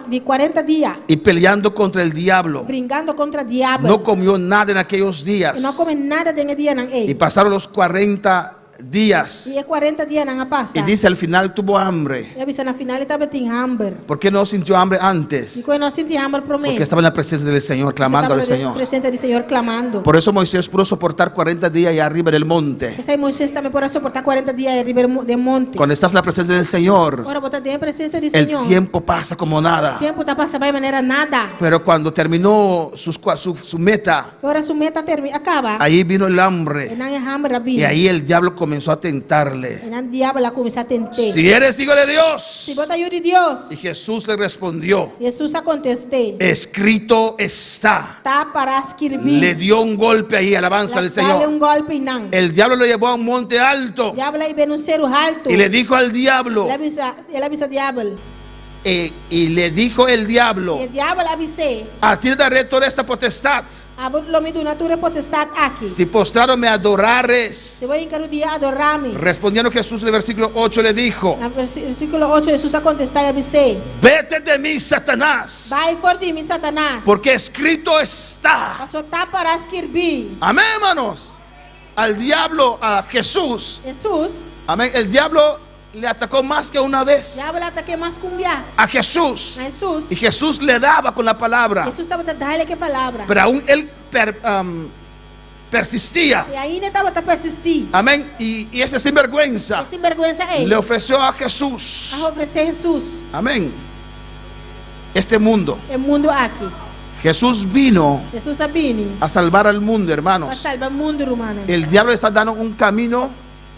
de 40 días. Y peleando contra el diablo. Brincando contra el diablo. No comió nada en aquellos días. E non come nada nel dia nan Y pasaron los 40 días. E 40 días nan passa. Y dice al final tuvo hambre. E avisa na finale estava tin hambre. ¿Por qué no sintió hambre antes? E quando non senti hambre per me. Porque estaba en la presencia del Señor, clamando al Señor. Presenza di Señor clamando. Por eso Moisés pudo soportar 40 días allá arriba del monte. E sai Moisés também pode suportar 40 dias arriba del monte. Cuando estás en la presencia del Señor, Ora botar dentro da presença di el Señor. tiempo pasa como nada. O tempo está passando de maneira nada. Pero cuando terminó su meta, Ora su meta acaba. ahí vino el E hambre. non è hambre Y ahí el diablo comenzó a tentarle. E non diavolo la comincia a tentar. Si eres hijo de Dios. Si vos te di Dios. Y Jesús le respondió: Jesús a contesté. escrito está. Está para escribir. Le dio un golpe ahí, alabanza al Dale Señor. un golpe y nan. El diablo lo llevó a un monte alto Diablo ahí ven un cero alto. y le dijo al diablo, Él avisa diablo. y le dijo el diablo: E il diavolo avisé. a ti daré toda esta potestad, A vos lo mi donatura potestad aqui. si postrado me adorares. Se voi in dia adorarmi. Respondiendo Jesús en el versículo 8 le dijo: Na versículo 8 Jesús a contestar e avisé. vete de mí, Satanás, Vai fora de mim, Satanás. porque escrito está. Passou tá para escrever. Amén, hermanos. Al diablo, a Jesús, Jesus, amén, el diablo le atacó más que una vez diabolo ataque mais cumbia. a Jesús. A Jesus. Y Jesús le daba con la palabra, Jesus estava dando que palavra. pero aún él persistía. E ainda estava a persistir. Amén. Y ese sinvergüenza Sem vergonha é. le ofreció a Jesús, A oferecer Jesus. amén, este mundo. O mundo aqui. Jesús vino Jesus sabini. a salvar al mundo, Para hermanos. salvar o mundo romano. El diablo está dando un camino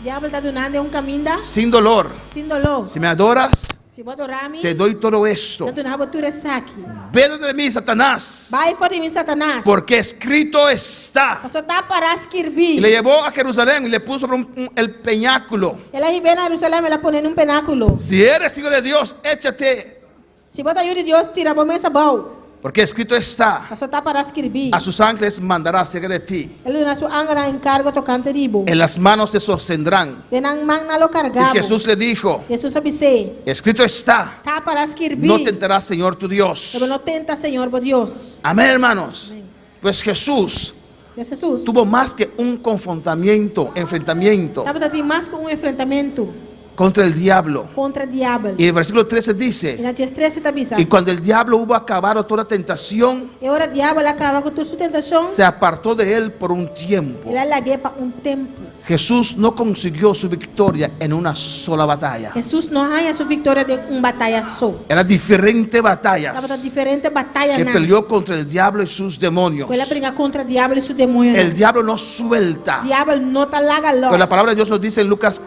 Diablo está donando um caminho sin dolor. sem dolor. Si me adoras, Se vou adorar-me, te doy todo esto. eu donava tudo isso aqui. Vete de mí, Satanás, Vai fora de mim, Satanás. porque escrito está. Só tá para Y le escrever. llevó a Jerusalén y le puso sobre el peñáculo. Ela vem a Jerusalém, ela põe num penáculo. Si eres hijo de Dios, échate, Se bota ajuda de Deus, tira a bomba bom. porque escrito está. Só tá para escrever. A sus ángeles mandará cerca de ti. Ele na sua ângulo encargo tocante ribo. En las manos te sostendrán. De nang mang na lo Y cargabo. Jesús le dijo: Jesus abisei. escrito está, Tá para escrever. no tentarás Señor tu Dios. Pero não tenta, Senhor, por Deus. Amén, hermanos. Pues Jesús Jesus. tuvo más que un enfrentamiento Estava tendo mais com enfrentamento contra el diablo. contra o diabo. Y el versículo 13 E dice: na 13 está avisa. y cuando el diablo hubo acabado toda tentación, E ora o diabo acaba com toda sua tentação. se apartó de él por un tiempo. Ele larguei para tempo. Jesús no consiguió su victoria en una sola batalla. Jesus não ganha sua vitória de batalha só. Eran diferentes Estava batallas diferente batalha que na. peleó contra el diablo y sus demonios. Ela briga contra o diabo e seu demônio. El diablo no suelta. O diabo não tá larga Pero logo. la palabra de Dios nos dice en Lucas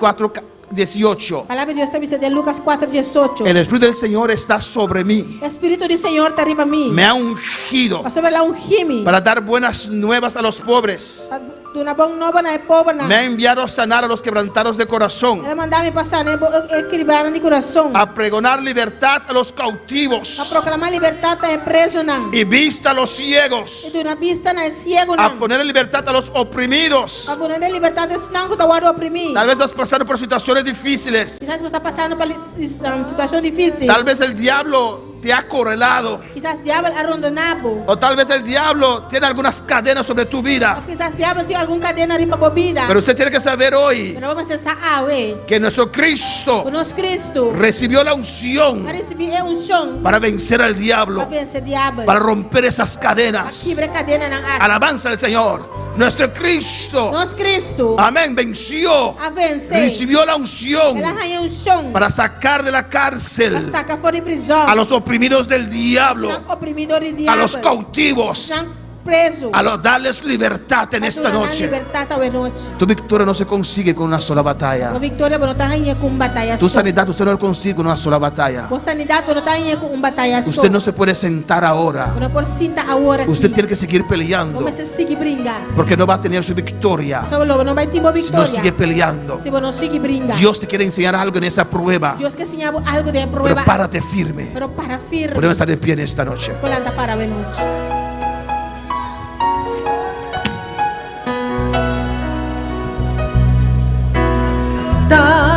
4:18: A palavra de Deus está dizendo em Lucas 4:18. el Espíritu del Señor está sobre mí. O Espírito do Senhor está arriba a mim. Me ha ungido Passou lá um rime. para dar buenas nuevas a los pobres. Una boa nova na pobre na. Me ha enviado a sanar a los quebrantados de corazón, Ela mandava me passar né, equilibrar de coração. a pregonar libertad a los A cautivos proclamar liberdade tá preso na. y vista a los ciegos, E de uma vista na ciego na. a poner en libertad a los oprimidos. A poner liberdade não que tá guardo oprimir. Tal vez estás pasando por situaciones difíciles. Quizás você está passando por uma situação difícil. Tal vez el diablo te ha acorralado, Quizás o diabo arrondonado. o tal vez el diablo tiene algunas cadenas sobre tu vida. Quizás o diabo tem algum cadena arriba da vida. Pero usted tiene que saber hoy Pero vamos a ser sabe. que nuestro Cristo O nosso Cristo. recibió la unción A receber chão. para vencer al Para diablo, vencer o diabo. para romper esas cadenas. Quebrar cadena na arte. Alabanza al Señor. Nuestro Cristo, Nosso Cristo. amén, venció, A vencer. recibió la unción Ela ganhou chão. para sacar de la cárcel Saca fora de prisão. a los oprimidos del diablo, Não oprimidor de a los diabo. cautivos, Não preso. a darles libertad en esta noche. Libertad hoje noite. Tu victoria no se consigue con una sola batalla. A vitória não está em com batalha Tu só. sanidad usted no la consigue con una sola batalla. A sanidade não está em com batalha só. Usted no se puede sentar ahora. Não por sinta agora. Usted tiene que seguir peleando, Vamos a seguir brincar. porque no va a tener su victoria Só não vai ter si no vitória. sigue peleando. Se você não seguir brincar. Dios te quiere enseñar algo en esa prueba, Deus quer ensinar algo de pero prueba. párate firme. Pero para firme. Podemos estar de pie en esta noche. Escolanta para a noite.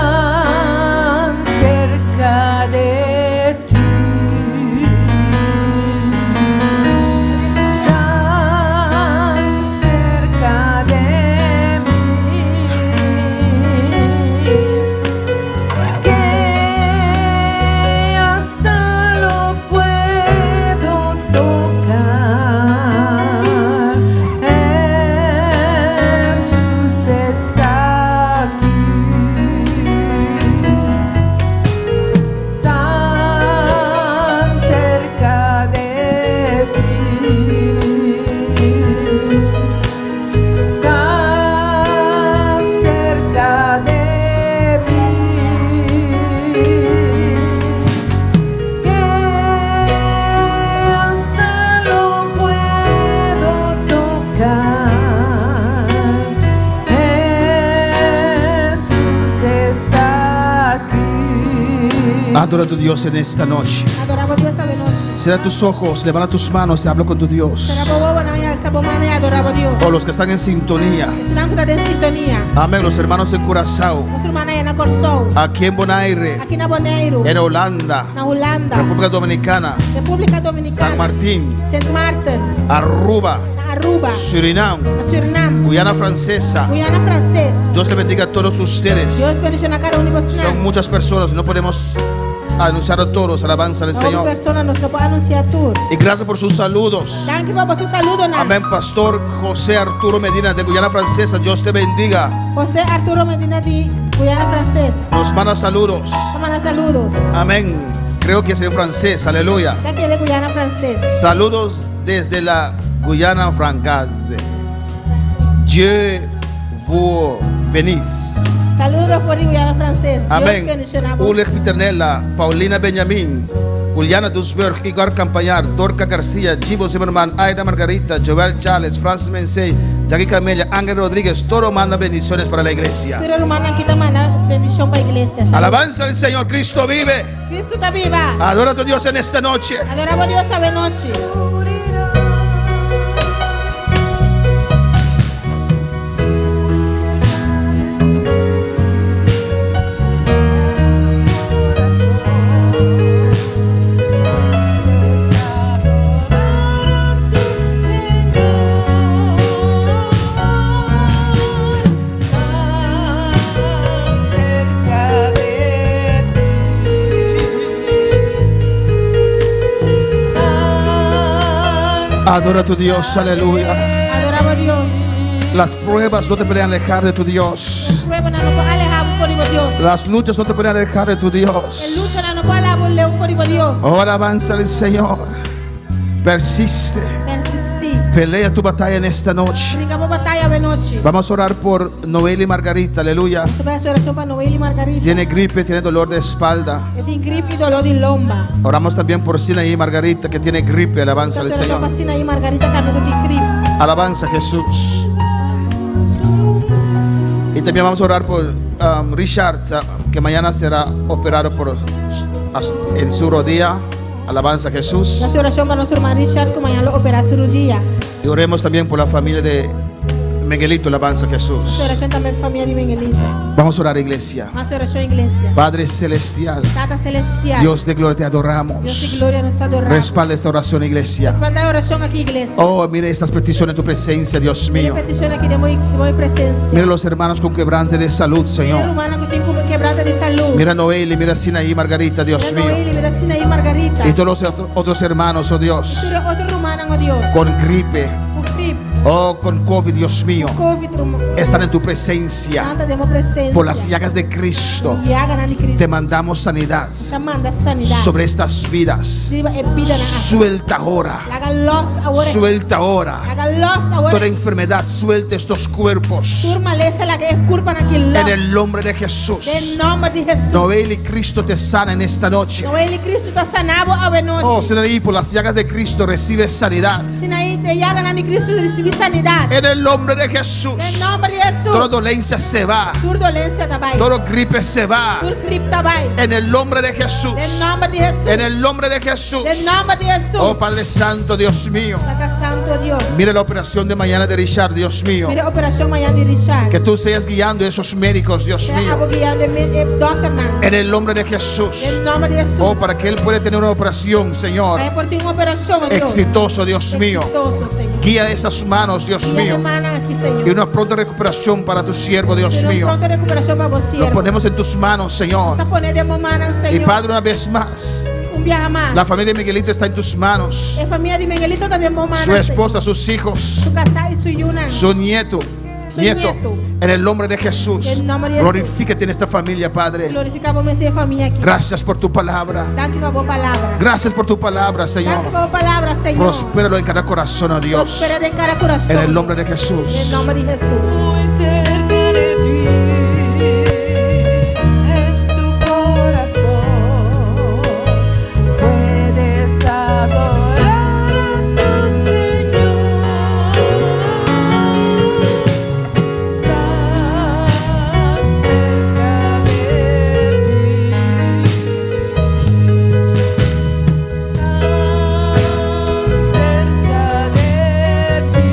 Tan cerca de ti, tan cerca de mí, que hasta lo puedo tocar. Jesús está aquí. Tan cerca de ti, tan cerca de mí, que hasta lo puedo tocar. Jesús está aquí. Adora a tu Dios en esta noche. Adorava Deus essa noite. Cierra tus ojos, levanta tus manos y habla con tu Dios. Será boa na essa bomana e adorava Deus. O los que están en sintonía. Isso não está em sintonia. Amén. Los hermanos en Curazao, Nossa irmã é na Corsol. aquí en Bonaire, Aqui na Bonaire. en Holanda, Na Holanda. República Dominicana, República San Dominicana. Martín, Saint Martin. Aruba, Na Aruba. Surinam, Na Suriname. Guyana Francesa. Guiana Francês. Dios le bendiga a todos ustedes. Deus bendiga na cara de vocês. Son muchas personas, no podemos anunciar a todos, alabanza del Uma Señor. pessoa nos pode anunciar tudo. Y gracias por sus saludos. Danke por você saludo na. Amén, Pastor José Arturo Medina de Guyana Francesa, Dios te bendiga. Você Arturo Medina de Guiana Francês. Nos manda saludos. Manda saludos. Amén. Creo que es en francés, aleluya. Daqui de Guiana Francês. Saludos desde la Guyana Francaise. Dieu vous bénisse. Saludos por Guiana Francês. Deus Amén. bendiga na você. Ulrich Piternella, Paulina Benjamin, Juliana Dusberg, Igor Campañar, Dorca García, Gibo Zimmerman, Aida Margarita, Joel Chales, Francis Mensei, Jackie Camella, Ángel Rodríguez, todo manda bendiciones para la iglesia. Pero hermana aqui também manda bendição para a igreja. Saludos. Alabanza al Señor, Cristo vive. Cristo está viva. Adora a tu Dios en esta noche. Adoramos a Deus essa noite. Adora a tu Dios, aleluya. Adoramos a Deus. Las pruebas no te pueden alejar de tu Dios. Prueba não pode alejar por Deus. Las luchas no te pueden alejar de tu A Dios. luta não pode alejar por Deus. Oh, alabanza al Señor. Persiste. Persistir. Pelea tu batalla en esta noche. Brincamos batalha a noite. Vamos a orar por Noel y Margarita, aleluya. Você vai fazer oração para Noel e Margarita. Tiene gripe, tiene dolor de espalda. Eu tenho gripe e dolor de lomba. Oramos también por Sinaí y Margarita, que tiene gripe, alabanza al Fazer oração Señor. para Sinaí e Margarita também que tem gripe. Alabanza a Jesús. Y también vamos a orar por Richard, que mañana será operado en su rodilla. Alabanza a Jesús. Fazer oração para nosso irmão Richard que amanhã lo operar cirurgia. Y oremos también por la familia de Miguelito, alabanza a Jesús. Fazer oração também para a família de Miguelito. Vamos a orar, iglesia. Fazer oração igreja. Padre celestial, Tata celestial. Dios de gloria, te Deus de adoramos. glória nos adoramos. Respalda esta oración, iglesia. Respalda a oração aqui igreja. Oh, mire estas peticiones en tu presencia, Dios Mira mío. petição aqui de minha presença. Mira los hermanos con quebrante de salud, Mira Señor. humana que tem quebrada de saúde. Mira Noel y mira Sinaí, Margarita, Dios Mira mío. Noel, mira Sinaí e Margarita. Y todos los otros hermanos, oh Dios, Mira outro humana, oh Deus. con gripe, O gripe. Oh, con COVID, Dios mío, COVID están en tu presencia. tanta demo presença. Por las llagas de Cristo, Yaga na de Cristo. te mandamos sanidad Te manda sanidade. sobre estas vidas. Viva e vida na Suelta ahora. Laga los agora. Suelta ahora. Laga los Toda agora. enfermedad, suelta estos cuerpos. Turma lesa laga e culpa naquilo. En el nombre de Jesús. Em nome de Jesus. Noel y Cristo te sana en esta noche. Então ele Cristo está sanado a noite. Oh, Sinaí, por las llagas de Cristo recibe sanidad. Sinaí te yaga na de Cristo recebe sanidade. En el nombre de Jesús. Em nome de Jesus. Toda dolencia se va. Tur dolência da bai. Todo gripe se va. Tur gripe da bai. En el nombre de Jesús. Em nome de Jesus. En el nombre de Jesús. Em nome de Jesus. Oh, Padre Santo, Dios mío. Laga santo Deus. Mire la operación de mañana de Richard, Dios mío. Mira a operação manhã de Richard. Que tú seas guiando a esos médicos, Dios Sea mío. abogueando de doctor na. En el nombre de Jesús. Em nome de Jesus. Oh, para que él pueda tener una operación, Señor. Vai por ti uma operação, Deus. Exitoso, Dios mío. Exitoso, Senhor. Guía esas manos, Dios Minha mío. hermana aqui, Senhor. Y una pronta recuperación para tu siervo, Dios Uma mío. pronta recuperação para você. Lo ponemos en tus manos, Señor. Está ponendo em mana, Y Senhor. Padre, una vez más, Viaja mais. la familia de Miguelito está en tus manos. A família de Miguelito está de mana. Su esposa, sus hijos, Su casa y su yuna. su nieto. nieto. En el nombre de Jesús. En el nombre de Glorifícate en esta familia, Padre. Glorificamos essa família aqui. Gracias por tu palabra. Dá-te uma boa palavra. Gracias por tu palabra, Dá-te Señor. uma boa palavra, Senhor. Prospéralo en cada corazón, oh Dios. Prospera em cada coração. En el nombre de Jesús. En nombre de Jesús. Muy cerca de ti, en tu corazón, puedes adorar a tu Señor. Tan cerca de ti, tan cerca de ti.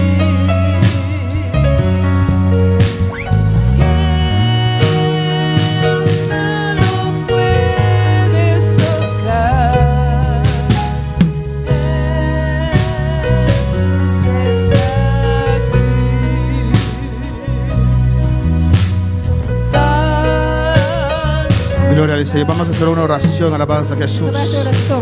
Gloria al Señor. Vamos a hacer una oración, alabanza a Jesús, Sobre essa oração.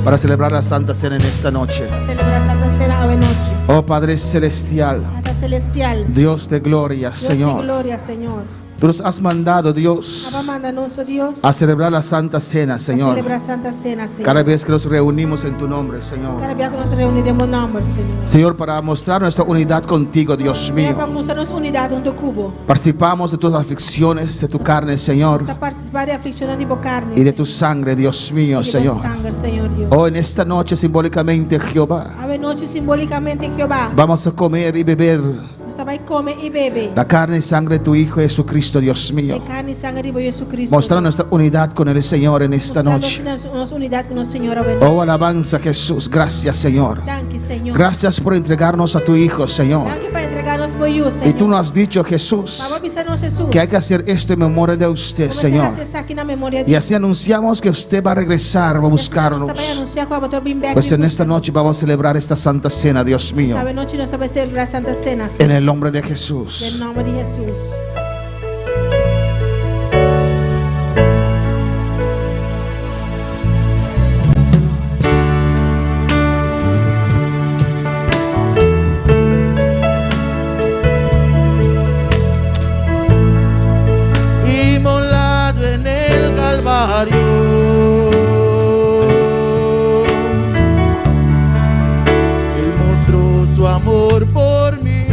para celebrar la Santa Cena en esta noche. Celebrar a Santa Cena hoje noite. Oh Padre Celestial, Ata celestial. Dios de gloria, Deus de Señor. glória, Senhor. Tú nos has mandado, Dios, Abba manda nosso Deus. a celebrar la Santa Cena, A Señor. celebrar a Santa Cena, Senhor. Cada vez que nos reunimos en tu nombre, Señor. Cada vez que nos reunimos em nome, Senhor. Señor, para mostrar nuestra unidad contigo, Dios Senhor, mío. para mostrarnos unidade no teu cubo. Participamos de tus aflicciones, de tu carne, Señor, Para participar de aflição de carne. y de tu sangre, Dios mío, e de Señor. sangue, Senhor Deus. Oh, en esta noche, simbólicamente, Jehová, Hoje noite, simbolicamente, em Jeová. vamos a comer y beber Você vai comer e beber. la carne y sangre de tu Hijo Jesucristo, Dios De mío. carne e sangue de Jesus Cristo. Mostrar nuestra unidad con el Señor en esta noche. Nossa unidade com o Senhor hoje noite. Oh, alabanza, Jesús. Gracias, Señor. Danke, Senhor. Gracias por entregarnos a tu Hijo, Señor. Danke para entregar-nos por you, Y Senhor. tú nos has dicho, Jesús, Vamos avisar-nos, Jesus. que hay que hacer esto en memoria de usted, Vamos Señor. acessar aqui na memória Y así anunciamos que usted va a regresar, va a buscarnos. Nós também anunciar que o Abator bem back. Pues en esta noche vamos a celebrar esta Santa Cena, Dios mío. Sabe, noite nós também celebrar a Santa Cena. En el nombre de Em Jesús. nome de Jesus. Inmolado en el Calvario, Él mostró su amor por mí.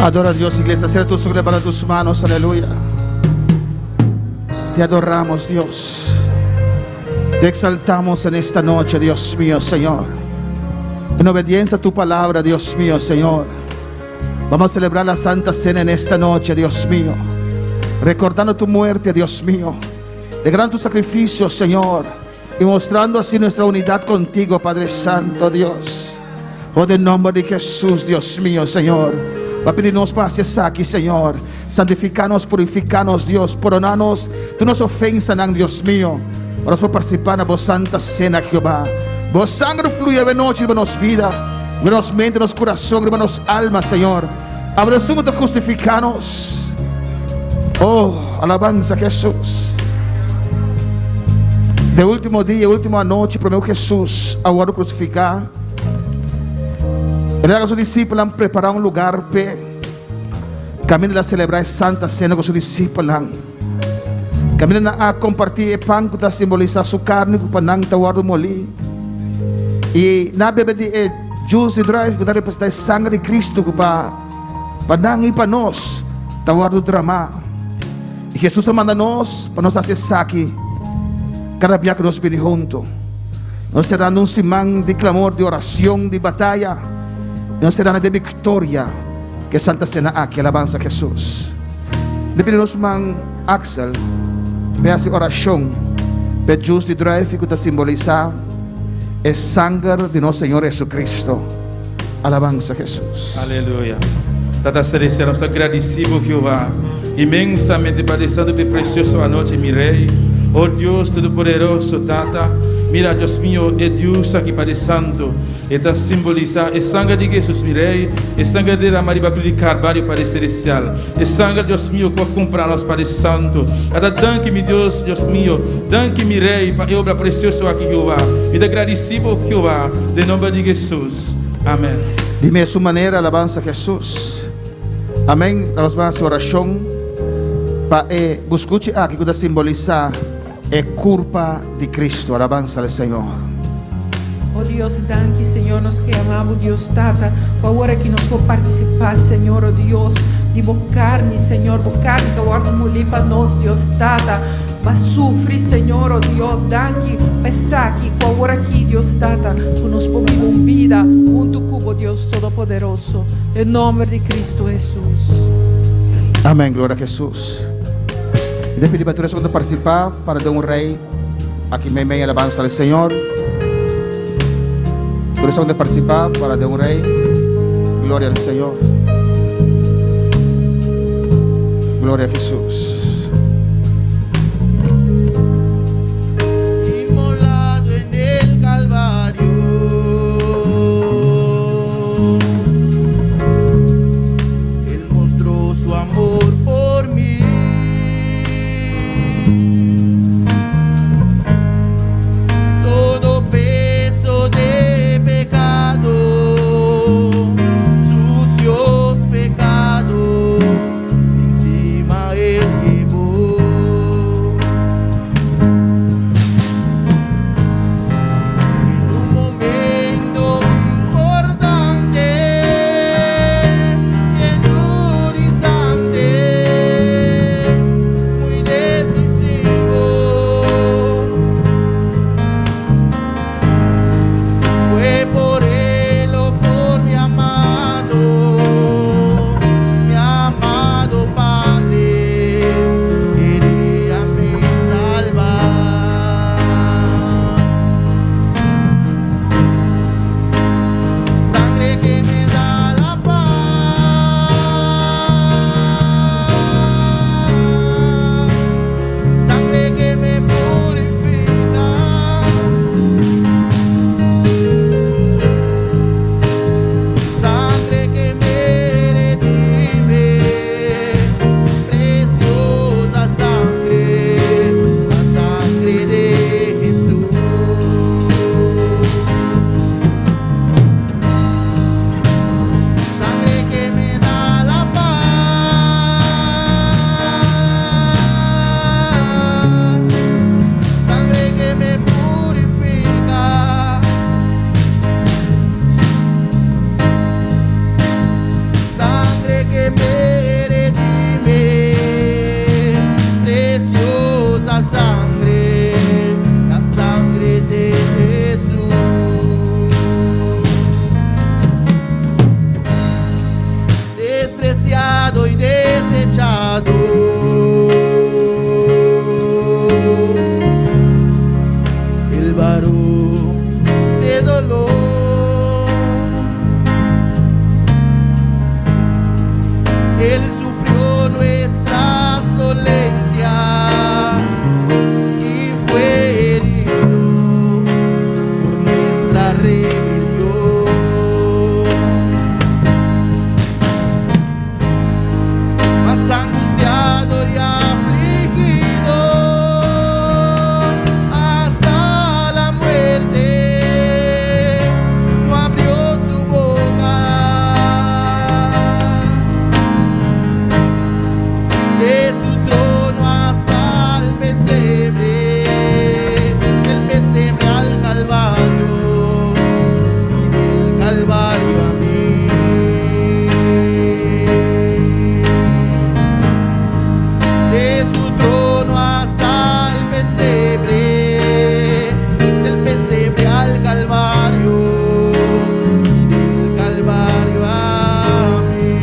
Adora a Dios, iglesia. Cierra tus ojos, levanta tus manos. Aleluya. Te adoramos, Dios. Te exaltamos en esta noche, Dios mío, Señor. En obediencia a tu palabra, Dios mío, Señor. Vamos a celebrar la Santa Cena en esta noche, Dios mío. Recordando tu muerte, Dios mío. Recordando tu sacrificio, Señor. Y mostrando así nuestra unidad contigo, Padre Santo, Dios. Oh, en nombre de Jesús, Dios mío, Señor. Va a pedirnos paz aquí, Señor. Santificanos, purificanos, Dios. Perdónanos de nuestras ofensas, Dios mío. Vamos a participar en la Santa Cena, Jehová. Vos sangre fluye de noche, hermanos, vida. Hermanos, mente, hermanos, corazón, hermanos, alma, Señor. Abre su de justificanos. Oh, alabanza a Jesús. De último día, última noche, primero Jesús, ahora crucificar. Ele e os discípulos han preparado un lugar para caminar a celebrar Santa Cena con sus discípulos. Caminan a compartir el pan que simboliza su carne, que panang tawar moli. Y na bebe de juice y drive que representa sangre de Cristo que panang y para nos tawar do drama. Y Jesús manda nos para nos hacer saque cada día que nos viene junto. Nos será un simán de clamor, de oración, de batalla. Nos será de victoria que Santa Cena aquí, alabanza a Jesús. Le pedimos man Axel, ve hacer oración, ve justo y drive que simboliza el sangre de nuestro Señor Jesucristo. Alabanza a Jesús. Aleluia. Tata Celestial, nós agradecemos, Jeová, imensamente Padre Santo e precioso a noite, mi Rei. Oh Deus Todo-Poderoso, Tata. Mira, Deus mío, é Deus aqui, Padre Santo. Está simbolizar o sangue de Jesus, mi Rei. O sangue de Maria de Carvalho, Padre Celestial. O sangue, Deus mío, que comprar nós, Padre Santo. Ata danke-me, Deus mío. Danke-me, Rei, para a obra preciosa aqui, Jeová. E te agradecemos, Jeová, em nome de Jesus. Amém. Dime a su manera, alabanza a Jesús. Amém. Nós vamos a oração para buscar aqui que simboliza é culpa de Cristo, alabanza al Señor. Oh Dios, danke, Señor, nos que amamos, Dios Tata, ahora que nos puede participar, Señor, oh Dios, de bocarme, Señor, bocarme, que ahora mulher para nós, Dios Tata, mas sufre, Señor, oh Dios, danke, pensar que ahora aqui, Dios Tata, que nos puede vivir vida, junto con Dios Todopoderoso, en nombre de Cristo Jesús. Amém, glória a Jesús. E de pedir para todos que participar para dar rei aqui meio alabanza ao Senhor. Todos que participar para dar rei, glória ao Senhor. Glória a Jesús. Inmolado en el Calvario, Él mostró su amor por mí. Todo peso de pecado, sucios pecados, encima Él llevó. de su trono hasta el pesebre al Calvario y del Calvario a mí. De su trono hasta el pesebre, del pesebre al Calvario y del Calvario a mí.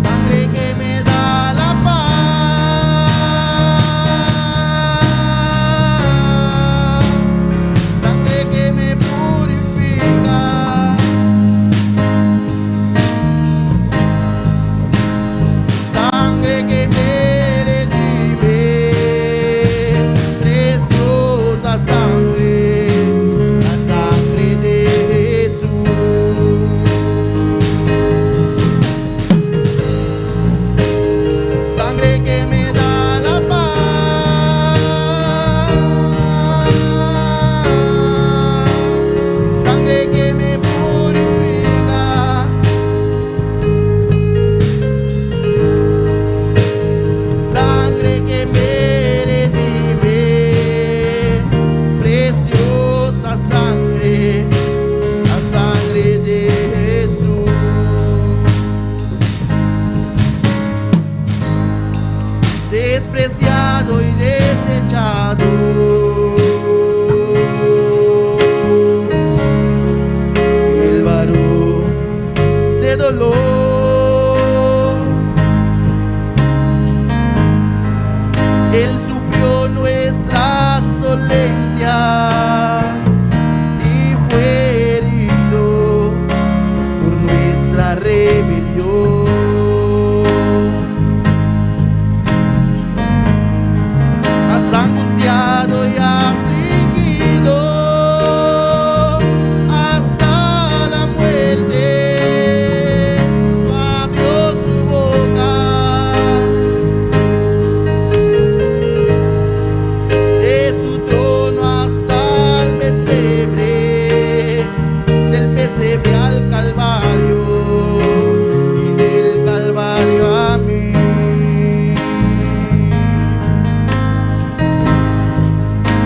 Sangre que me da la paz, sangre que me purifica, sangre que me redime, preciosa sangre, la sangre de Jesús. Sangre que me da la paz, sangre que me purifica, sangre que me redime, preciosa sangre, la sangre de Jesús. Despreciado y desechado, el varón de dolor, Él sufrió nuestras dolencias y fue herido por nuestra rebelión. Más angustiado y afligido hasta la muerte, no abrió su boca. De su trono hasta el pesebre, del pesebre al Calvario y del Calvario a mí.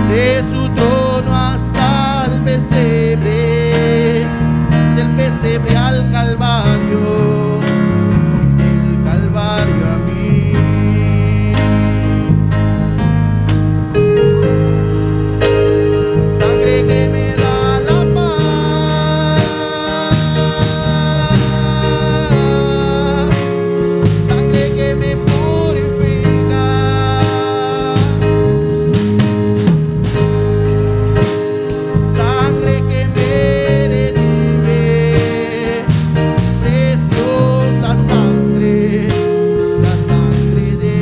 De su trono hasta el pesebre, del pesebre al Calvario y del Calvario a mí. Sangre que me da la paz, sangre que me purifica, sangre que me redime, preciosa sangre, la sangre de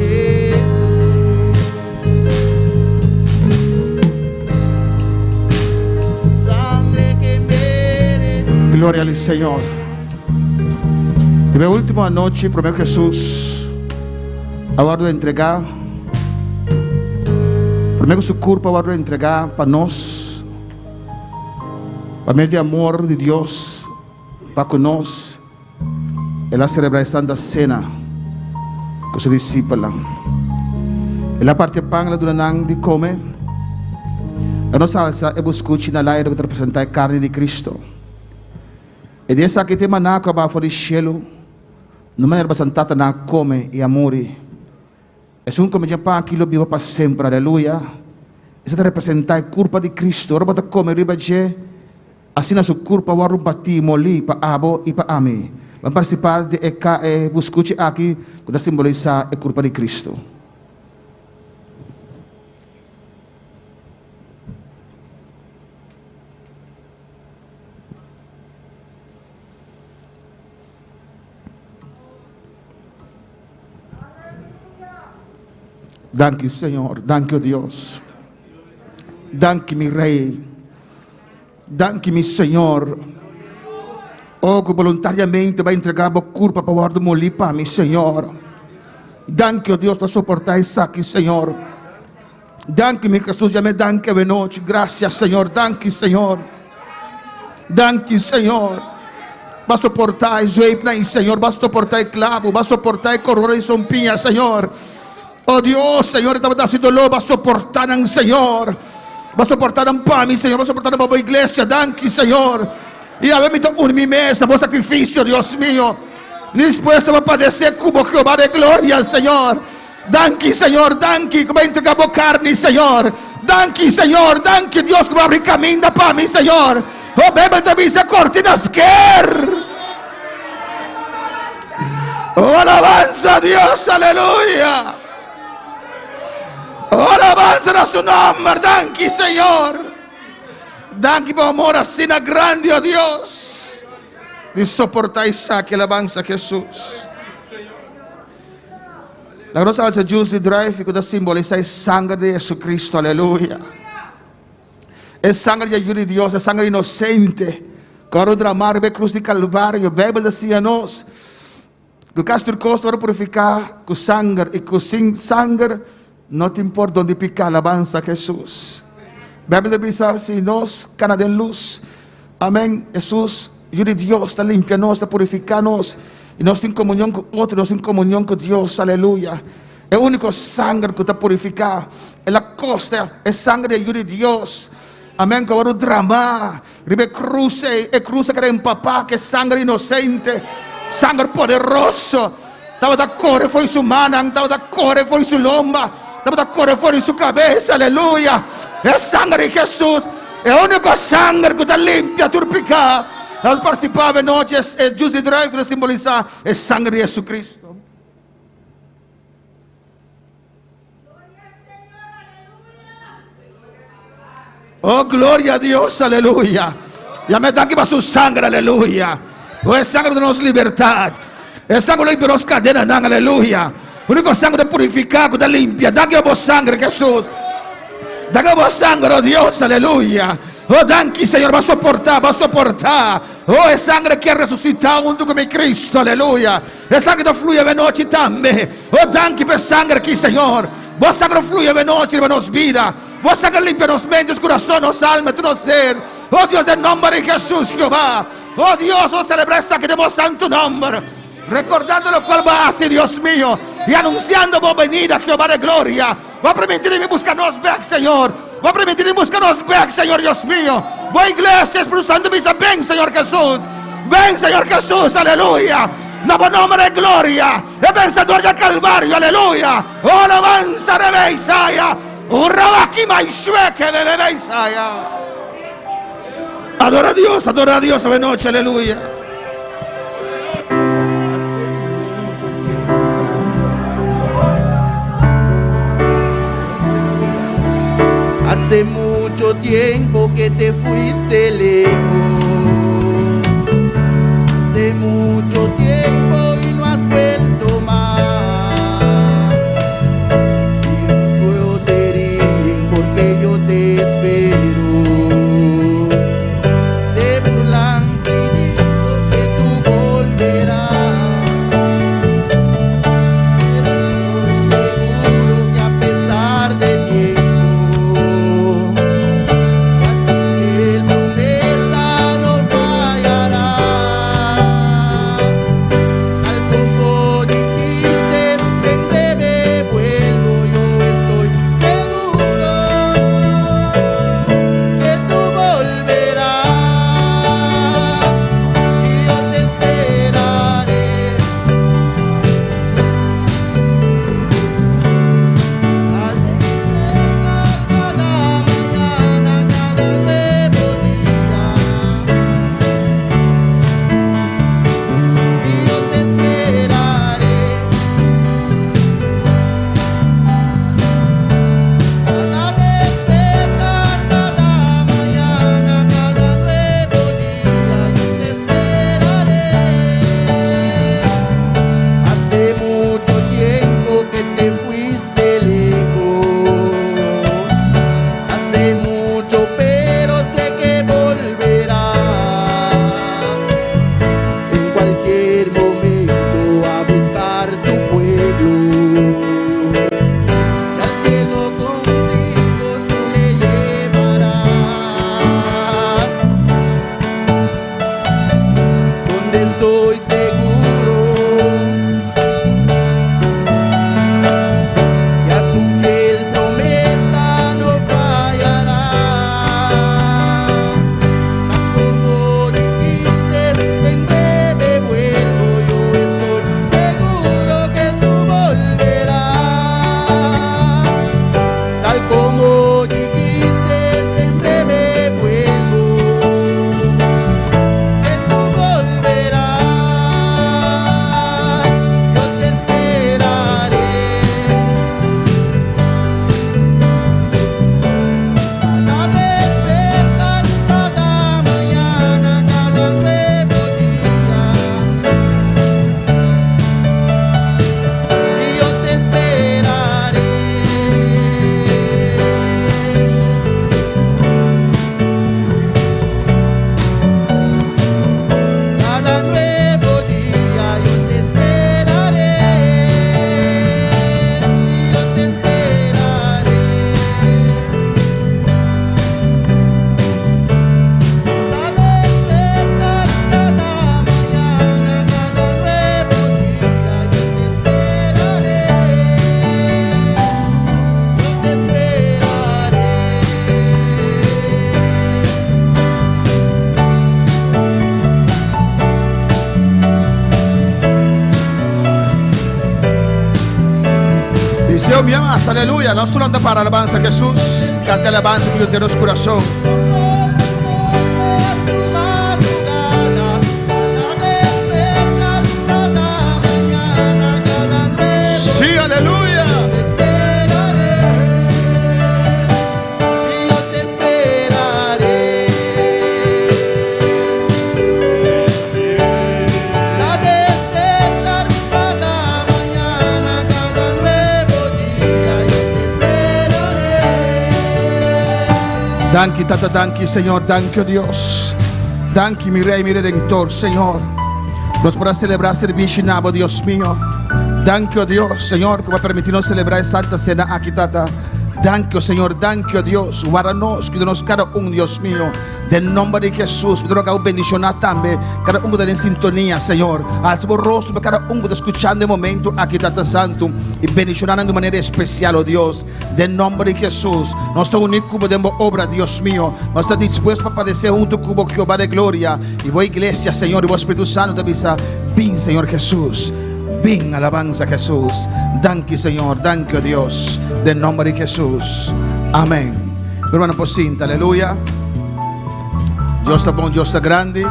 Jesús. Sangre que me redime. Gloria al Señor. E a última noite, para meu Jesus, a hora de entregar, para meu seu corpo, a hora de entregar para nós, para meio de amor de Deus, para conosco, ela celebra a Santa Cena com seus discípulos. Ela parte pão, ela durante de comer, a nossa alça é buscar na laia que representa a carne de Cristo. E dessa aqui tem maná que vai fora do cielo, não maneira bastante na come e amore. É um como já pão aquilo vivo para sempre, aleluia. Isso representa a culpa de Cristo. Ora bata come riba je, assim na sua culpa vai bati moli para abo e para ame. Vai participar de buscar aqui que simboliza a culpa de Cristo. Danke, Senhor. Danke, Deus. Danke, meu Rei. Danke, meu Senhor. Oh, que voluntariamente vai entregar a culpa para o guarda molipa, meu Senhor. Danke, oh Deus, para suportar isso aqui, Senhor. Danke, meu Jesus, já me danke a noite. Graças, Senhor. Danke, Senhor. Danke, Senhor. Va a soportar el Zweipnai, Señor. Va a soportar el clavo. Va a soportar el corona y sompinha, Señor. Oh Dios, Señor, estamos haciendo lo. Va a soportar, Señor. Va a soportar para mí, Señor. Va a soportar para la iglesia. Danke, Señor. Y a ver, mi mesa, buen sacrificio, Dios mío. Dispuesto a padecer como Jehová de gloria, Señor. Danke, Señor. Danke, como entregamos carne, Señor. Danke, Señor. Danke, Dios, como abre camino para mí, Señor. Oh, bebe también se cortinas quer. Oh, alabanza a Dios, aleluya. Oh, alabanza a su nombre. Danke, Señor. Danke por amor así grande, oh Dios. De soportar esa que alabanza a Jesús. La grossa alza Juicy Drive que simboliza el sangre de Jesucristo, aleluya. Es sangre de ayuda de Dios, es sangre inocente. Caro dramar, ve cruz de Calvario, Bíblia decía-nos que o caso costo para purificar com sangue e com sem sangue não te importa onde picar, alabança a Jesus. Bíblia diz assim, nós, cana de luz, amém, Jesus, ajuda Deus, está limpa-nos, está purificar-nos, e nós temos comunhão com outro, nós temos comunhão com Deus, aleluia. É o único sangue que está purificar, é a costa, é sangue de ajuda de Deus. Amém, que agora o drama, ribe cruce, e cruce que era empapar, que sangue inocente, sangue poderoso. Estava da cor, foi sua mano, estava da cor, foi sua lomba, estava da cor, foi sua cabeça, aleluia. É sangue de Jesus, é o único sangue que está limpa, turpicar. Nós participávamos hoje, é Juicy Drive para simbolizar o sangue de Jesus Cristo. Oh, gloria a Dios, aleluya. Ya me dan que va su sangre, aleluya. Oh, es sangre de nuestra libertad. Es sangre de nuestras cadenas, aleluya. Único sangre de purificar, de limpia. Dan que vos sangre, Jesús. Dan que vos sangre, oh Dios, aleluya. Oh, danke, Señor, va a soportar, va a soportar. Oh, es sangre que ha resucitado junto con mi Cristo, aleluya. Es sangre que fluye de noche también. Oh, danke per sangre aquí, Señor. Vos sangre fluye de noche, de nos vida. Vos sangre limpia nos mentes, corazón, nos alma, nos ser. Oh Dios, en nombre de Jesús, Jehová. Oh Dios, oh celebrar esa que tenemos santo nombre. Recordando lo cual va a hacer, Dios mío. Y anunciando vos venida, Jehová de gloria. Va a permitirme buscarnos back, Señor. Va a permitirme buscarnos back, Señor, Dios mío. Voy iglesia, Espíritu Santo, me dice, ven, Señor Jesús. Ven, Señor Jesús, aleluya. Nuevo nombre de gloria. El vencedor del Calvario, aleluya. Oh, alabanza de Beisaya. Adora a Dios esta noche, aleluya. Hace mucho tiempo que te fuiste lejos. Hace mucho tiempo y no has vuelto más. Te espero. Se burlan si digo que tú volverás, pero estoy seguro que a pesar de tiempo, Él promesa estoy seguro. Ya tu fiel promesa no fallará. Tal como dijiste, en breve vuelvo. Yo estoy seguro que tú volverás. Tal como dijiste, en breve vuelvo. Que tú volverás. Yo te esperaré. Cada despertar, cada mañana, cada nuevo día. Y yo te esperaré. Cada nuevo día yo te esperaré. Y yo te esperaré. Cada despertar, cada mañana, cada nuevo día yo te esperaré. Yo te esperaré. Dice, oh, mi amas, aleluya. No solo anda para alabanza a Jesús. Cante alabanza con de los corazón. Sí, aleluya. Y yo te esperaré. A despertar cada mañana, cada nuevo día, yo te esperaré. Danki, tata, danki, Señor. Danki, oh Dios. Danki, mi Rey, mi Redentor, Señor. Nos podrá celebrar servicio en Nabo, Dios mío. Danke, oh Dios, Señor, que va a permitirnos celebrar esta Santa Cena aquí, tata. Danke, oh Señor, danke, oh Dios. Guárdanos, cuídanos cada uno, Dios mío. En nombre de Jesús, pedro que bendicionar también cada uno de en sintonía, Señor. Alza el rostro para cada uno de escuchando de momento aquí, Tata Santo. Y bendicionar de manera especial, oh Dios. En nombre de Jesús. Nuestro único cubo de obra, Dios mío. No está dispuesto para padecer junto cubo Jehová de gloria. Y voy iglesia, Señor, y voy Espíritu Santo te avisa. Ven, Señor Jesús. Ven, alabanza a Jesús. Danke, Señor. Danke, oh Dios. En nombre de Jesús. Amén. Mi hermano, por cinta, aleluya. Dios está bom, Dios está grande.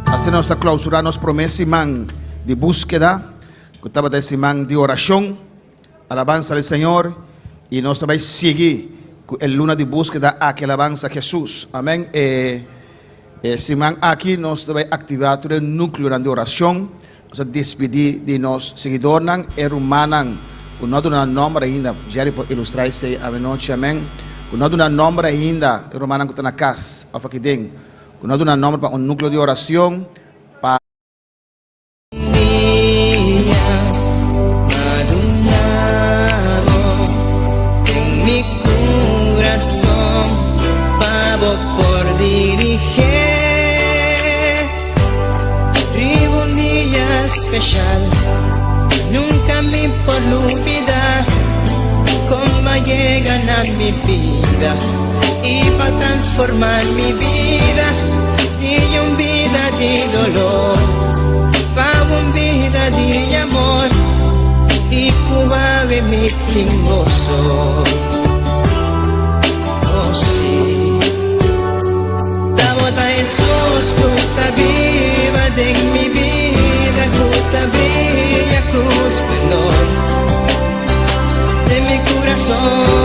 Así nos está clausurando las promesas y man de búsqueda. Que estaba de ese man de oración. Alabanza al Señor. Y nos va a seguir el luna de búsqueda a que alabanza a Jesús. Amén. Ese man aquí nos va a activar todo el núcleo de oración. Nos va a despedir de los seguidores. Hermanos. No de un nombre ainda. Jerry pode ilustrar isso aí à noite. Amém. Não dá nome ainda, o romano que está na casa, a faquidem. Não dá nome para núcleo de oração, para en mi corazón, pago por dirigir. Vivo un día especial, nunca me por olvidar. Como llegan a mi vida y para transformar mi vida de una vida de dolor para una vida de amor y cubabe mi gozo. Oh sí, Tabota Jesús, cuta viva de mi vida, cuta brilla, cruz esplendor de mi corazón.